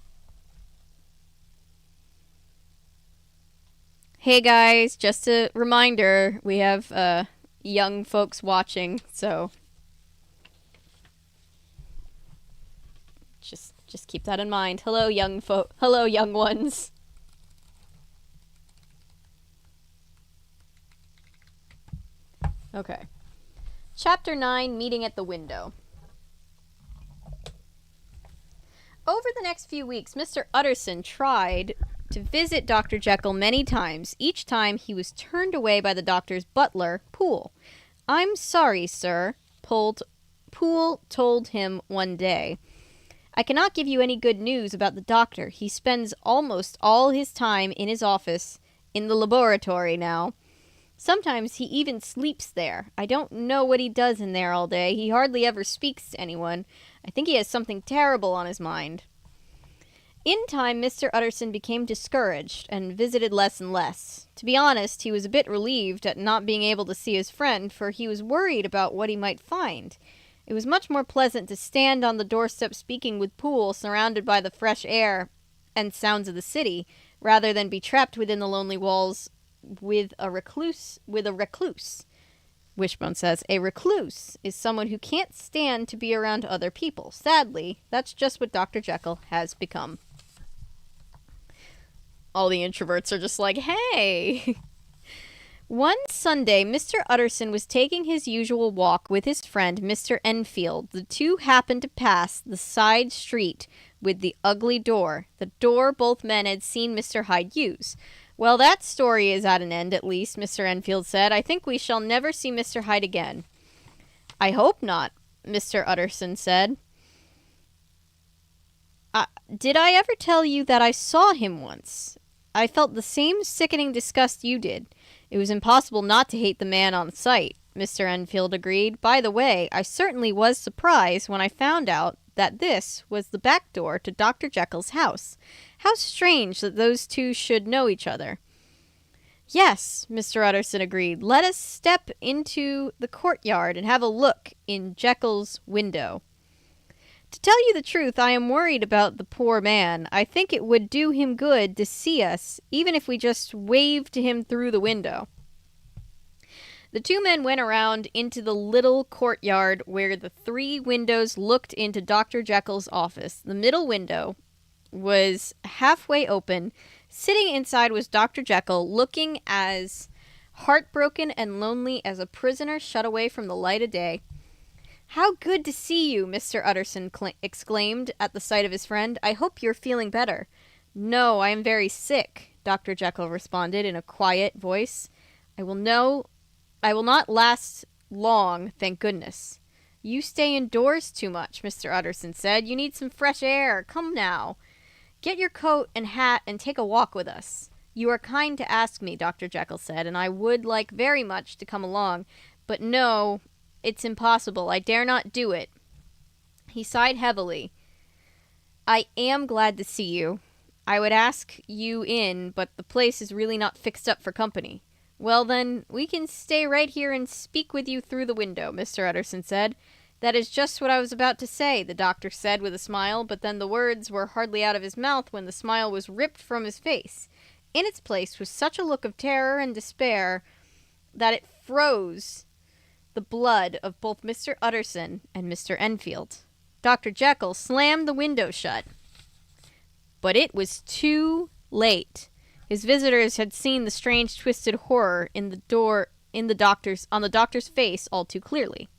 Hey guys, just a reminder, we have young folks watching, so just keep that in mind. Hello young ones. Okay. Chapter 9, Meeting at the Window. Over the next few weeks, Mr. Utterson tried to visit Dr. Jekyll many times. Each time he was turned away by the doctor's butler, Poole. "I'm sorry, sir," Poole told him one day. "I cannot give you any good news about the doctor. He spends almost all his time in his office, in the laboratory now. Sometimes he even sleeps there. I don't know what he does in there all day. He hardly ever speaks to anyone. I think he has something terrible on his mind." In time, Mr. Utterson became discouraged and visited less and less. To be honest, he was a bit relieved at not being able to see his friend, for he was worried about what he might find. It was much more pleasant to stand on the doorstep speaking with Poole, surrounded by the fresh air and sounds of the city, rather than be trapped within the lonely walls with a recluse. Wishbone says, "A recluse is someone who can't stand to be around other people. Sadly, that's just what Dr. Jekyll has become." All the introverts are just like, hey! One Sunday, Mr. Utterson was taking his usual walk with his friend, Mr. Enfield. The two happened to pass the side street with the ugly door, the door both men had seen Mr. Hyde use. "Well, that story is at an end, at least," Mr. Enfield said. "I think we shall never see Mr. Hyde again." "I hope not," Mr. Utterson said. Did I ever tell you that I saw him once? I felt the same sickening disgust you did. It was impossible not to hate the man on sight," Mr. Enfield agreed. "By the way, I certainly was surprised when I found out that this was the back door to Dr. Jekyll's house. How strange that those two should know each other." "Yes," Mr. Utterson agreed. "Let us step into the courtyard and have a look in Jekyll's window. To tell you the truth, I am worried about the poor man. I think it would do him good to see us, even if we just waved to him through the window." The two men went around into the little courtyard where the three windows looked into Dr. Jekyll's office. The middle window was halfway open. Sitting inside was Dr. Jekyll, looking as heartbroken and lonely as a prisoner shut away from the light of day. "How good to see you," Mr. Utterson exclaimed at the sight of his friend. "I hope you're feeling better." "No, I am very sick," Dr. Jekyll responded in a quiet voice. I will not last long, thank goodness." "You stay indoors too much," Mr. Utterson said. "You need some fresh air. Come now." Get your coat and hat and take a walk with us. You are kind to ask me, Dr. Jekyll said, and I would like very much to come along. But no, it's impossible. I dare not do it. He sighed heavily. I am glad to see you. I would ask you in, but the place is really not fixed up for company. Well then, we can stay right here and speak with you through the window, Mr. Utterson said. That is just what I was about to say, the doctor said with a smile, but then the words were hardly out of his mouth when the smile was ripped from his face. In its place was such a look of terror and despair that it froze the blood of both Mr. Utterson and Mr. Enfield. Dr. Jekyll slammed the window shut. But it was too late. His visitors had seen the strange twisted horror on the doctor's face all too clearly.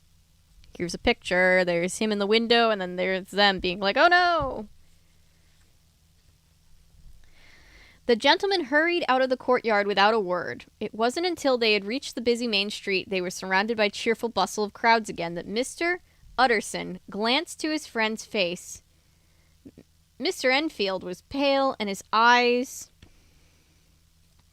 Here's a picture, there's him in the window, and then there's them being like, oh no! The gentleman hurried out of the courtyard without a word. It wasn't until they had reached the busy main street they were surrounded by cheerful bustle of crowds again that Mr. Utterson glanced to his friend's face. Mr. Enfield was pale, and his eyes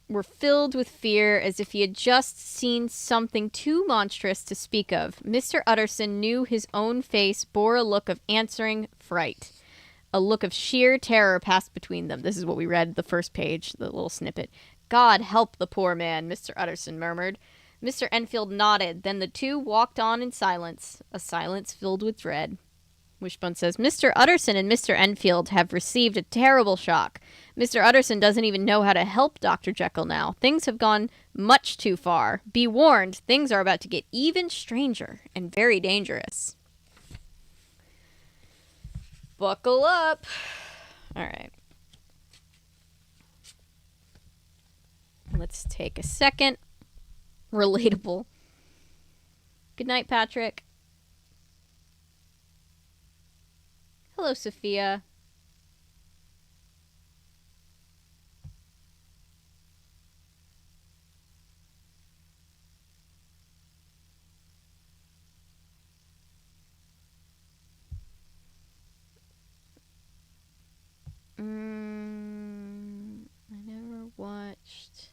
were filled with fear as if he had just seen something too monstrous to speak of. Mr. Utterson knew his own face bore a look of answering fright. A look of sheer terror passed between them. This is what we read the first page, the little snippet. God help the poor man, Mr. Utterson murmured. Mr. Enfield nodded. Then the two walked on in silence, a silence filled with dread. Wishbone says, Mr. Utterson and Mr. Enfield have received a terrible shock. Mr. Utterson doesn't even know how to help Dr. Jekyll now. Things have gone much too far. Be warned, things are about to get even stranger and very dangerous. Buckle up. All right. Let's take a second. Relatable. Good night, Patrick. Hello, Sophia. I never watched.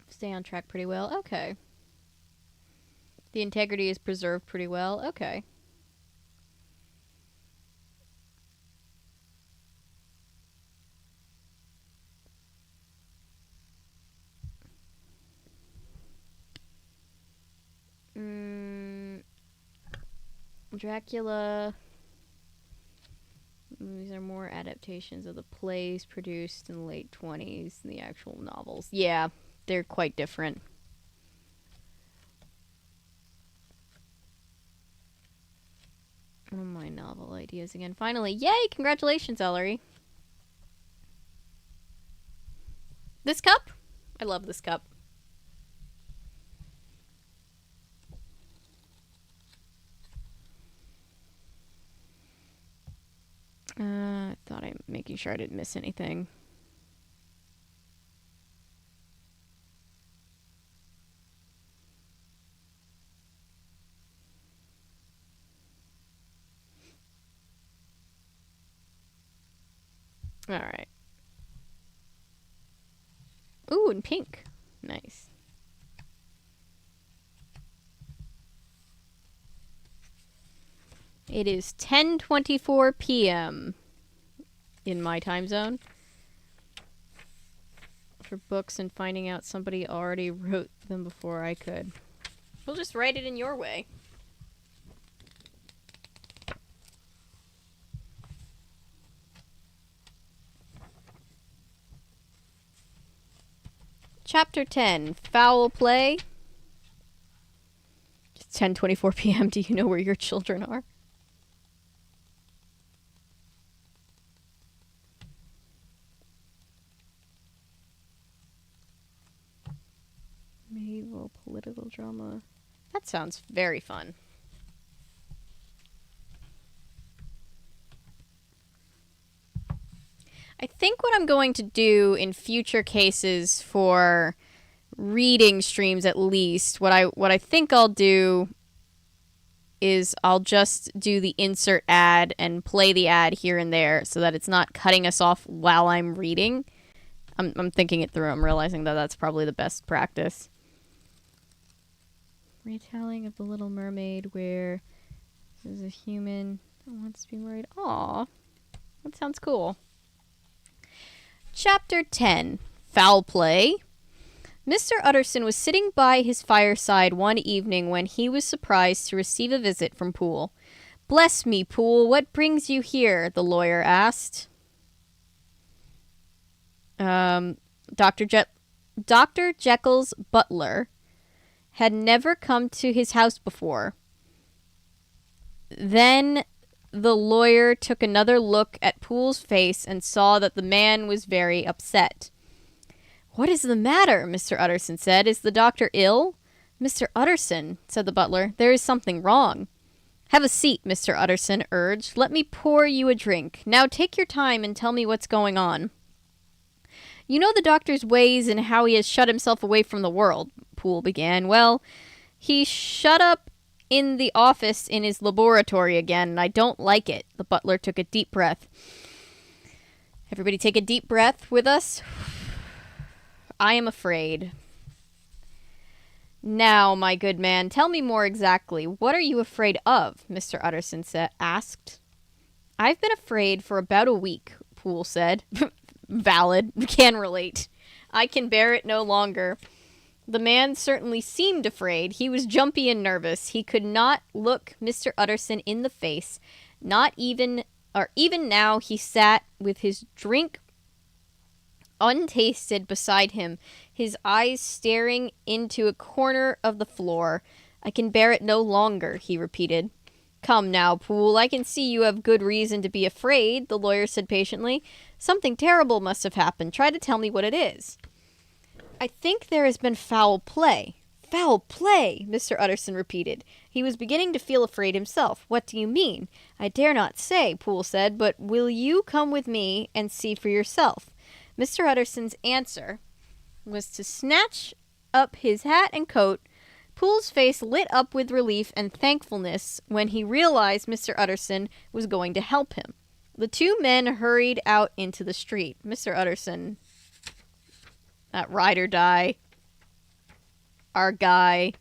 Stay on track pretty well. Okay. The integrity is preserved pretty well. Okay. Dracula. These are more adaptations of the plays produced in the late 20s than the actual novels. Yeah, they're quite different. One of my novel ideas again. Finally, yay! Congratulations, Ellery. This cup? I love this cup. I thought I'm making sure I didn't miss anything. All right. Ooh, and pink. Nice. It is 10:24 p.m. in my time zone for books and finding out somebody already wrote them before I could. We'll just write it in your way. Chapter 10, Foul Play. It's 10:24 p.m. Do you know where your children are? Medieval political drama. That sounds very fun. I think what I'm going to do in future cases for reading streams, at least, what I think I'll do is I'll just do the insert ad and play the ad here and there so that it's not cutting us off while I'm reading. I'm thinking it through. I'm realizing that that's probably the best practice. Retelling of The Little Mermaid, where there's a human that wants to be married. Aw, that sounds cool. Chapter 10, Foul Play. Mr. Utterson was sitting by his fireside one evening when he was surprised to receive a visit from Poole. "Bless me, Poole, what brings you here?" the lawyer asked. Dr. Jekyll's butler had never come to his house before. Then the lawyer took another look at Poole's face and saw that the man was very upset. "What is the matter?" Mr. Utterson said. "Is the doctor ill?" "Mr. Utterson," said the butler, "there is something wrong." "Have a seat," Mr. Utterson urged. "Let me pour you a drink. Now take your time and tell me what's going on." "You know the doctor's ways and how he has shut himself away from the world," Poole began. "Well, he's shut up in the office in his laboratory again, and I don't like it." The butler took a deep breath. Everybody take a deep breath with us. "I am afraid." "Now, my good man, tell me more exactly. What are you afraid of?" Mr. Utterson asked. "I've been afraid for about a week," Poole said. "Valid. Can relate. I can bear it no longer." The man certainly seemed afraid. He was jumpy and nervous. He could not look Mr. Utterson in the face. Even now he sat with his drink untasted beside him, his eyes staring into a corner of the floor. "I can bear it no longer," he repeated. "Come now, Poole, I can see you have good reason to be afraid," the lawyer said patiently. "Something terrible must have happened. Try to tell me what it is." "I think there has been foul play." "Foul play," Mr. Utterson repeated. He was beginning to feel afraid himself. "What do you mean?" "I dare not say," Poole said, "but will you come with me and see for yourself?" Mr. Utterson's answer was to snatch up his hat and coat. Poole's face lit up with relief and thankfulness when he realized Mr. Utterson was going to help him. The two men hurried out into the street. Mr. Utterson, that ride or die, our guy.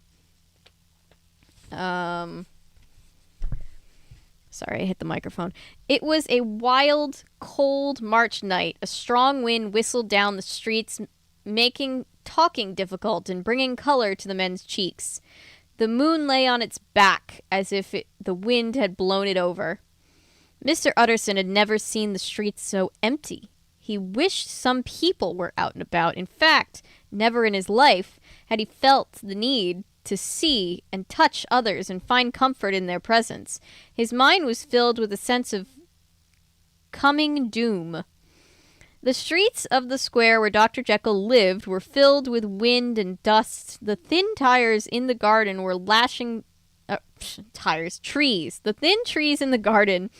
Sorry, I hit the microphone. It was a wild, cold March night. A strong wind whistled down the streets, making talking difficult and bringing color to the men's cheeks. The moon lay on its back as if the wind had blown it over. Mr. Utterson had never seen the streets so empty. He wished some people were out and about. In fact, never in his life had he felt the need to see and touch others and find comfort in their presence. His mind was filled with a sense of coming doom. The streets of the square where Dr. Jekyll lived were filled with wind and dust. The thin tires in the garden were lashing... trees. The thin trees in the garden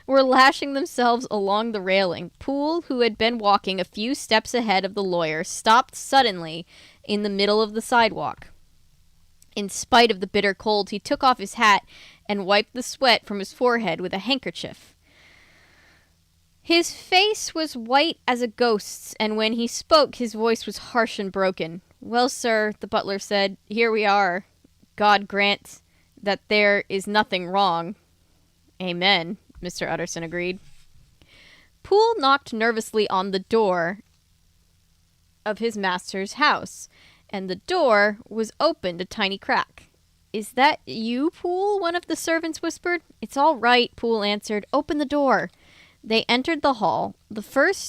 were lashing themselves along the railing. Poole, who had been walking a few steps ahead of the lawyer, stopped suddenly in the middle of the sidewalk. In spite of the bitter cold, he took off his hat and wiped the sweat from his forehead with a handkerchief. His face was white as a ghost's, and when he spoke, his voice was harsh and broken. "Well, sir," the butler said, "here we are. God grant that there is nothing wrong." "Amen," Mr. Utterson agreed. Poole knocked nervously on the door of his master's house, and the door was opened a tiny crack. "Is that you, Poole?" one of the servants whispered. "It's all right," Poole answered. "Open the door." They entered the hall. The fire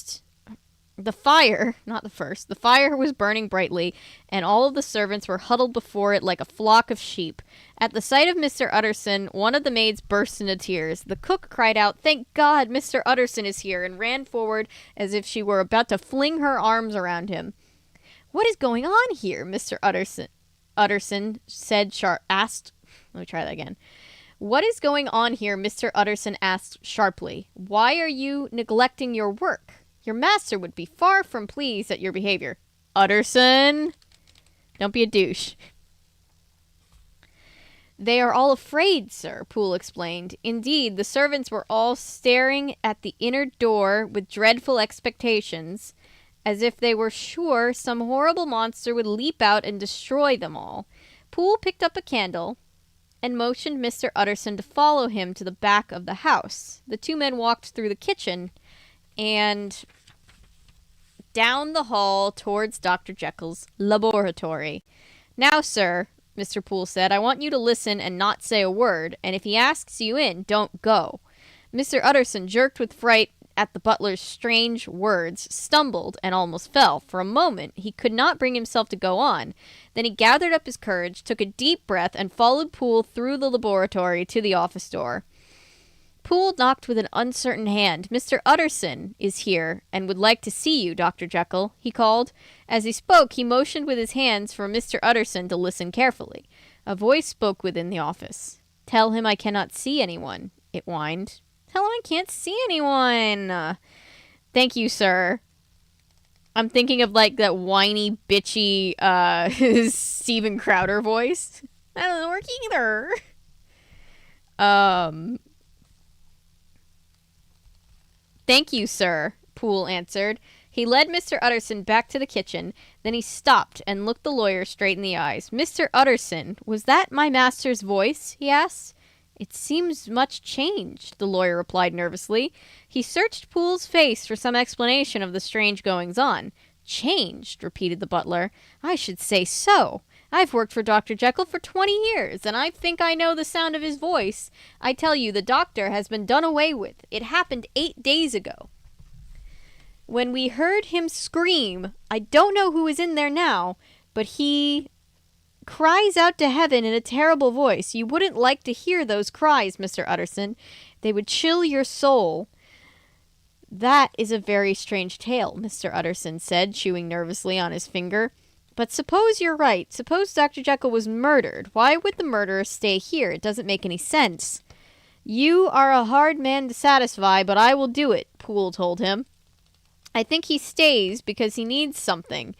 was burning brightly, and all of the servants were huddled before it like a flock of sheep. At the sight of Mr. Utterson, one of the maids burst into tears. The cook cried out, "Thank God, Mr. Utterson is here," and ran forward as if she were about to fling her arms around him. "What is going on here?" Mr. Utterson Utterson asked. Let me try that again. What is going on here? Mr. Utterson asked sharply. Why are you neglecting your work? Your master would be far from pleased at your behavior. Utterson, don't be a douche. They are all afraid, sir, Poole explained. Indeed, the servants were all staring at the inner door with dreadful expectations, as if they were sure some horrible monster would leap out and destroy them all. Poole picked up a candle and motioned Mr. Utterson to follow him to the back of the house. The two men walked through the kitchen and down the hall towards Dr. Jekyll's laboratory. Now, sir, Mr. Poole said, I want you to listen and not say a word, and if he asks you in, don't go. Mr. Utterson, jerked with fright at the butler's strange words, stumbled and almost fell. For a moment, he could not bring himself to go on. Then he gathered up his courage, took a deep breath, and followed Poole through the laboratory to the office door. Poole knocked with an uncertain hand. Mr. Utterson is here and would like to see you, Dr. Jekyll, he called. As he spoke, he motioned with his hands for Mr. Utterson to listen carefully. A voice spoke within the office. Tell him I cannot see anyone, it whined. Tell him I can't see anyone. Thank you, sir. I'm thinking of like that whiny, bitchy Steven Crowder voice. That doesn't work either. Thank you, sir, Poole answered. He led Mr. Utterson back to the kitchen. Then he stopped and looked the lawyer straight in the eyes. Mr. Utterson, was that my master's voice? He asked. It seems much changed, the lawyer replied nervously. He searched Poole's face for some explanation of the strange goings-on. Changed, repeated the butler. I should say so. I've worked for Dr. Jekyll for 20 years, and I think I know the sound of his voice. I tell you, the doctor has been done away with. It happened 8 days ago. When we heard him scream, I don't know who is in there now, but he cries out to heaven in a terrible voice. You wouldn't like to hear those cries, Mr. Utterson. They would chill your soul. That is a very strange tale, Mr. Utterson said, chewing nervously on his finger. But suppose you're right. Suppose Dr. Jekyll was murdered. Why would the murderer stay here? It doesn't make any sense. You are a hard man to satisfy, but I will do it, Poole told him. I think he stays because he needs something.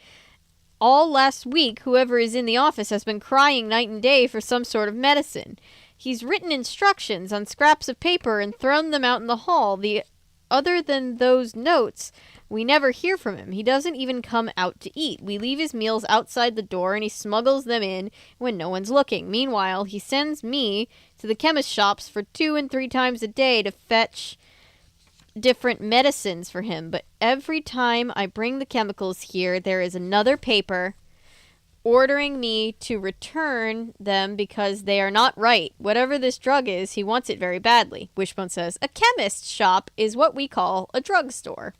All last week, whoever is in the office has been crying night and day for some sort of medicine. He's written instructions on scraps of paper and thrown them out in the hall. Other than those notes, we never hear from him. He doesn't even come out to eat. We leave his meals outside the door and he smuggles them in when no one's looking. Meanwhile, he sends me to the chemist shops for 2 and 3 times a day to fetch different medicines for him. But every time I bring the chemicals here, there is another paper ordering me to return them because they are not right. Whatever this drug is, he wants it very badly. Wishbone says, a chemist's shop is what we call a drugstore.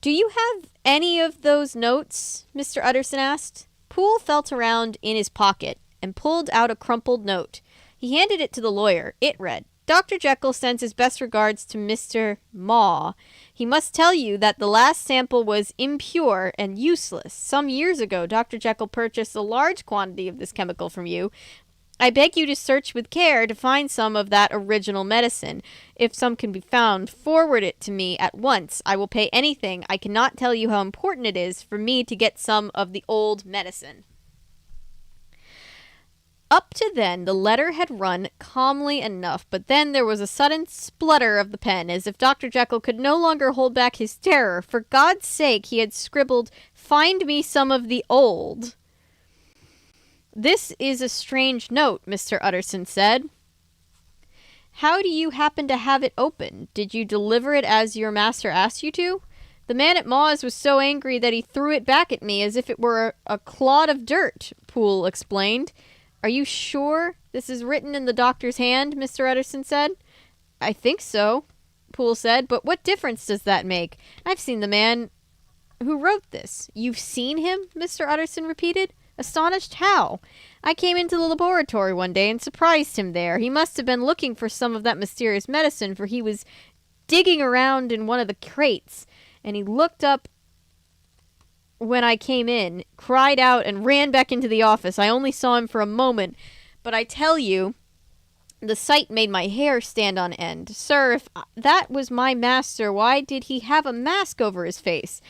Do you have any of those notes? Mr. Utterson asked. Poole felt around in his pocket and pulled out a crumpled note. He handed it to the lawyer. It read, Dr. Jekyll sends his best regards to Mr. Maw. He must tell you that the last sample was impure and useless. Some years ago, Dr. Jekyll purchased a large quantity of this chemical from you. I beg you to search with care to find some of that original medicine. If some can be found, forward it to me at once. I will pay anything. I cannot tell you how important it is for me to get some of the old medicine. Up to then, the letter had run calmly enough, but then there was a sudden splutter of the pen, as if Dr. Jekyll could no longer hold back his terror. For God's sake, he had scribbled, Find me some of the old. This is a strange note, Mr. Utterson said. How do you happen to have it open? Did you deliver it as your master asked you to? The man at Maw's was so angry that he threw it back at me as if it were a clod of dirt, Poole explained. Are you sure this is written in the doctor's hand? Mr. Utterson said. I think so, Poole said, but what difference does that make? I've seen the man who wrote this. You've seen him? Mr. Utterson repeated. Astonished how? I came into the laboratory one day and surprised him there. He must have been looking for some of that mysterious medicine, for he was digging around in one of the crates, and he looked up when I came in, cried out, and ran back into the office. I only saw him for a moment, but I tell you, the sight made my hair stand on end. Sir, if that was my master, why did he have a mask over his face?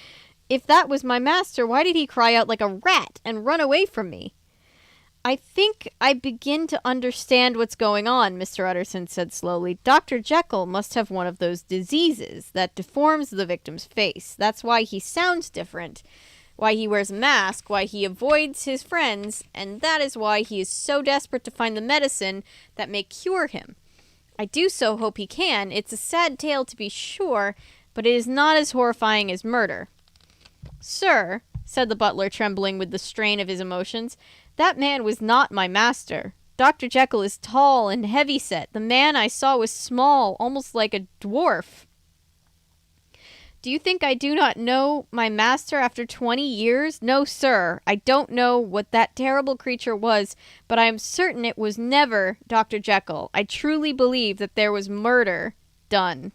If that was my master, why did he cry out like a rat and run away from me? I think I begin to understand what's going on, Mr. Utterson said slowly. Dr. Jekyll must have one of those diseases that deforms the victim's face. That's why he sounds different, why he wears a mask, why he avoids his friends, and that is why he is so desperate to find the medicine that may cure him. I do so hope he can. It's a sad tale to be sure, but it is not as horrifying as murder. Sir, said the butler, trembling with the strain of his emotions, that man was not my master. Dr. Jekyll is tall and heavy-set. The man I saw was small, almost like a dwarf. Do you think I do not know my master after 20 years? No, sir. I don't know what that terrible creature was, but I am certain it was never Dr. Jekyll. I truly believe that there was murder done.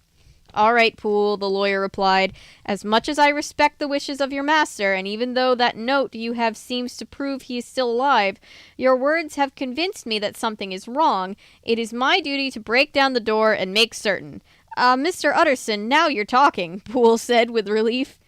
All right, Poole, the lawyer replied. As much as I respect the wishes of your master, and even though that note you have seems to prove he is still alive, your words have convinced me that something is wrong. It is my duty to break down the door and make certain. Mr. Utterson, now you're talking, Poole said with relief.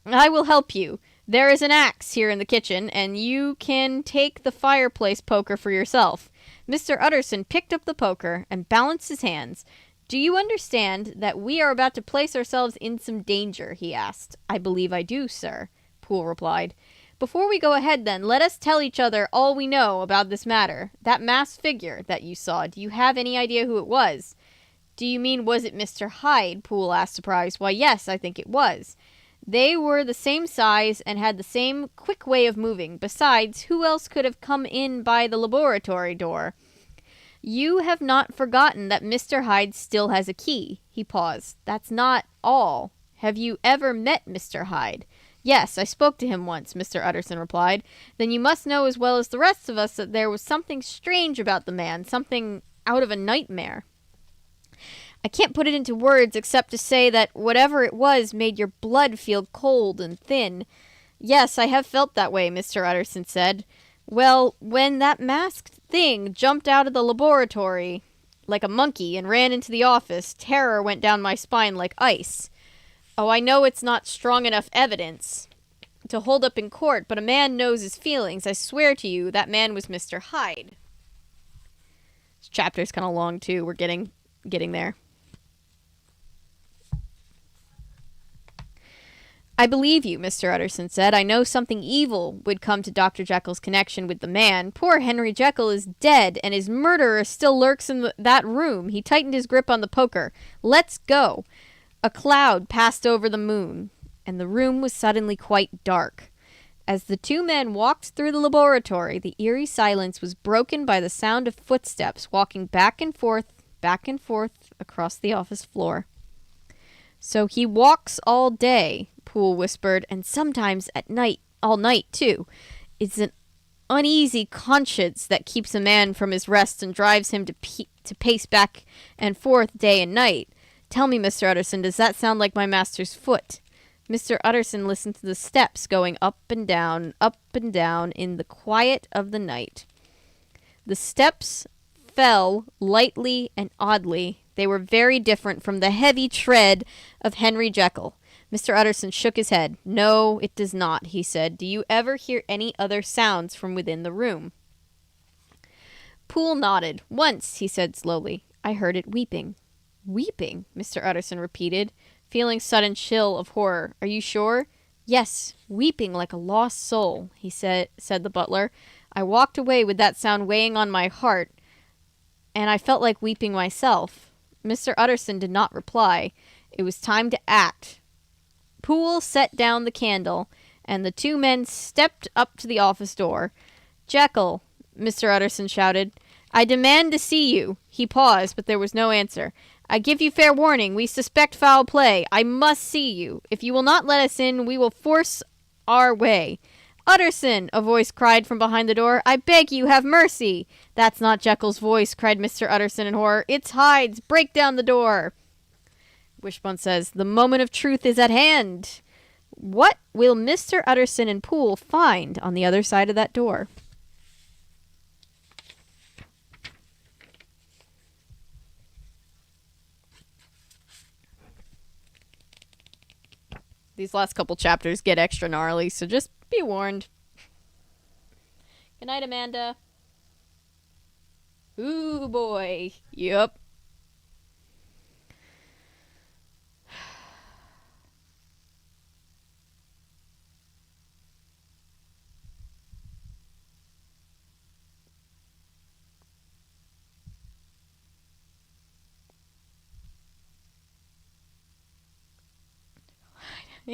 I will help you. There is an axe here in the kitchen, and you can take the fireplace poker for yourself. Mr. Utterson picked up the poker and balanced his hands. Do you understand that we are about to place ourselves in some danger? He asked. I believe I do, sir, Poole replied. Before we go ahead, then, let us tell each other all we know about this matter. That masked figure that you saw, do you have any idea who it was? Do you mean, was it Mr. Hyde? Poole asked, surprised. Why, yes, I think it was. They were the same size and had the same quick way of moving. Besides, who else could have come in by the laboratory door? You have not forgotten that Mr. Hyde still has a key. He paused. That's not all. Have you ever met Mr. Hyde? Yes, I spoke to him once, Mr. Utterson replied. Then you must know as well as the rest of us that there was something strange about the man, something out of a nightmare. I can't put it into words except to say that whatever it was made your blood feel cold and thin. Yes, I have felt that way, Mr. Utterson said. Well, when that masked thing jumped out of the laboratory like a monkey and ran into the office, terror went down my spine like ice. Oh, I know it's not strong enough evidence to hold up in court, but a man knows his feelings. I swear to you, that man was Mr. Hyde. This chapter's kind of long, too. We're getting there. I believe you, Mr. Utterson said. I know something evil would come to Dr. Jekyll's connection with the man. Poor Henry Jekyll is dead, and his murderer still lurks in that room. He tightened his grip on the poker. Let's go. A cloud passed over the moon, and the room was suddenly quite dark. As the two men walked through the laboratory, the eerie silence was broken by the sound of footsteps walking back and forth across the office floor. So he walks all day, Poole whispered, and sometimes at night, all night, too. It's an uneasy conscience that keeps a man from his rest and drives him to pace back and forth day and night. Tell me, Mr. Utterson, does that sound like my master's foot? Mr. Utterson listened to the steps going up and down in the quiet of the night. The steps fell lightly and oddly. They were very different from the heavy tread of Henry Jekyll. Mr. Utterson shook his head. No, it does not, he said. Do you ever hear any other sounds from within the room? Poole nodded. Once, he said slowly, I heard it weeping. Weeping, Mr. Utterson repeated, feeling sudden chill of horror. Are you sure? Yes, weeping like a lost soul, said the butler. I walked away with that sound weighing on my heart, and I felt like weeping myself. Mr. Utterson did not reply. It was time to act. Poole set down the candle, and the two men stepped up to the office door. Jekyll, Mr. Utterson shouted, I demand to see you. He paused, but there was no answer. I give you fair warning. We suspect foul play. I must see you. If you will not let us in, we will force our way. Utterson, a voice cried from behind the door. I beg you, have mercy. That's not Jekyll's voice, cried Mr. Utterson in horror. It's Hyde's. Break down the door. Wishbone says, the moment of truth is at hand. What will Mr. Utterson and Poole find on the other side of that door? These last couple chapters get extra gnarly, so just be warned. Good night, Amanda. Ooh, boy. Yup.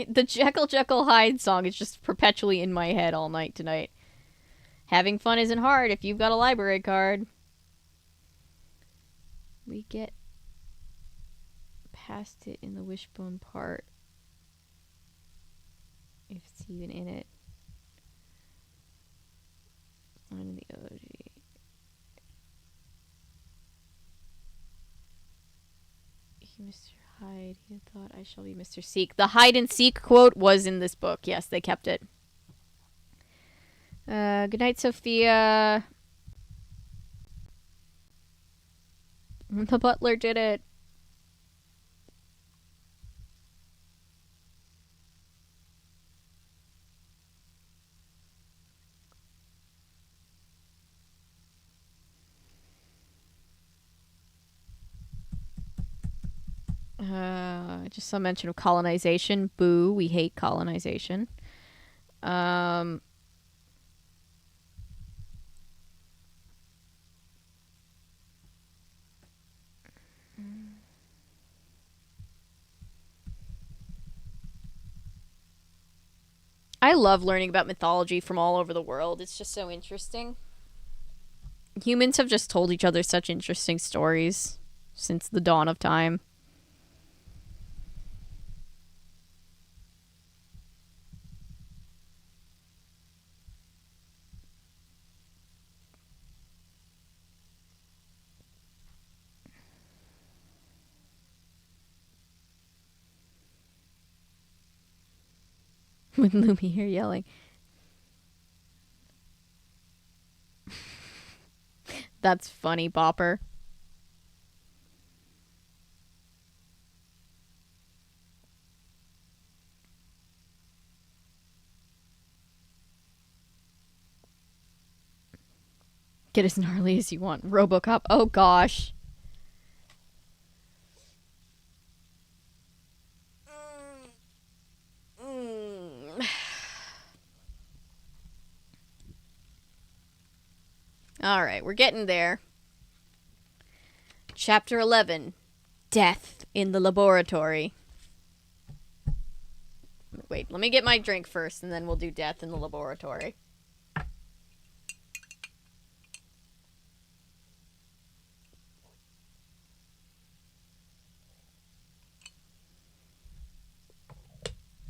The Jekyll Hyde song is just perpetually in my head all night tonight. Having fun isn't hard if you've got a library card. We get past it in the Wishbone part. If it's even in it. On the OG. Mr. Hyde, he thought I shall be Mr. Seek. The hide and seek quote was in this book. Yes, they kept it. Good night, Sophia. The butler did it. Just some mention of colonization. Boo, we hate colonization. I love learning about mythology from all over the world. It's just so interesting. Humans have just told each other such interesting stories since the dawn of time. With Lumiere yelling. That's funny, Bopper. Get as gnarly as you want. RoboCop. Oh, gosh. Alright, we're getting there. Chapter 11. Death in the Laboratory. Wait, let me get my drink first, and then we'll do Death in the Laboratory.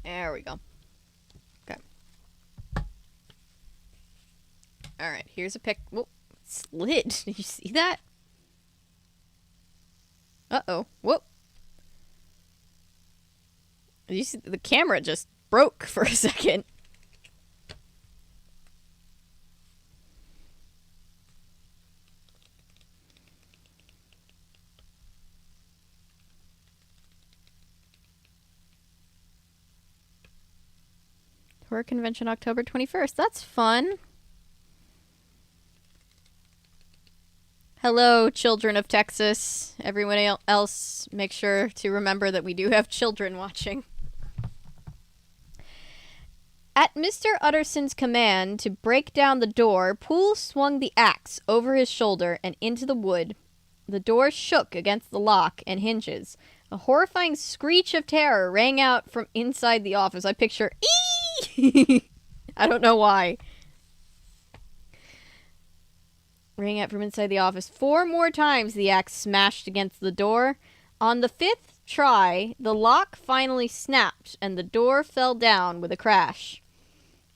There we go. Okay. Alright, here's a pic. Whoop. Slid. Did you see that? Uh-oh. Whoop. Did you see the camera just broke for a second? Horror Convention October 21st. That's fun. Hello, children of Texas. Everyone else, make sure to remember that we do have children watching. At Mr. Utterson's command to break down the door, Poole swung the axe over his shoulder and into the wood. The door shook against the lock and hinges. A horrifying screech of terror rang out from inside the office. I picture, eee! I don't know why. Rang out from inside the office. 4 more times the axe smashed against the door. On the 5th try, the lock finally snapped, and the door fell down with a crash.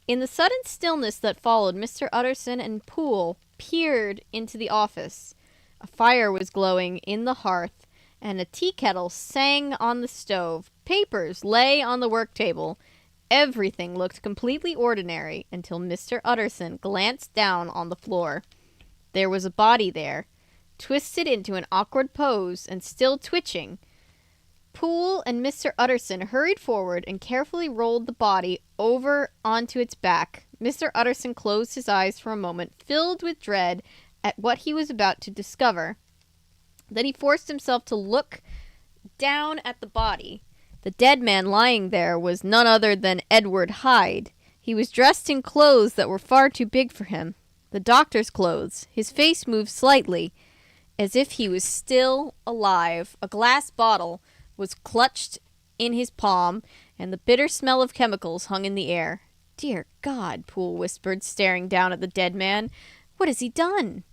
In the sudden stillness that followed, Mr. Utterson and Poole peered into the office. A fire was glowing in the hearth, and a tea kettle sang on the stove. Papers lay on the work table, Everything looked completely ordinary until Mr. Utterson glanced down on the floor. There was a body there, twisted into an awkward pose and still twitching. Poole and Mr. Utterson hurried forward and carefully rolled the body over onto its back. Mr. Utterson closed his eyes for a moment, filled with dread at what he was about to discover. Then he forced himself to look down at the body. The dead man lying there was none other than Edward Hyde. He was dressed in clothes that were far too big for him. The doctor's clothes. His face moved slightly, as if he was still alive. A glass bottle was clutched in his palm, and the bitter smell of chemicals hung in the air. "Dear God," Poole whispered, staring down at the dead man. "What has he done?"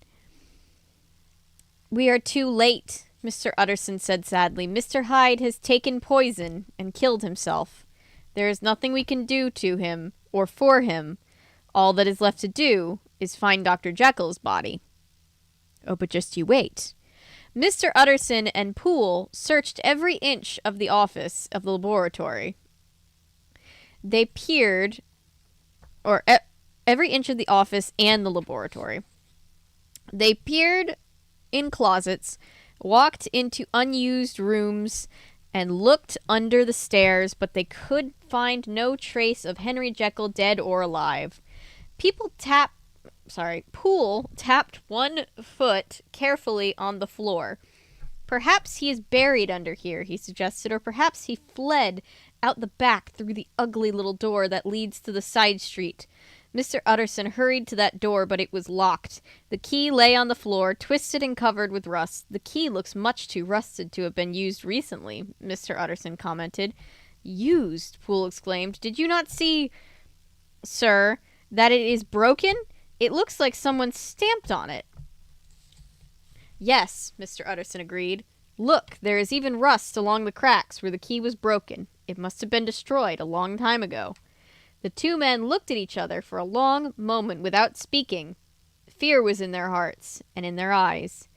"We are too late," Mr. Utterson said sadly. "Mr. Hyde has taken poison and killed himself. There is nothing we can do to him or for him. All that is left to do is find Dr. Jekyll's body." "Oh, but just you wait." Mr. Utterson and Poole searched every inch of the office of the laboratory. They peered, every inch of the office and the laboratory. They peered in closets, walked into unused rooms, and looked under the stairs, but they could find no trace of Henry Jekyll, dead or alive. Poole tapped one foot carefully on the floor. "Perhaps he is buried under here," he suggested, "or perhaps he fled out the back through the ugly little door that leads to the side street." Mr. Utterson hurried to that door, but it was locked. The key lay on the floor, twisted and covered with rust. "The key looks much too rusted to have been used recently," Mr. Utterson commented. "Used?" Poole exclaimed. "Did you not see, sir, that it is broken? It looks like someone stamped on it." "Yes," Mr. Utterson agreed. "Look, there is even rust along the cracks where the key was broken. It must have been destroyed a long time ago." The two men looked at each other for a long moment without speaking. Fear was in their hearts and in their eyes.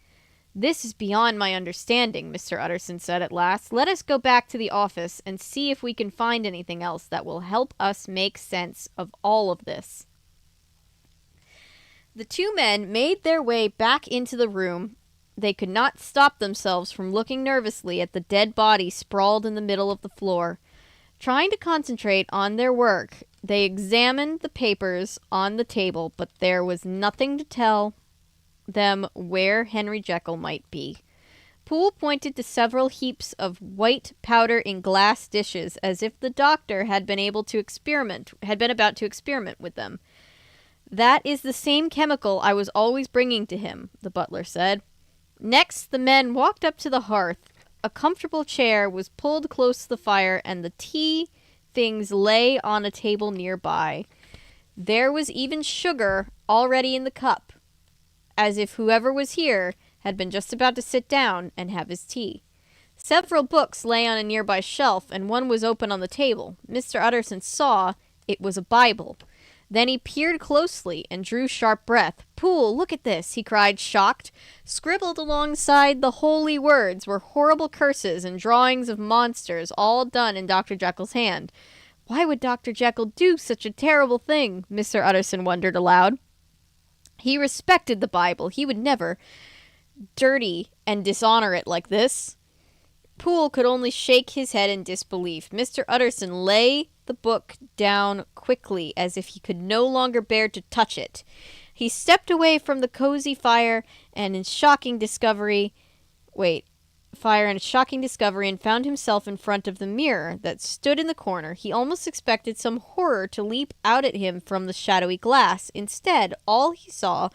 "This is beyond my understanding," Mr. Utterson said at last. "Let us go back to the office and see if we can find anything else that will help us make sense of all of this." The two men made their way back into the room. They could not stop themselves from looking nervously at the dead body sprawled in the middle of the floor. Trying to concentrate on their work, they examined the papers on the table, but there was nothing to tell them where Henry Jekyll might be. Poole pointed to several heaps of white powder in glass dishes, as if the doctor had been about to experiment with them. "That is the same chemical I was always bringing to him," the butler said. Next, the men walked up to the hearth. A comfortable chair was pulled close to the fire, and the tea things lay on a table nearby. There was even sugar already in the cup, as if whoever was here had been just about to sit down and have his tea. Several books lay on a nearby shelf, and one was open on the table. Mr. Utterson saw it was a Bible. Then he peered closely and drew sharp breath. "Poole, look at this," he cried, shocked. Scribbled alongside the holy words were horrible curses and drawings of monsters, all done in Dr. Jekyll's hand. Why would Dr. Jekyll do such a terrible thing? Mr. Utterson wondered aloud. He respected the Bible. He would never dirty and dishonor it like this. Poole could only shake his head in disbelief. Mr. Utterson lay the book down quickly, as if he could no longer bear to touch it. He stepped away from the cozy fire and shocking discovery and found himself in front of the mirror that stood in the corner. He almost expected some horror to leap out at him from the shadowy glass. Instead, all he saw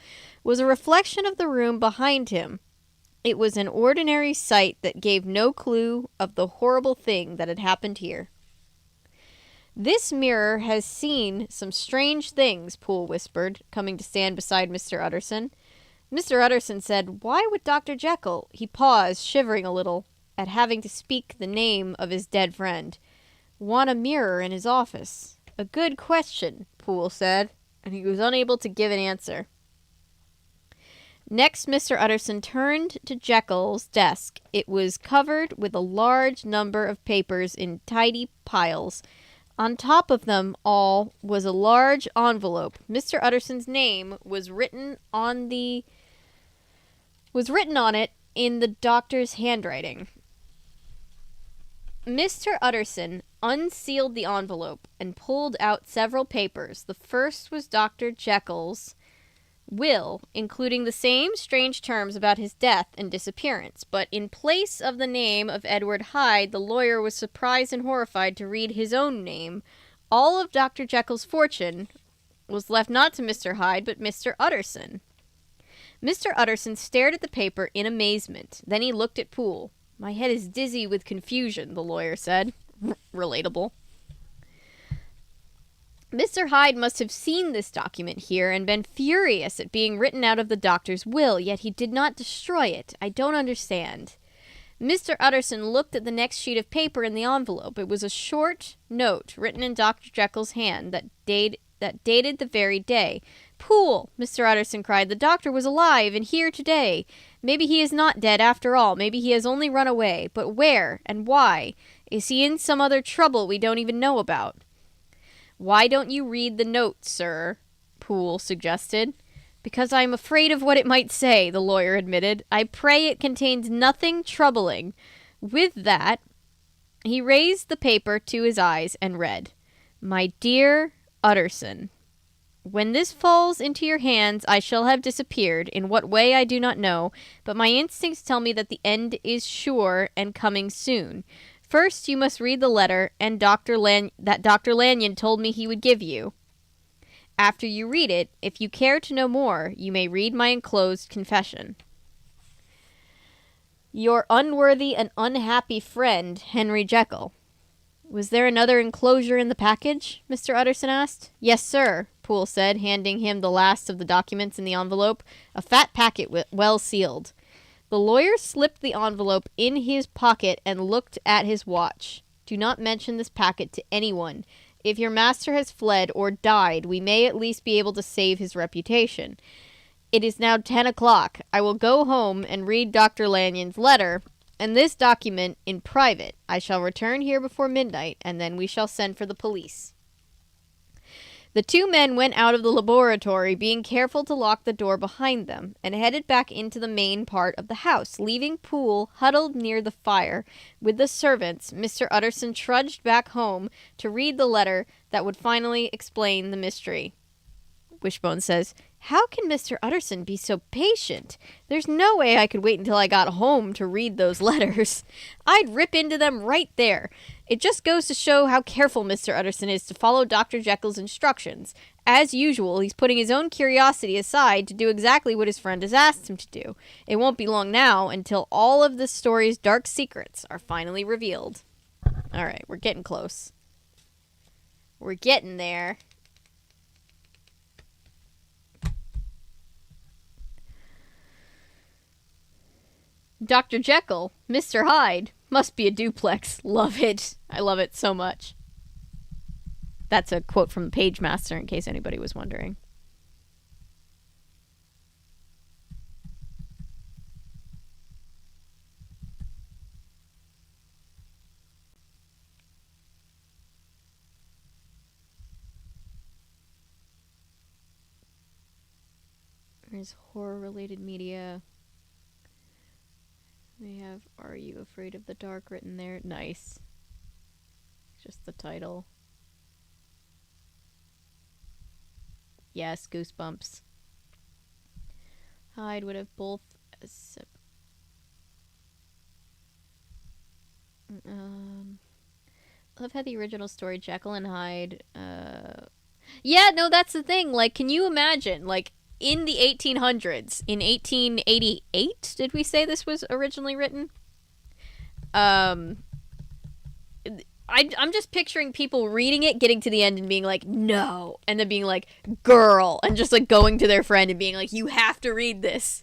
was a reflection of the room behind him. It was an ordinary sight that gave no clue of the horrible thing that had happened here. "This mirror has seen some strange things," Poole whispered, coming to stand beside Mr. Utterson. Mr. Utterson said, "Why would Dr. Jekyll—" He paused, shivering a little at having to speak the name of his dead friend. "Want a mirror in his office?" "A good question," Poole said, and he was unable to give an answer. Next, Mr. Utterson turned to Jekyll's desk. It was covered with a large number of papers in tidy piles. On top of them all was a large envelope. Mr. Utterson's name was written on it in the doctor's handwriting. Mr. Utterson unsealed the envelope and pulled out several papers. The first was Dr. Jekyll's will, including the same strange terms about his death and disappearance, but in place of the name of Edward Hyde, the lawyer was surprised and horrified to read his own name. All of Dr. Jekyll's fortune was left not to Mr. Hyde, but Mr. Utterson. Mr. Utterson stared at the paper in amazement. Then he looked at Poole. "My head is dizzy with confusion," the lawyer said. Relatable. Mr. Hyde must have seen this document here and been furious at being written out of the doctor's will, yet he did not destroy it. I don't understand. Mr. Utterson looked at the next sheet of paper in the envelope. It was a short note written in Dr. Jekyll's hand that dated the very day. "Poole," Mr. Utterson cried, "the doctor was alive and here today. Maybe he is not dead after all. Maybe he has only run away. But where and why? Is he in some other trouble we don't even know about?" "Why don't you read the note, sir?" Poole suggested. "Because I am afraid of what it might say," the lawyer admitted. "I pray it contains nothing troubling." With that, he raised the paper to his eyes and read, "My dear Utterson, when this falls into your hands, I shall have disappeared. In what way I do not know, but my instincts tell me that the end is sure and coming soon. First, you must read the letter and that Dr. Lanyon told me he would give you. After you read it, if you care to know more, you may read my enclosed confession. Your unworthy and unhappy friend, Henry Jekyll." "Was there another enclosure in the package?" Mr. Utterson asked. "Yes, sir," Poole said, handing him the last of the documents in the envelope. "A fat packet well sealed." The lawyer slipped the envelope in his pocket and looked at his watch. "Do not mention this packet to anyone. If your master has fled or died, we may at least be able to save his reputation. It is now 10 o'clock. I will go home and read Dr. Lanyon's letter and this document in private. I shall return here before midnight, and then we shall send for the police." The two men went out of the laboratory, being careful to lock the door behind them, and headed back into the main part of the house. Leaving Poole huddled near the fire with the servants, Mr. Utterson trudged back home to read the letter that would finally explain the mystery. Wishbone says, "How can Mr. Utterson be so patient? There's no way I could wait until I got home to read those letters. I'd rip into them right there. It just goes to show how careful Mr. Utterson is to follow Dr. Jekyll's instructions. As usual, he's putting his own curiosity aside to do exactly what his friend has asked him to do. It won't be long now until all of this story's dark secrets are finally revealed." All right, we're getting close. We're getting there. Dr. Jekyll, Mr. Hyde, must be a duplex. Love it. I love it so much. That's a quote from the Page Master, in case anybody was wondering. There's horror-related media. We have "Are You Afraid of the Dark" written there. Nice. Just the title. Yes, goosebumps. Hyde would have both... Love how the original story, Jekyll and Hyde... Yeah, no, that's the thing. Like, can you imagine, like, in the 1800s, in 1888, did we say this was originally written? I'm just picturing people reading it, getting to the end and being like, "No," and then being like, "Girl," and just like going to their friend and being like, "You have to read this."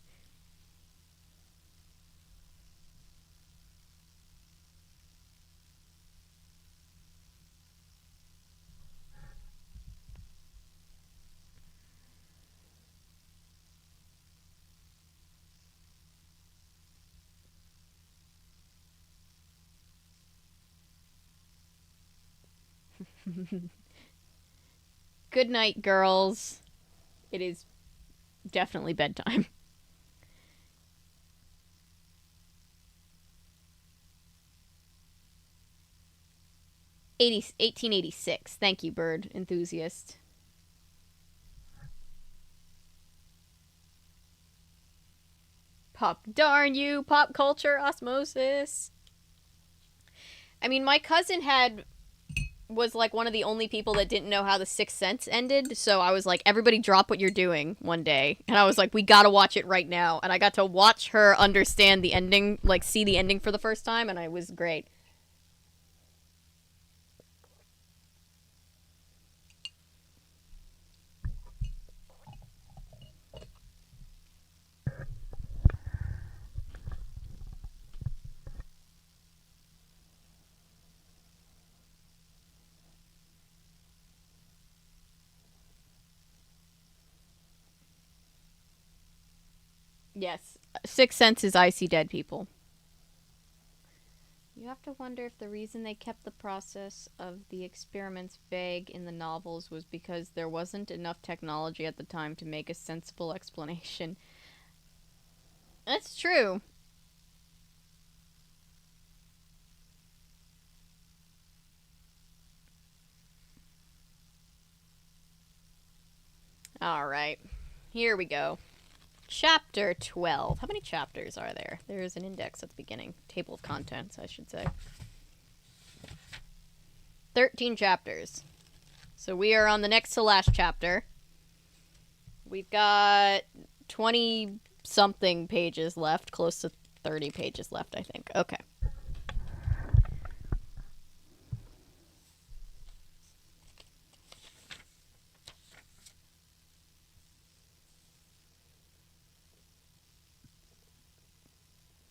Good night, girls. It is definitely bedtime. 1886. Thank you, bird enthusiast. Darn you, pop culture osmosis. I mean, my cousin was like one of the only people that didn't know how The Sixth Sense ended, so I was like, everybody drop what you're doing one day. And I was like, we gotta watch it right now. And I got to watch her understand the ending, like see the ending for the first time, and it was great. Yes. Sixth Sense is I see dead people. You have to wonder if the reason they kept the process of the experiments vague in the novels was because there wasn't enough technology at the time to make a sensible explanation. That's true. Alright. Here we go. Chapter 12. How many chapters are there? There is an index at the beginning. Table of contents, I should say. 13 chapters. So we are on the next to last chapter. We've got 20-something pages left. Close to 30 pages left, I think. Okay.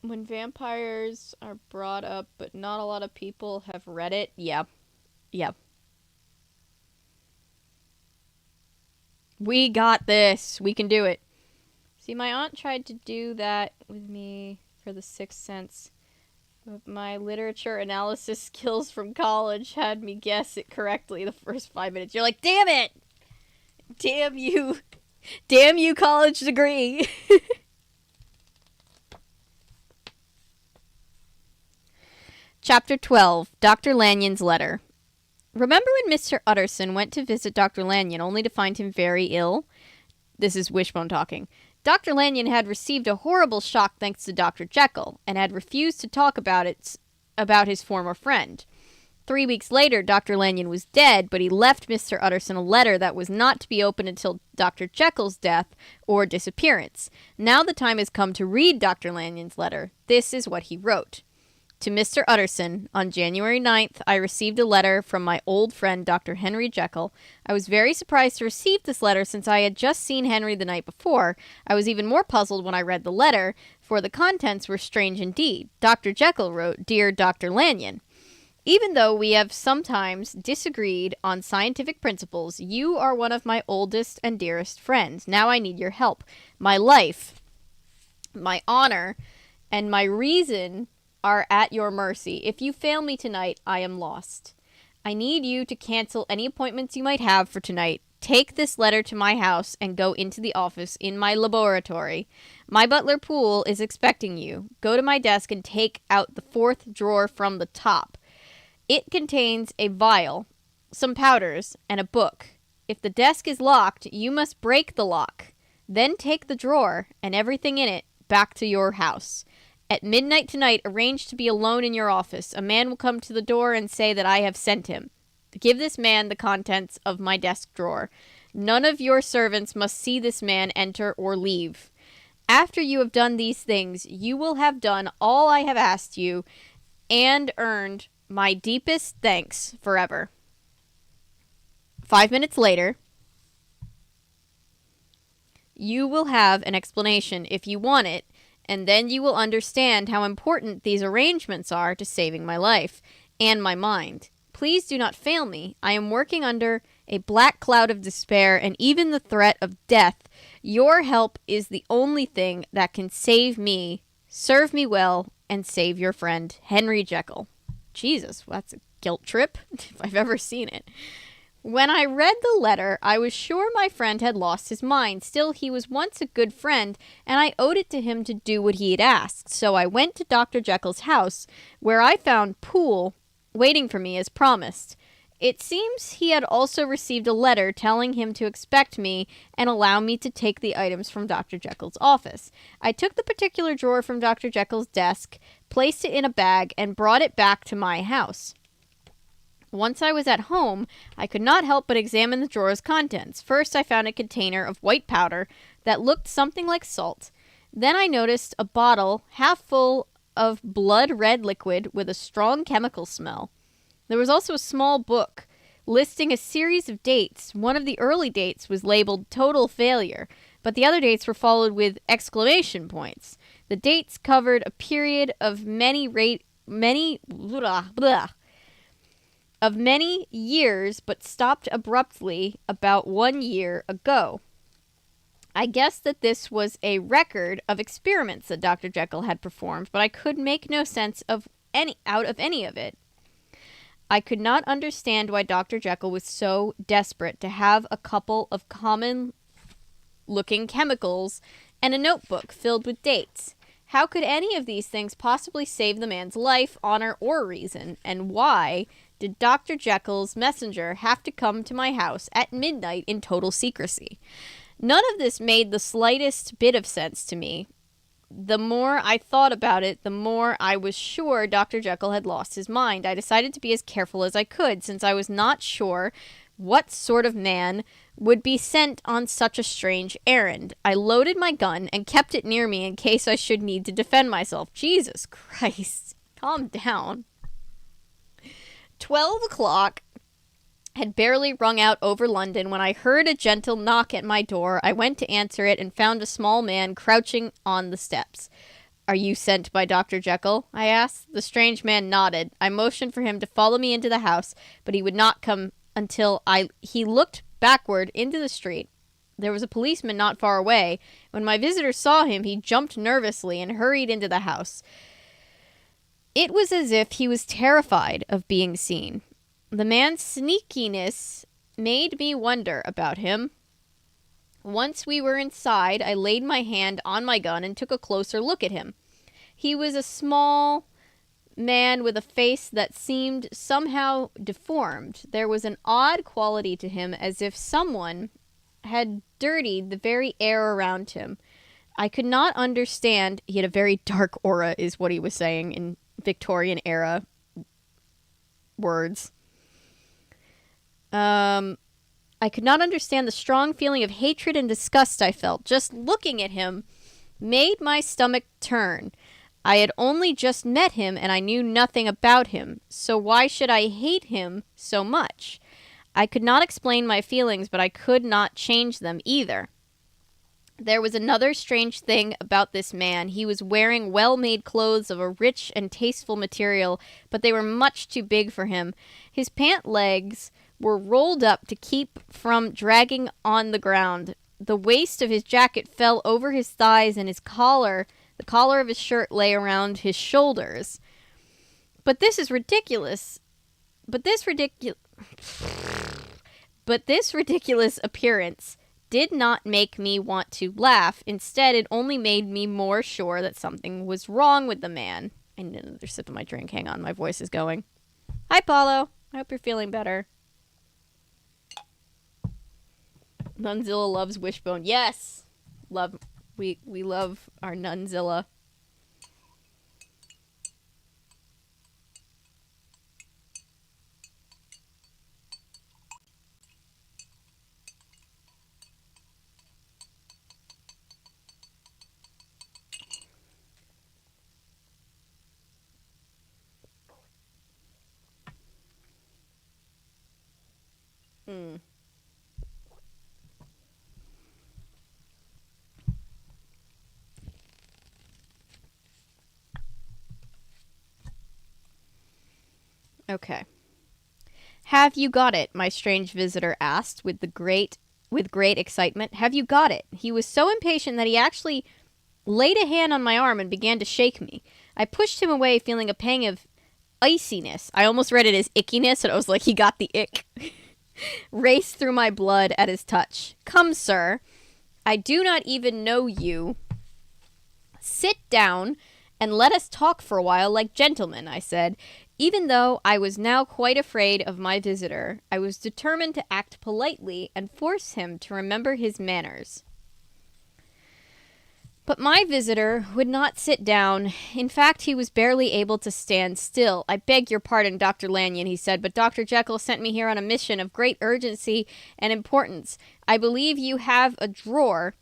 When vampires are brought up, but not a lot of people have read it. Yeah. Yeah. We got this. We can do it. See, my aunt tried to do that with me for The Sixth Sense. But my literature analysis skills from college had me guess it correctly the first 5 minutes. You're like, damn it! Damn you. Damn you, college degree. Chapter 12. Dr. Lanyon's Letter. Remember when Mr. Utterson went to visit Dr. Lanyon only to find him very ill? This is Wishbone talking. Dr. Lanyon had received a horrible shock thanks to Dr. Jekyll, and had refused to talk about his former friend. 3 weeks later, Dr. Lanyon was dead, but he left Mr. Utterson a letter that was not to be opened until Dr. Jekyll's death or disappearance. Now the time has come to read Dr. Lanyon's letter. This is what he wrote. To Mr. Utterson, on January 9th, I received a letter from my old friend, Dr. Henry Jekyll. I was very surprised to receive this letter since I had just seen Henry the night before. I was even more puzzled when I read the letter, for the contents were strange indeed. Dr. Jekyll wrote, Dear Dr. Lanyon, even though we have sometimes disagreed on scientific principles, you are one of my oldest and dearest friends. Now I need your help. My life, my honor, and my reason are at your mercy. If you fail me tonight, I am lost. I need you to cancel any appointments you might have for tonight. Take this letter to my house and go into the office in my laboratory. My butler Poole is expecting you. Go to my desk and take out the 4th drawer from the top. It contains a vial, some powders, and a book. If the desk is locked, you must break the lock. Then take the drawer and everything in it back to your house. At midnight tonight, arrange to be alone in your office. A man will come to the door and say that I have sent him. Give this man the contents of my desk drawer. None of your servants must see this man enter or leave. After you have done these things, you will have done all I have asked you and earned my deepest thanks forever. 5 minutes later, you will have an explanation if you want it, and then you will understand how important these arrangements are to saving my life and my mind. Please do not fail me. I am working under a black cloud of despair and even the threat of death. Your help is the only thing that can save me, serve me well, and save your friend, Henry Jekyll. Jesus, that's a guilt trip, if I've ever seen it. When I read the letter, I was sure my friend had lost his mind. Still, he was once a good friend, and I owed it to him to do what he had asked. So I went to Dr. Jekyll's house, where I found Poole waiting for me as promised. It seems he had also received a letter telling him to expect me and allow me to take the items from Dr. Jekyll's office. I took the particular drawer from Dr. Jekyll's desk, placed it in a bag, and brought it back to my house. Once I was at home, I could not help but examine the drawer's contents. First, I found a container of white powder that looked something like salt. Then I noticed a bottle half full of blood-red liquid with a strong chemical smell. There was also a small book listing a series of dates. One of the early dates was labeled total failure, but the other dates were followed with exclamation points. The dates covered a period of many years, but stopped abruptly about 1 year ago. I guessed that this was a record of experiments that Dr. Jekyll had performed, but I could make no sense out of any of it. I could not understand why Dr. Jekyll was so desperate to have a couple of common-looking chemicals and a notebook filled with dates. How could any of these things possibly save the man's life, honor, or reason? And why did Dr. Jekyll's messenger have to come to my house at midnight in total secrecy? None of this made the slightest bit of sense to me. The more I thought about it, the more I was sure Dr. Jekyll had lost his mind. I decided to be as careful as I could, since I was not sure what sort of man would be sent on such a strange errand. I loaded my gun and kept it near me in case I should need to defend myself. Jesus Christ. Calm down. 12 o'clock had barely rung out over London when I heard a gentle knock at my door. I went to answer it and found a small man crouching on the steps. "Are you sent by Dr. Jekyll?" I asked. The strange man nodded. I motioned for him to follow me into the house, but he would not come until he looked backward into the street. There was a policeman not far away. When my visitor saw him, he jumped nervously and hurried into the house. It was as if he was terrified of being seen. The man's sneakiness made me wonder about him. Once we were inside, I laid my hand on my gun and took a closer look at him. He was a small man with a face that seemed somehow deformed. There was an odd quality to him, as if someone had dirtied the very air around him. I could not understand. He had a very dark aura, is what he was saying in Victorian era words. I could not understand the strong feeling of hatred and disgust I felt. Just looking at him made my stomach turn. I had only just met him and I knew nothing about him, so why should I hate him so much? I could not explain my feelings, but I could not change them either. There was another strange thing about this man. He was wearing well-made clothes of a rich and tasteful material, but they were much too big for him. His pant legs were rolled up to keep from dragging on the ground. The waist of his jacket fell over his thighs, and the collar of his shirt lay around his shoulders. But this ridiculous appearance did not make me want to laugh. Instead, it only made me more sure that something was wrong with the man. I need another sip of my drink. Hang on, my voice is going. Hi, Paulo. I hope you're feeling better. Nunzilla loves Wishbone. Yes! We love our Nunzilla. Okay. "Have you got it?" my strange visitor asked with great excitement. "Have you got it?" He was so impatient that he actually laid a hand on my arm and began to shake me. I pushed him away, feeling a pang of iciness. I almost read it as ickiness, and I was like, he got the ick. Raced through my blood at his touch. Come, sir. I do not even know you. Sit down and let us talk for a while like gentlemen, I said. Even though I was now quite afraid of my visitor, I was determined to act politely and force him to remember his manners. But my visitor would not sit down. In fact, he was barely able to stand still. I beg your pardon, Dr. Lanyon, he said, but Dr. Jekyll sent me here on a mission of great urgency and importance. I believe you have a drawer.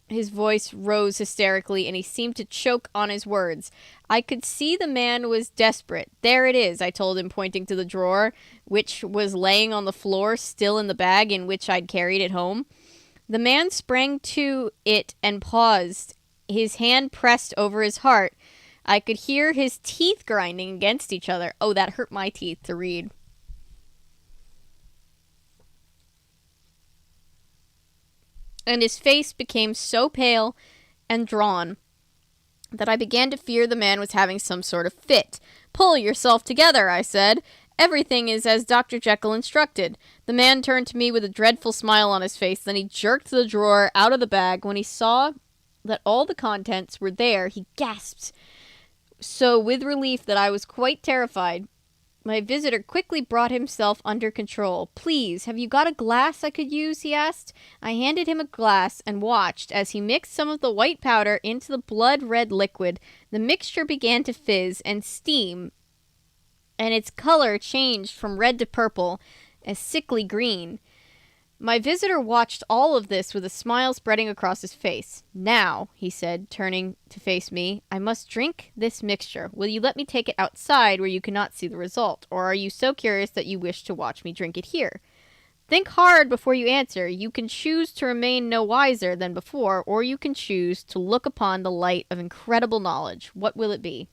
His voice rose hysterically, and he seemed to choke on his words. I could see the man was desperate. There it is, I told him, pointing to the drawer, which was laying on the floor, still in the bag in which I'd carried it home. The man sprang to it and paused, his hand pressed over his heart. I could hear his teeth grinding against each other. Oh, that hurt my teeth to read. And his face became so pale and drawn that I began to fear the man was having some sort of fit. Pull yourself together, I said. Everything is as Dr. Jekyll instructed. The man turned to me with a dreadful smile on his face. Then he jerked the drawer out of the bag. When he saw that all the contents were there, he gasped so with relief that I was quite terrified. My visitor quickly brought himself under control. Please, have you got a glass I could use? He asked. I handed him a glass and watched as he mixed some of the white powder into the blood-red liquid. The mixture began to fizz and steam, and its color changed from red to purple, a sickly green. My visitor watched all of this with a smile spreading across his face. Now, he said, turning to face me, I must drink this mixture. Will you let me take it outside where you cannot see the result? Or are you so curious that you wish to watch me drink it here? Think hard before you answer. You can choose to remain no wiser than before, or you can choose to look upon the light of incredible knowledge. What will it be?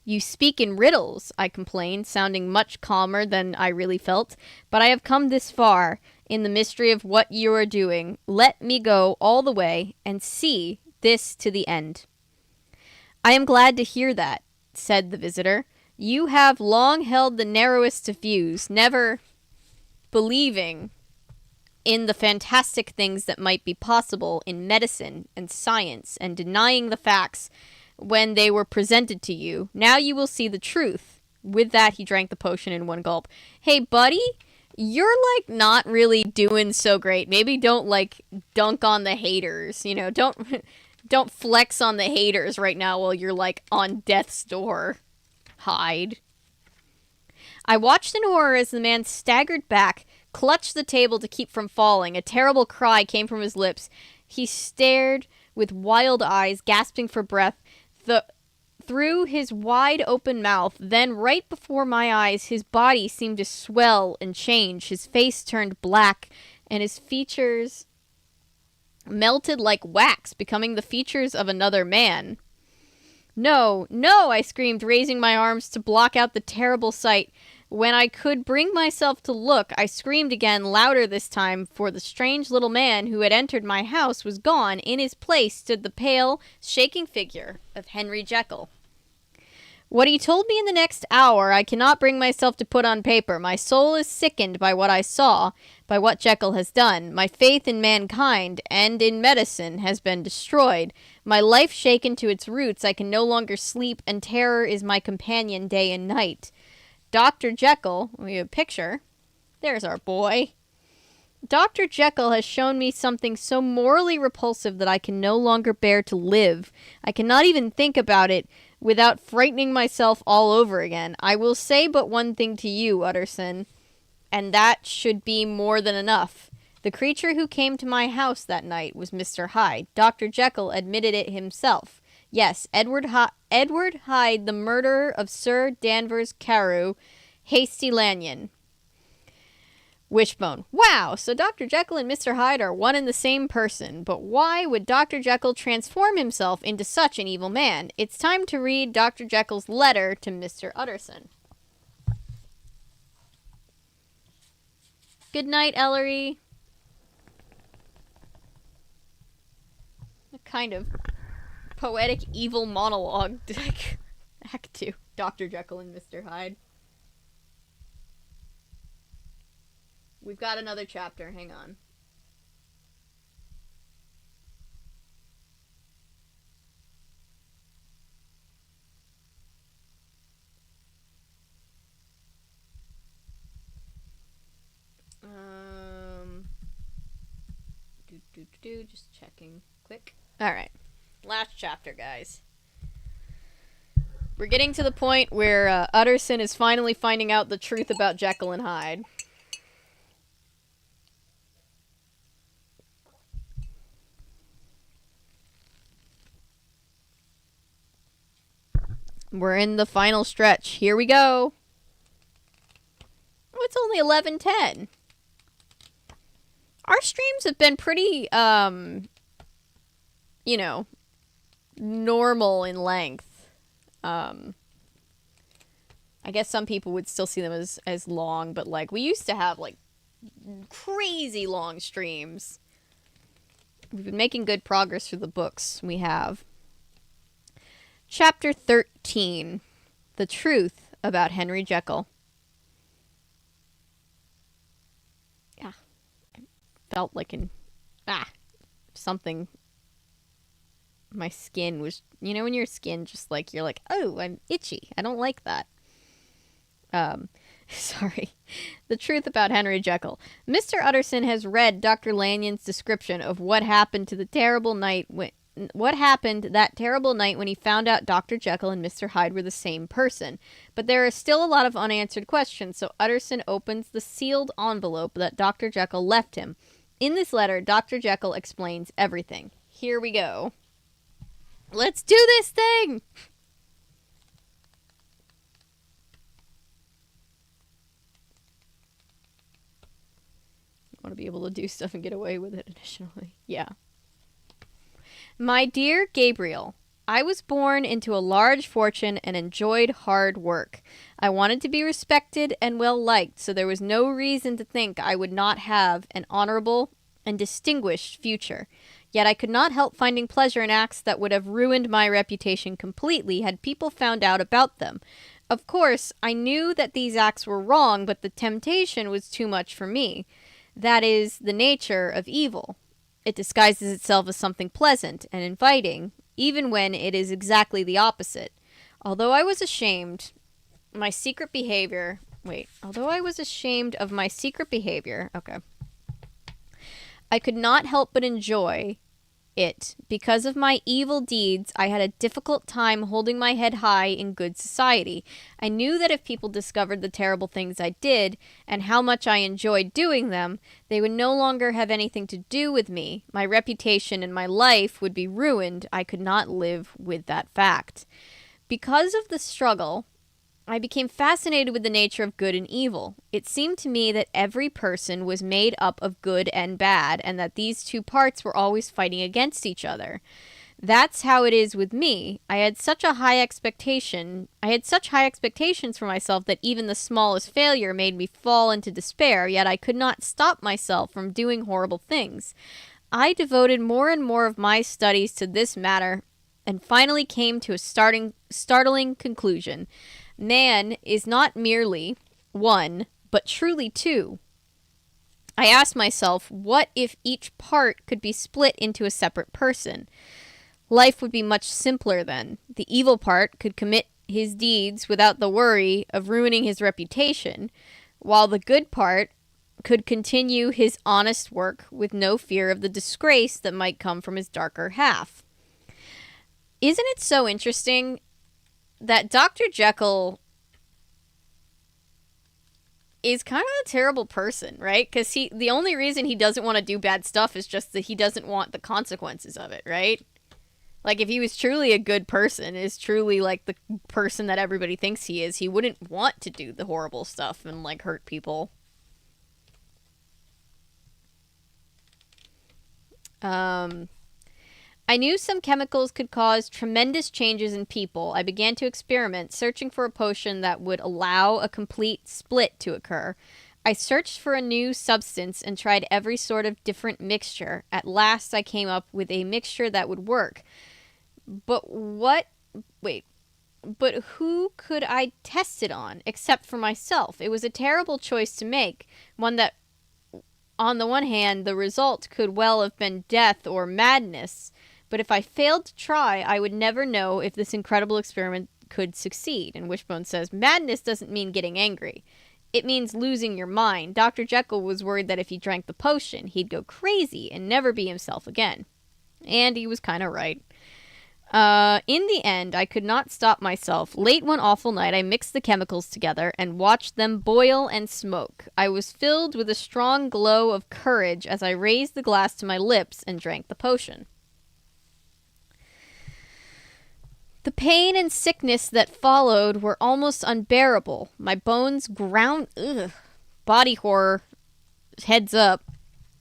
You speak in riddles, I complained, sounding much calmer than I really felt. But I have come this far in the mystery of what you are doing. Let me go all the way and see this to the end. I am glad to hear that, said the visitor. You have long held the narrowest of views, never believing in the fantastic things that might be possible in medicine and science, and denying the facts when they were presented to you. Now you will see the truth. With that, he drank the potion in one gulp. Hey, buddy, you're, like, not really doing so great. Maybe don't, like, dunk on the haters. You know, don't flex on the haters right now while you're, like, on death's door. Hyde. I watched in horror as the man staggered back, clutched the table to keep from falling. A terrible cry came from his lips. He stared with wild eyes, gasping for breath, through his wide-open mouth. Then, right before my eyes, his body seemed to swell and change. His face turned black, and his features melted like wax, becoming the features of another man. No, no, I screamed, raising my arms to block out the terrible sight. When I could bring myself to look, I screamed again, louder this time, for the strange little man who had entered my house was gone. In his place stood the pale, shaking figure of Henry Jekyll. What he told me in the next hour I cannot bring myself to put on paper. My soul is sickened by what I saw, by what Jekyll has done. My faith in mankind and in medicine has been destroyed. My life shaken to its roots. I can no longer sleep, and terror is my companion day and night. Dr. Jekyll, we have a picture. There's our boy. Dr. Jekyll has shown me something so morally repulsive that I can no longer bear to live. I cannot even think about it without frightening myself all over again. I will say but one thing to you, Utterson, and that should be more than enough. The creature who came to my house that night was Mr. Hyde. Dr. Jekyll admitted it himself. Yes, Edward Hyde, the murderer of Sir Danvers Carew, Hasty Lanyon. Wishbone. Wow, so Dr. Jekyll and Mr. Hyde are one and the same person. But why would Dr. Jekyll transform himself into such an evil man? It's time to read Dr. Jekyll's letter to Mr. Utterson. Good night, Ellery. A kind of poetic evil monologue. Act 2. Dr. Jekyll and Mr. Hyde. We've got another chapter. Hang on. Just checking quick. Alright. Last chapter, guys. We're getting to the point where Utterson is finally finding out the truth about Jekyll and Hyde. We're in the final stretch. Here we go. Oh, it's only 11:10. Our streams have been pretty, you know, normal in length. I guess some people would still see them as long, but, like, we used to have, like, crazy long streams. We've been making good progress through the books. We have. Chapter 13. The Truth About Henry Jekyll. Yeah. Felt like something. My skin was, you know, when your skin just like, you're like, oh, I'm itchy. I don't like that. Sorry. The Truth About Henry Jekyll. Mr. Utterson has read Dr. Lanyon's description of what happened that terrible night when he found out Dr. Jekyll and Mr. Hyde were the same person. But there are still a lot of unanswered questions, so Utterson opens the sealed envelope that Dr. Jekyll left him. In this letter, Dr. Jekyll explains everything. Here we go. Let's do this thing! I want to be able to do stuff and get away with it initially. Yeah. My dear Gabriel, I was born into a large fortune and enjoyed hard work. I wanted to be respected and well liked, so there was no reason to think I would not have an honorable and distinguished future. Yet I could not help finding pleasure in acts that would have ruined my reputation completely had people found out about them. Of course, I knew that these acts were wrong, but the temptation was too much for me. That is the nature of evil. It disguises itself as something pleasant and inviting, even when it is exactly the opposite. Although I was ashamed of my secret behavior, okay. I could not help but enjoy it. Because of my evil deeds, I had a difficult time holding my head high in good society. I knew that if people discovered the terrible things I did, and how much I enjoyed doing them, they would no longer have anything to do with me. My reputation and my life would be ruined. I could not live with that fact. Because of the struggle, I became fascinated with the nature of good and evil. It seemed to me that every person was made up of good and bad, and that these two parts were always fighting against each other. That's how it is with me. I had such high expectations for myself that even the smallest failure made me fall into despair, yet I could not stop myself from doing horrible things. I devoted more and more of my studies to this matter, and finally came to a startling conclusion. Man is not merely one, but truly two. I asked myself, what if each part could be split into a separate person? Life would be much simpler then. The evil part could commit his deeds without the worry of ruining his reputation, while the good part could continue his honest work with no fear of the disgrace that might come from his darker half. Isn't it so interesting that Dr. Jekyll is kind of a terrible person, right? Because the only reason he doesn't want to do bad stuff is just that he doesn't want the consequences of it, right? Like, if he was truly a good person, is truly, like, the person that everybody thinks he is, he wouldn't want to do the horrible stuff and, like, hurt people. I knew some chemicals could cause tremendous changes in people. I began to experiment, searching for a potion that would allow a complete split to occur. I searched for a new substance and tried every sort of different mixture. At last, I came up with a mixture that would work. But But who could I test it on except for myself? It was a terrible choice to make, one that, on the one hand, the result could well have been death or madness, but if I failed to try, I would never know if this incredible experiment could succeed. And Wishbone says, madness doesn't mean getting angry. It means losing your mind. Dr. Jekyll was worried that if he drank the potion, he'd go crazy and never be himself again. And he was kind of right. In the end, I could not stop myself. Late one awful night, I mixed the chemicals together and watched them boil and smoke. I was filled with a strong glow of courage as I raised the glass to my lips and drank the potion. The pain and sickness that followed were almost unbearable. My bones ground... Body horror. Heads up.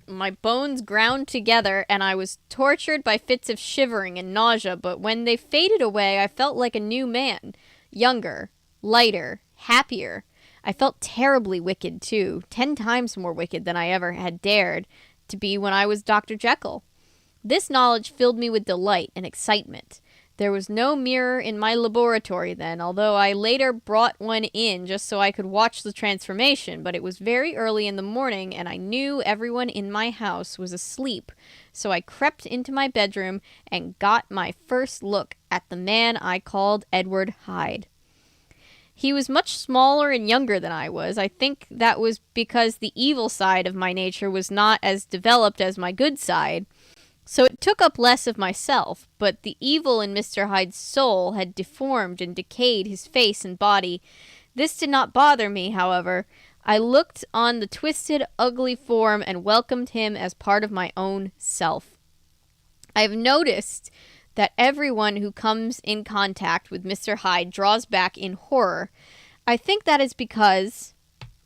My bones ground together, and I was tortured by fits of shivering and nausea, but when they faded away, I felt like a new man. Younger, lighter, happier. I felt terribly wicked, too. 10 times more wicked than I ever had dared to be when I was Dr. Jekyll. This knowledge filled me with delight and excitement. There was no mirror in my laboratory then, although I later brought one in just so I could watch the transformation, but it was very early in the morning and I knew everyone in my house was asleep, so I crept into my bedroom and got my first look at the man I called Edward Hyde. He was much smaller and younger than I was. I think that was because the evil side of my nature was not as developed as my good side. So it took up less of myself, but the evil in Mr. Hyde's soul had deformed and decayed his face and body. This did not bother me, however. I looked on the twisted, ugly form and welcomed him as part of my own self. I have noticed that everyone who comes in contact with Mr. Hyde draws back in horror. I think that is because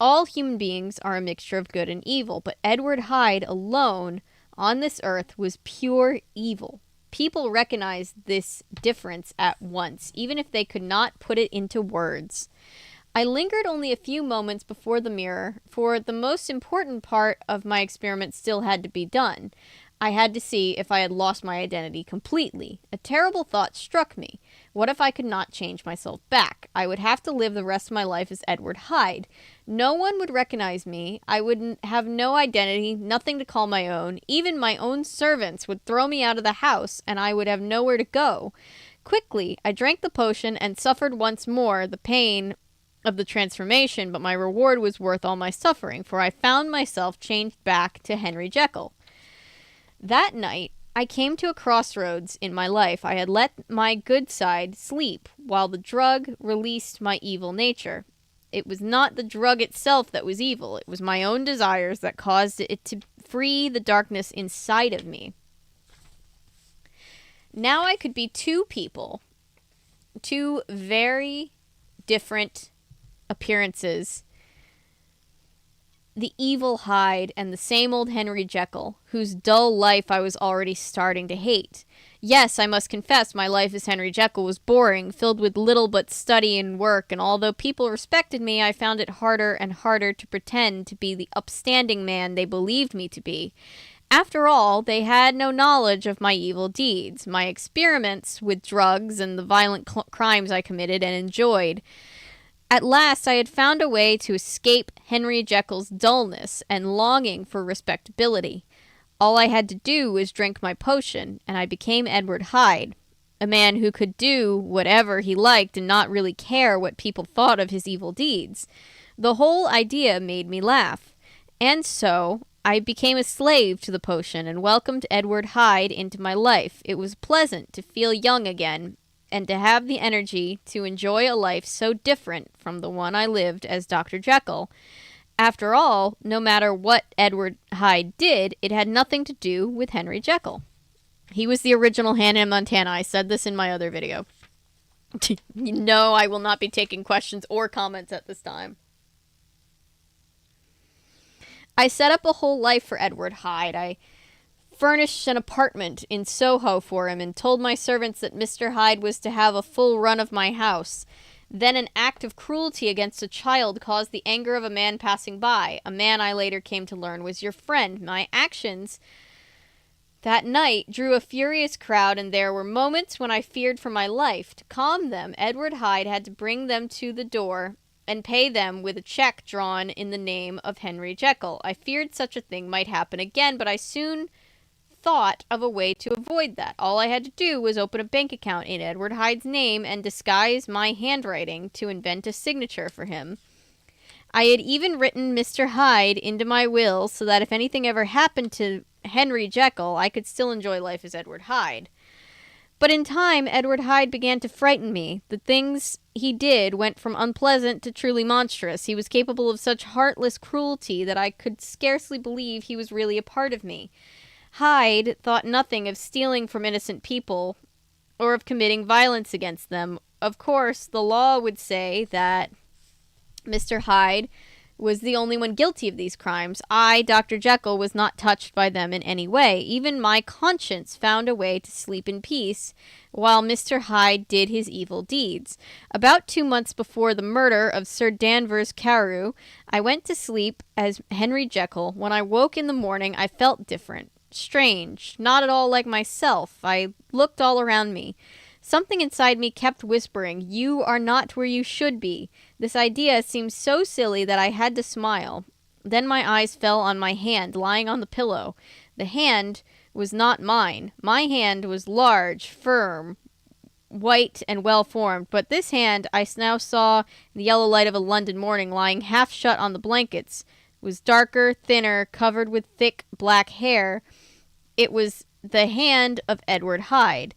all human beings are a mixture of good and evil, but Edward Hyde alone on this earth was pure evil. People recognized this difference at once, even if they could not put it into words. I lingered only a few moments before the mirror, for the most important part of my experiment still had to be done. I had to see if I had lost my identity completely. A terrible thought struck me. What if I could not change myself back? I would have to live the rest of my life as Edward Hyde. No one would recognize me. I would have no identity, nothing to call my own. Even my own servants would throw me out of the house, and I would have nowhere to go. Quickly, I drank the potion and suffered once more the pain of the transformation, but my reward was worth all my suffering, for I found myself changed back to Henry Jekyll. That night, I came to a crossroads in my life. I had let my good side sleep, while the drug released my evil nature. It was not the drug itself that was evil. It was my own desires that caused it to free the darkness inside of me. Now I could be two people, two very different appearances. The evil Hyde and the same old Henry Jekyll, whose dull life I was already starting to hate. Yes, I must confess my life as Henry Jekyll was boring, filled with little but study and work, and although people respected me, I found it harder and harder to pretend to be the upstanding man they believed me to be. After all, they had no knowledge of my evil deeds, my experiments with drugs, and the violent crimes I committed and enjoyed. At last, I had found a way to escape Henry Jekyll's dullness and longing for respectability. All I had to do was drink my potion, and I became Edward Hyde, a man who could do whatever he liked and not really care what people thought of his evil deeds. The whole idea made me laugh, and so I became a slave to the potion and welcomed Edward Hyde into my life. It was pleasant to feel young again, and to have the energy to enjoy a life so different from the one I lived as Dr. Jekyll. After all, no matter what Edward Hyde did, it had nothing to do with Henry Jekyll. He was the original Hannah Montana. I said this in my other video. No, I will not be taking questions or comments at this time. I set up a whole life for Edward Hyde. I furnished an apartment in Soho for him and told my servants that Mr. Hyde was to have a full run of my house. Then an act of cruelty against a child caused the anger of a man passing by, a man I later came to learn was your friend. My actions That night drew a furious crowd, and there were moments when I feared for my life. To calm them, Edward Hyde had to bring them to the door and pay them with a check drawn in the name of Henry Jekyll. I feared such a thing might happen again, but I soon thought of a way to avoid that. All I had to do was open a bank account in Edward Hyde's name and disguise my handwriting to invent a signature for him. I had even written Mr. Hyde into my will so that if anything ever happened to Henry Jekyll, I could still enjoy life as Edward Hyde. But in time, Edward Hyde began to frighten me. The things he did went from unpleasant to truly monstrous. He was capable of such heartless cruelty that I could scarcely believe he was really a part of me. Hyde thought nothing of stealing from innocent people or of committing violence against them. Of course, the law would say that Mr. Hyde was the only one guilty of these crimes. I, Dr. Jekyll, was not touched by them in any way. Even my conscience found a way to sleep in peace while Mr. Hyde did his evil deeds. About 2 months before the murder of Sir Danvers Carew, I went to sleep as Henry Jekyll. When I woke in the morning, I felt different. Strange. Not at all like myself. I looked all around me. Something inside me kept whispering, "You are not where you should be." This idea seemed so silly that I had to smile. Then my eyes fell on my hand lying on the pillow. The hand was not mine. My hand was large, firm, white, and well-formed, but this hand I now saw in the yellow light of a London morning lying half shut on the blankets. It was darker, thinner, covered with thick black hair. It was the hand of Edward Hyde.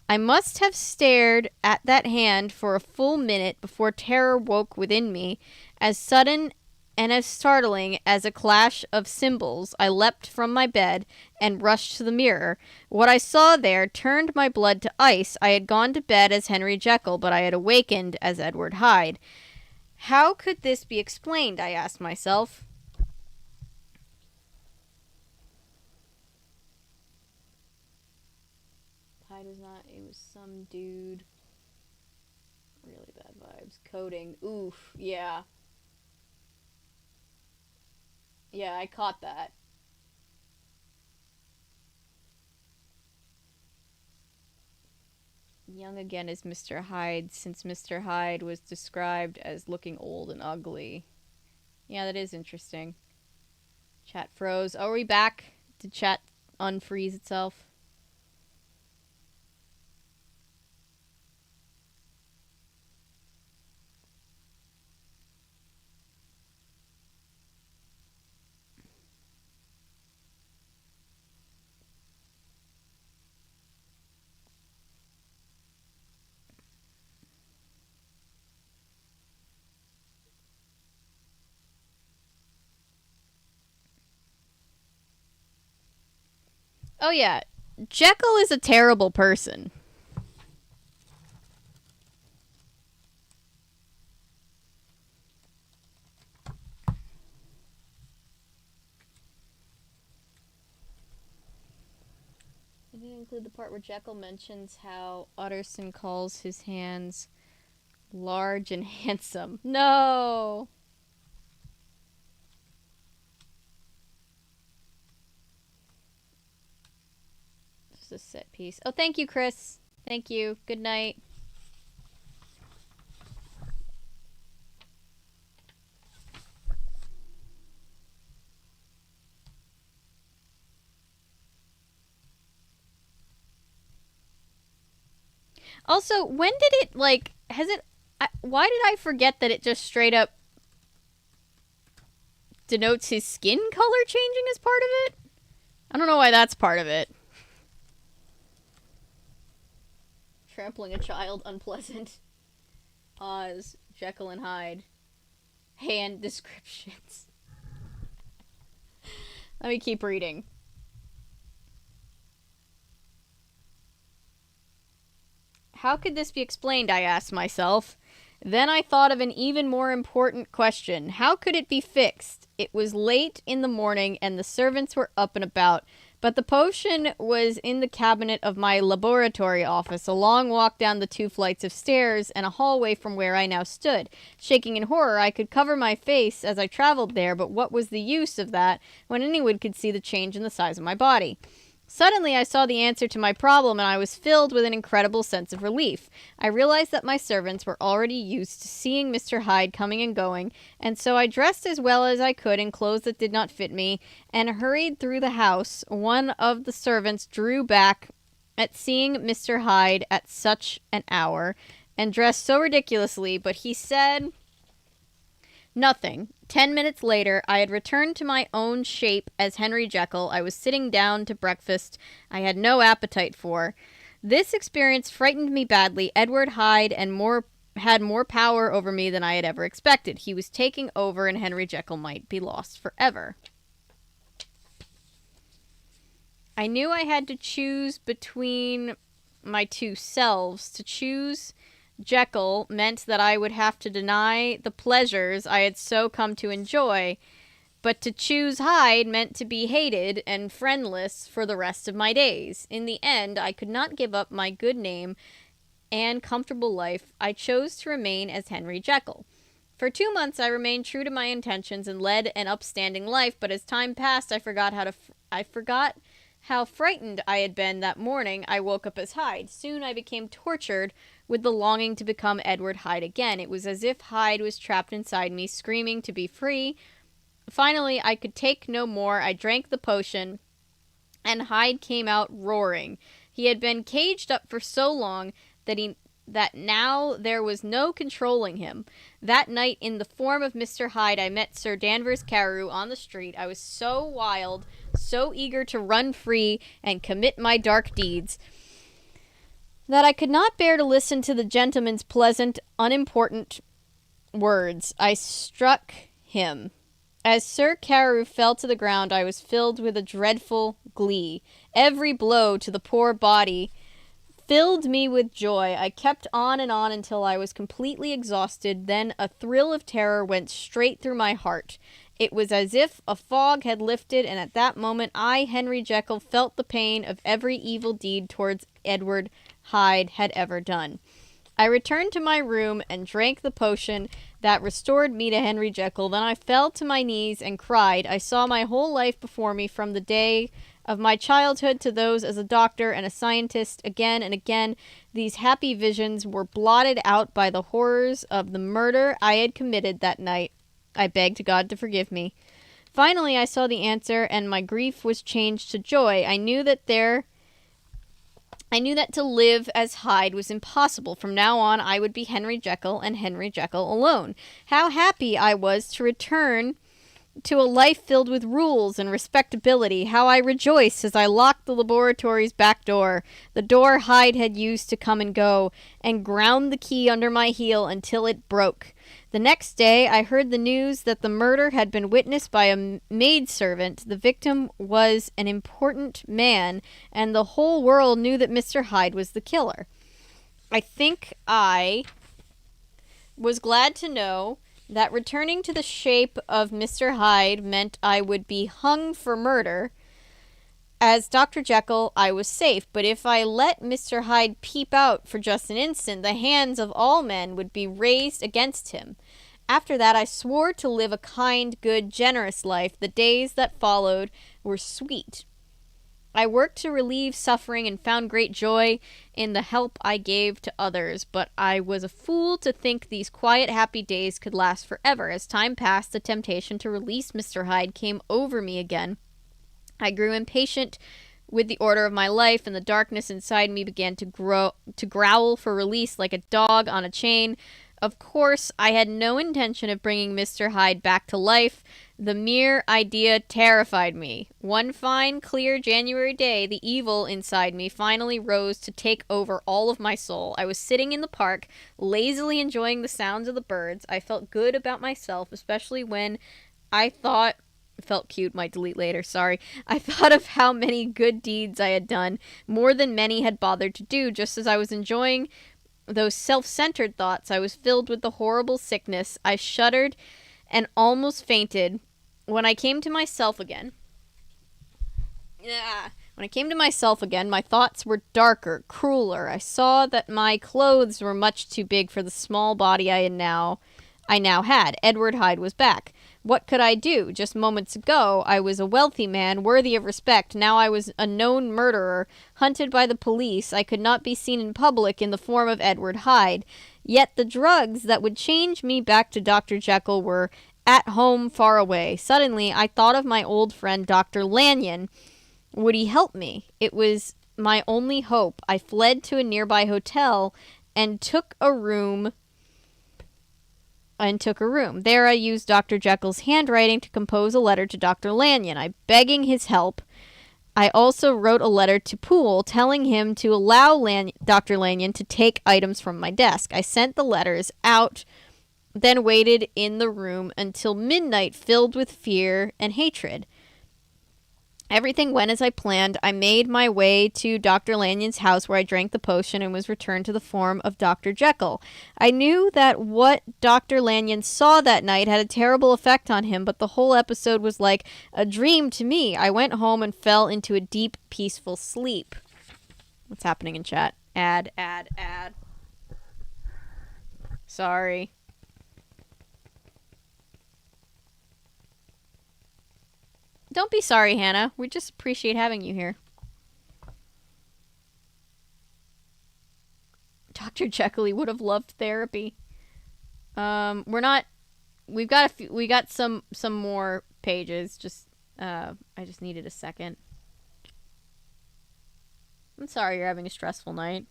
I must have stared at that hand for a full minute before terror woke within me. As sudden and as startling as a clash of cymbals, I leapt from my bed and rushed to the mirror. What I saw there turned my blood to ice. I had gone to bed as Henry Jekyll, but I had awakened as Edward Hyde. How could this be explained, I asked myself. Hyde was not, it was some dude. Really bad vibes. Coding. Oof, yeah. Yeah, I caught that. Young again as Mr. Hyde, since Mr. Hyde was described as looking old and ugly. Yeah, that is interesting. Chat froze. Oh, are we back? Did chat unfreeze itself? Oh yeah, Jekyll is a terrible person. I didn't include the part where Jekyll mentions how Utterson calls his hands large and handsome. No! Just a set piece. Oh, thank you, Chris. Thank you. Good night. Also, when did it, like, has it, why did I forget that it just straight up denotes his skin color changing as part of it? I don't know why that's part of it. Trampling a child, unpleasant. Oz, Jekyll and Hyde. Hand descriptions. Let me keep reading. How could this be explained, I asked myself. Then I thought of an even more important question. How could it be fixed? It was late in the morning and the servants were up and about, but the potion was in the cabinet of my laboratory office, a long walk down the 2 flights of stairs and a hallway from where I now stood. Shaking in horror, I could cover my face as I traveled there, but what was the use of that when anyone could see the change in the size of my body? Suddenly, I saw the answer to my problem, and I was filled with an incredible sense of relief. I realized that my servants were already used to seeing Mr. Hyde coming and going, and so I dressed as well as I could in clothes that did not fit me, and hurried through the house. One of the servants drew back at seeing Mr. Hyde at such an hour, and dressed so ridiculously, but he said nothing. 10 minutes later, I had returned to my own shape as Henry Jekyll. I was sitting down to breakfast I had no appetite for. This experience frightened me badly. Edward Hyde had more power over me than I had ever expected. He was taking over, and Henry Jekyll might be lost forever. I knew I had to choose between my two selves. To choose Jekyll meant that I would have to deny the pleasures I had so come to enjoy, but to choose Hyde meant to be hated and friendless for the rest of my days. In the end, I could not give up my good name and comfortable life. I chose to remain as Henry Jekyll. For 2 months, I remained true to my intentions and led an upstanding life, but as time passed, I forgot how frightened I had been that morning I woke up as Hyde. Soon I became tortured with the longing to become Edward Hyde again. It was as if Hyde was trapped inside me, screaming to be free. Finally, I could take no more. I drank the potion, and Hyde came out roaring. He had been caged up for so long that now there was no controlling him. That night, in the form of Mr. Hyde, I met Sir Danvers Carew on the street. I was so wild, so eager to run free and commit my dark deeds, that I could not bear to listen to the gentleman's pleasant, unimportant words. I struck him. As Sir Carew fell to the ground, I was filled with a dreadful glee. Every blow to the poor body filled me with joy. I kept on and on until I was completely exhausted. Then a thrill of terror went straight through my heart. It was as if a fog had lifted, and at that moment I, Henry Jekyll, felt the pain of every evil deed towards Edward Hyde had ever done. I returned to my room and drank the potion that restored me to Henry Jekyll. Then I fell to my knees and cried. I saw my whole life before me, from the day of my childhood to those as a doctor and a scientist. Again and again, these happy visions were blotted out by the horrors of the murder I had committed that night. I begged God to forgive me. Finally, I saw the answer, and my grief was changed to joy. I knew that to live as Hyde was impossible. From now on, I would be Henry Jekyll, and Henry Jekyll alone. How happy I was to return to a life filled with rules and respectability. How I rejoiced as I locked the laboratory's back door, the door Hyde had used to come and go, and ground the key under my heel until it broke. The next day, I heard the news that the murder had been witnessed by a maidservant. The victim was an important man, and the whole world knew that Mr. Hyde was the killer. I think I was glad to know that returning to the shape of Mr. Hyde meant I would be hung for murder. As Dr. Jekyll, I was safe, but if I let Mr. Hyde peep out for just an instant, the hands of all men would be raised against him. After that, I swore to live a kind, good, generous life. The days that followed were sweet. I worked to relieve suffering and found great joy in the help I gave to others, but I was a fool to think these quiet, happy days could last forever. As time passed, the temptation to release Mr. Hyde came over me again. I grew impatient with the order of my life, and the darkness inside me began to growl for release like a dog on a chain. Of course, I had no intention of bringing Mr. Hyde back to life. The mere idea terrified me. One fine, clear January day, the evil inside me finally rose to take over all of my soul. I was sitting in the park, lazily enjoying the sounds of the birds. I felt good about myself, especially when I thought... Felt cute, might delete later, sorry. I thought of how many good deeds I had done, more than many had bothered to do. Just as I was enjoying those self-centered thoughts, I was filled with the horrible sickness. I shuddered and almost fainted. When I came to myself again, my thoughts were darker, crueler. I saw that my clothes were much too big for the small body I now had. Edward Hyde was back. What could I do? Just moments ago, I was a wealthy man, worthy of respect. Now I was a known murderer, hunted by the police. I could not be seen in public in the form of Edward Hyde. Yet the drugs that would change me back to Dr. Jekyll were at home, far away. Suddenly, I thought of my old friend, Dr. Lanyon. Would he help me? It was my only hope. I fled to a nearby hotel and took a room. There I used Dr. Jekyll's handwriting to compose a letter to Dr. Lanyon, begging his help. I also wrote a letter to Poole telling him to allow Dr. Lanyon to take items from my desk. I sent the letters out, then waited in the room until midnight, filled with fear and hatred. Everything went as I planned. I made my way to Dr. Lanyon's house, where I drank the potion and was returned to the form of Dr. Jekyll. I knew that what Dr. Lanyon saw that night had a terrible effect on him, but the whole episode was like a dream to me. I went home and fell into a deep, peaceful sleep. What's happening in chat? Ad. Sorry. Don't be sorry, Hannah. We just appreciate having you here. Dr. Jekyll would have loved therapy. We're not. We got some more pages. Just I just needed a second. I'm sorry you're having a stressful night.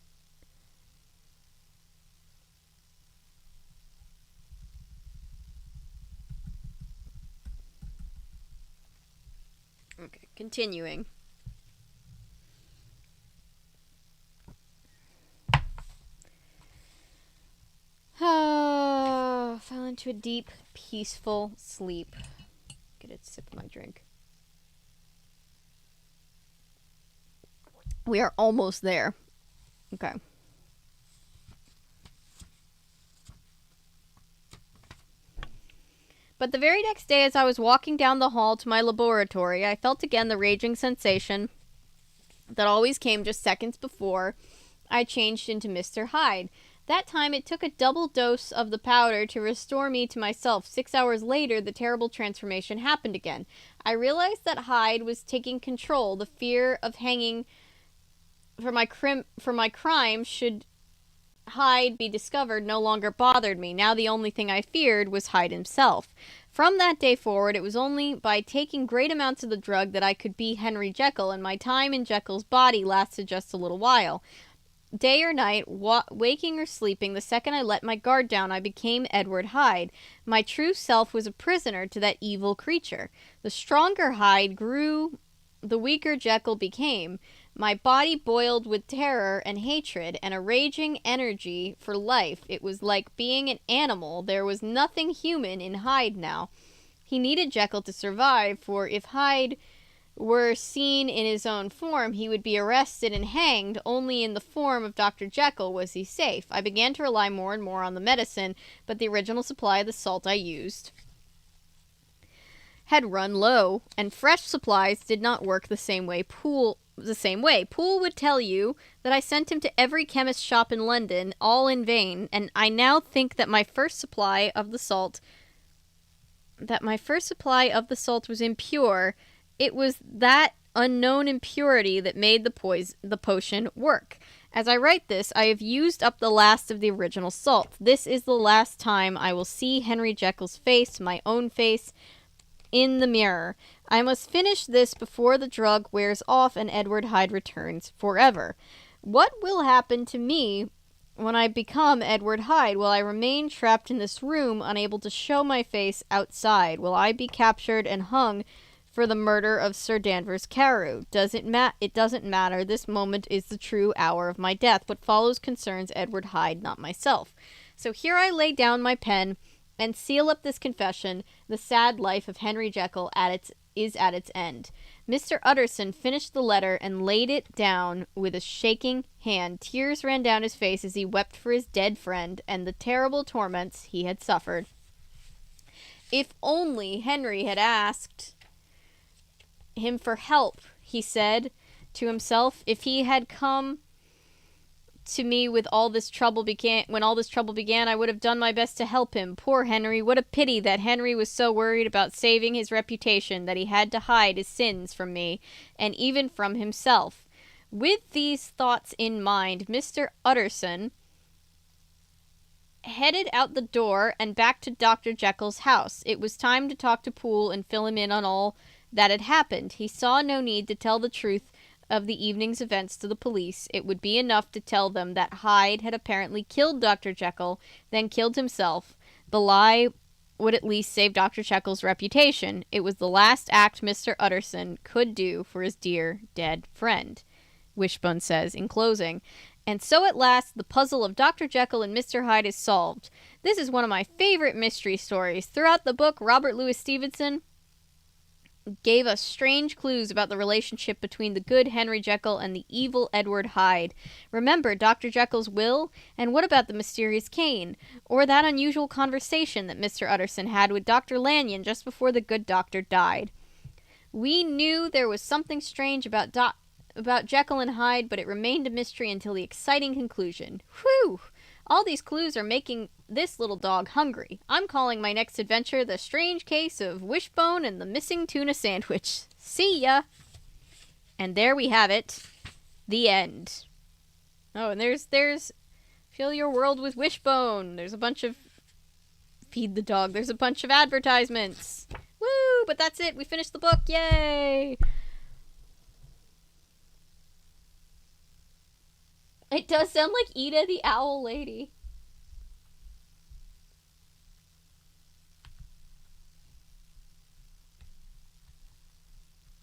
Okay, continuing. Fell into a deep, peaceful sleep. Get a sip of my drink. We are almost there. Okay. But the very next day, as I was walking down the hall to my laboratory, I felt again the raging sensation that always came just seconds before I changed into Mr. Hyde. That time, it took a double dose of the powder to restore me to myself. 6 hours later, the terrible transformation happened again. I realized that Hyde was taking control. The fear of hanging for my crime should Hyde be discovered no longer bothered me. Now the only thing I feared was Hyde himself. From that day forward, it was only by taking great amounts of the drug that I could be Henry Jekyll, and my time in Jekyll's body lasted just a little while. Day or night, waking or sleeping, the second I let my guard down, I became Edward Hyde. My true self was a prisoner to that evil creature. The stronger Hyde grew, the weaker Jekyll became. My body boiled with terror and hatred and a raging energy for life. It was like being an animal. There was nothing human in Hyde now. He needed Jekyll to survive, for if Hyde were seen in his own form, he would be arrested and hanged. Only in the form of Dr. Jekyll was he safe. I began to rely more and more on the medicine, but the original supply of the salt I used had run low, and fresh supplies did not work the same way. Poole would tell you that I sent him to every chemist shop in London, all in vain, and I now think that my first supply of the salt was impure. It was that unknown impurity that made the potion work. As I write this, I have used up the last of the original salt. This is the last time I will see Henry Jekyll's face, my own face, in the mirror. I must finish this before the drug wears off and Edward Hyde returns forever. What will happen to me when I become Edward Hyde? Will I remain trapped in this room, unable to show my face outside? Will I be captured and hung for the murder of Sir Danvers Carew? It doesn't matter. This moment is the true hour of my death. What follows concerns Edward Hyde, not myself. So here I lay down my pen and seal up this confession. The sad life of Henry Jekyll is at its end. Mr. Utterson finished the letter and laid it down with a shaking hand. Tears ran down his face as he wept for his dead friend and the terrible torments he had suffered. If only Henry had asked him for help, he said to himself. If he had come to me with all this trouble when all this trouble began, I would have done my best to help him. Poor Henry. What a pity that Henry was so worried about saving his reputation that he had to hide his sins from me, and even from himself. With these thoughts in mind, Mr. Utterson headed out the door and back to Dr. Jekyll's house. It was time to talk to Poole and fill him in on all that had happened. He saw no need to tell the truth of the evening's events to the police. It would be enough to tell them that Hyde had apparently killed Dr. Jekyll, then killed himself. The lie would at least save Dr. Jekyll's reputation. It was the last act Mr. Utterson could do for his dear, dead friend, Wishbone says in closing. And so at last, the puzzle of Dr. Jekyll and Mr. Hyde is solved. This is one of my favorite mystery stories. Throughout the book, Robert Louis Stevenson gave us strange clues about the relationship between the good Henry Jekyll and the evil Edward Hyde. Remember Dr. Jekyll's will? And what about the mysterious cane? Or that unusual conversation that Mr. Utterson had with Dr. Lanyon just before the good doctor died? We knew there was something strange about Jekyll and Hyde, but it remained a mystery until the exciting conclusion. Whew! All these clues are making this little dog hungry. I'm calling my next adventure The Strange Case of Wishbone and the Missing Tuna Sandwich. See ya! And there we have it. The end. Oh, and there's Fill Your World with Wishbone. There's a bunch of Feed the Dog. There's a bunch of advertisements. Woo! But that's it. We finished the book. Yay! It does sound like Ida the Owl Lady.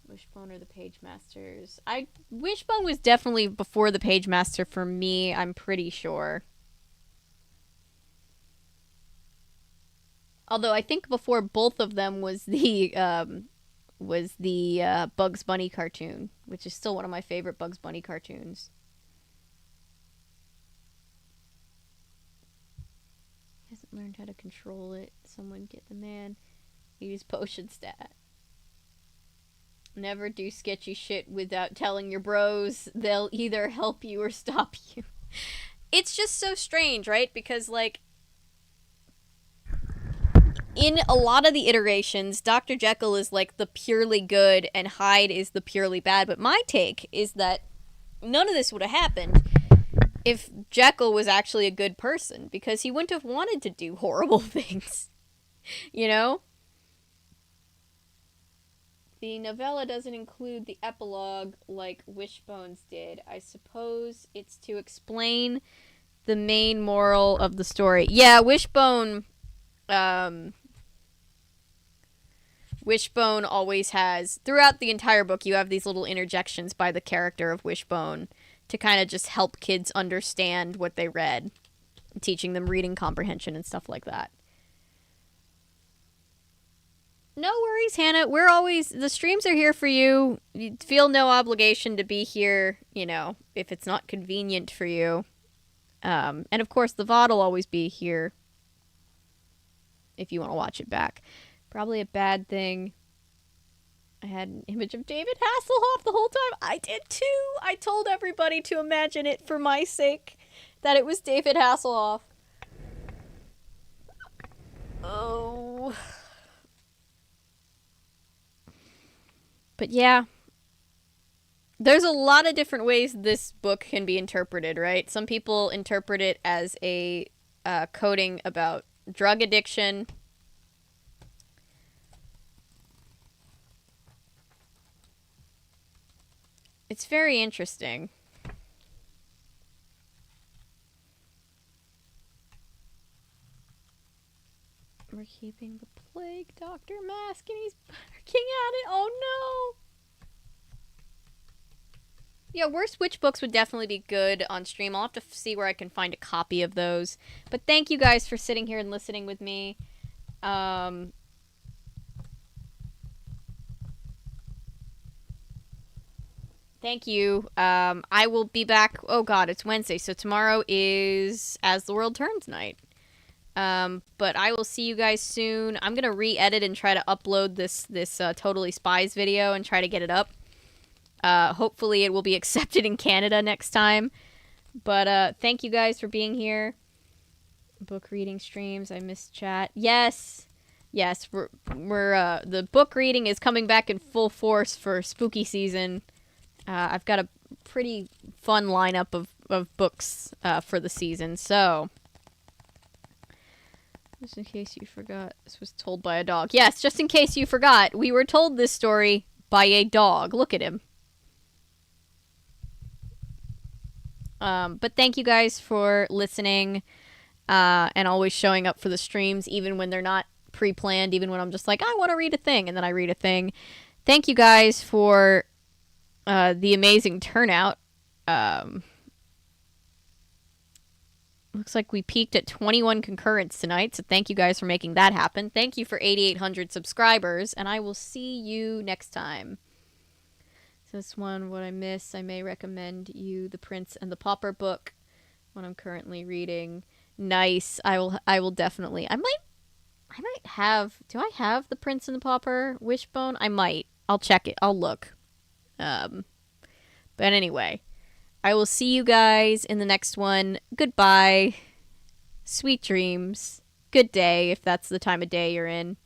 Wishbone or the Page Masters? Wishbone was definitely before the Page Master for me, I'm pretty sure. Although I think before both of them was the Bugs Bunny cartoon, which is still one of my favorite Bugs Bunny cartoons. Hasn't learned how to control it. Someone get the man. Use potion stat. Never do sketchy shit without telling your bros. They'll either help you or stop you. It's just so strange, right? Because, like, in a lot of the iterations, Dr. Jekyll is, like, the purely good and Hyde is the purely bad. But my take is that none of this would have happened if Jekyll was actually a good person, because he wouldn't have wanted to do horrible things. You know? The novella doesn't include the epilogue like Wishbone's did. I suppose it's to explain the main moral of the story. Yeah, Wishbone always has, throughout the entire book, you have these little interjections by the character of Wishbone to kind of just help kids understand what they read, teaching them reading comprehension and stuff like that. No worries, Hannah. The streams are here for you. You feel no obligation to be here, you know, if it's not convenient for you. And of course, the VOD will always be here if you want to watch it back. Probably a bad thing. I had an image of David Hasselhoff the whole time. I did too. I told everybody to imagine it for my sake, that it was David Hasselhoff. Oh. But yeah. There's a lot of different ways this book can be interpreted, right? Some people interpret it as a coding about drug addiction. It's very interesting. We're keeping the plague doctor mask and he's barking at it. Oh no! Yeah, Worst Witch books would definitely be good on stream. I'll have to see where I can find a copy of those. But thank you guys for sitting here and listening with me. Thank you. I will be back. Oh god, it's Wednesday, so tomorrow is As the World Turns night. But I will see you guys soon. I'm gonna re-edit and try to upload this Totally Spies video and try to get it up. Hopefully it will be accepted in Canada next time. But thank you guys for being here. Book reading streams. I missed chat. Yes. Yes, we're the book reading is coming back in full force for spooky season. I've got a pretty fun lineup of books for the season. So, just in case you forgot, this was told by a dog. Yes, just in case you forgot, we were told this story by a dog. Look at him. But thank you guys for listening and always showing up for the streams, even when they're not pre-planned, even when I'm just like, I want to read a thing, and then I read a thing. Thank you guys for the amazing turnout. Looks like we peaked at 21 concurrents tonight, so thank you guys for making that happen. Thank you for 8,800 subscribers, and I will see you next time. So this one, what I miss, I may recommend you The Prince and the Pauper book, what I'm currently reading. Nice. I will definitely. I might have. Do I have The Prince and the Pauper Wishbone? I might. I'll check it. I'll look. But anyway, I will see you guys in the next one. Goodbye. Sweet dreams. Good day if that's the time of day you're in.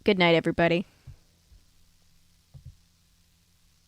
Good night, everybody.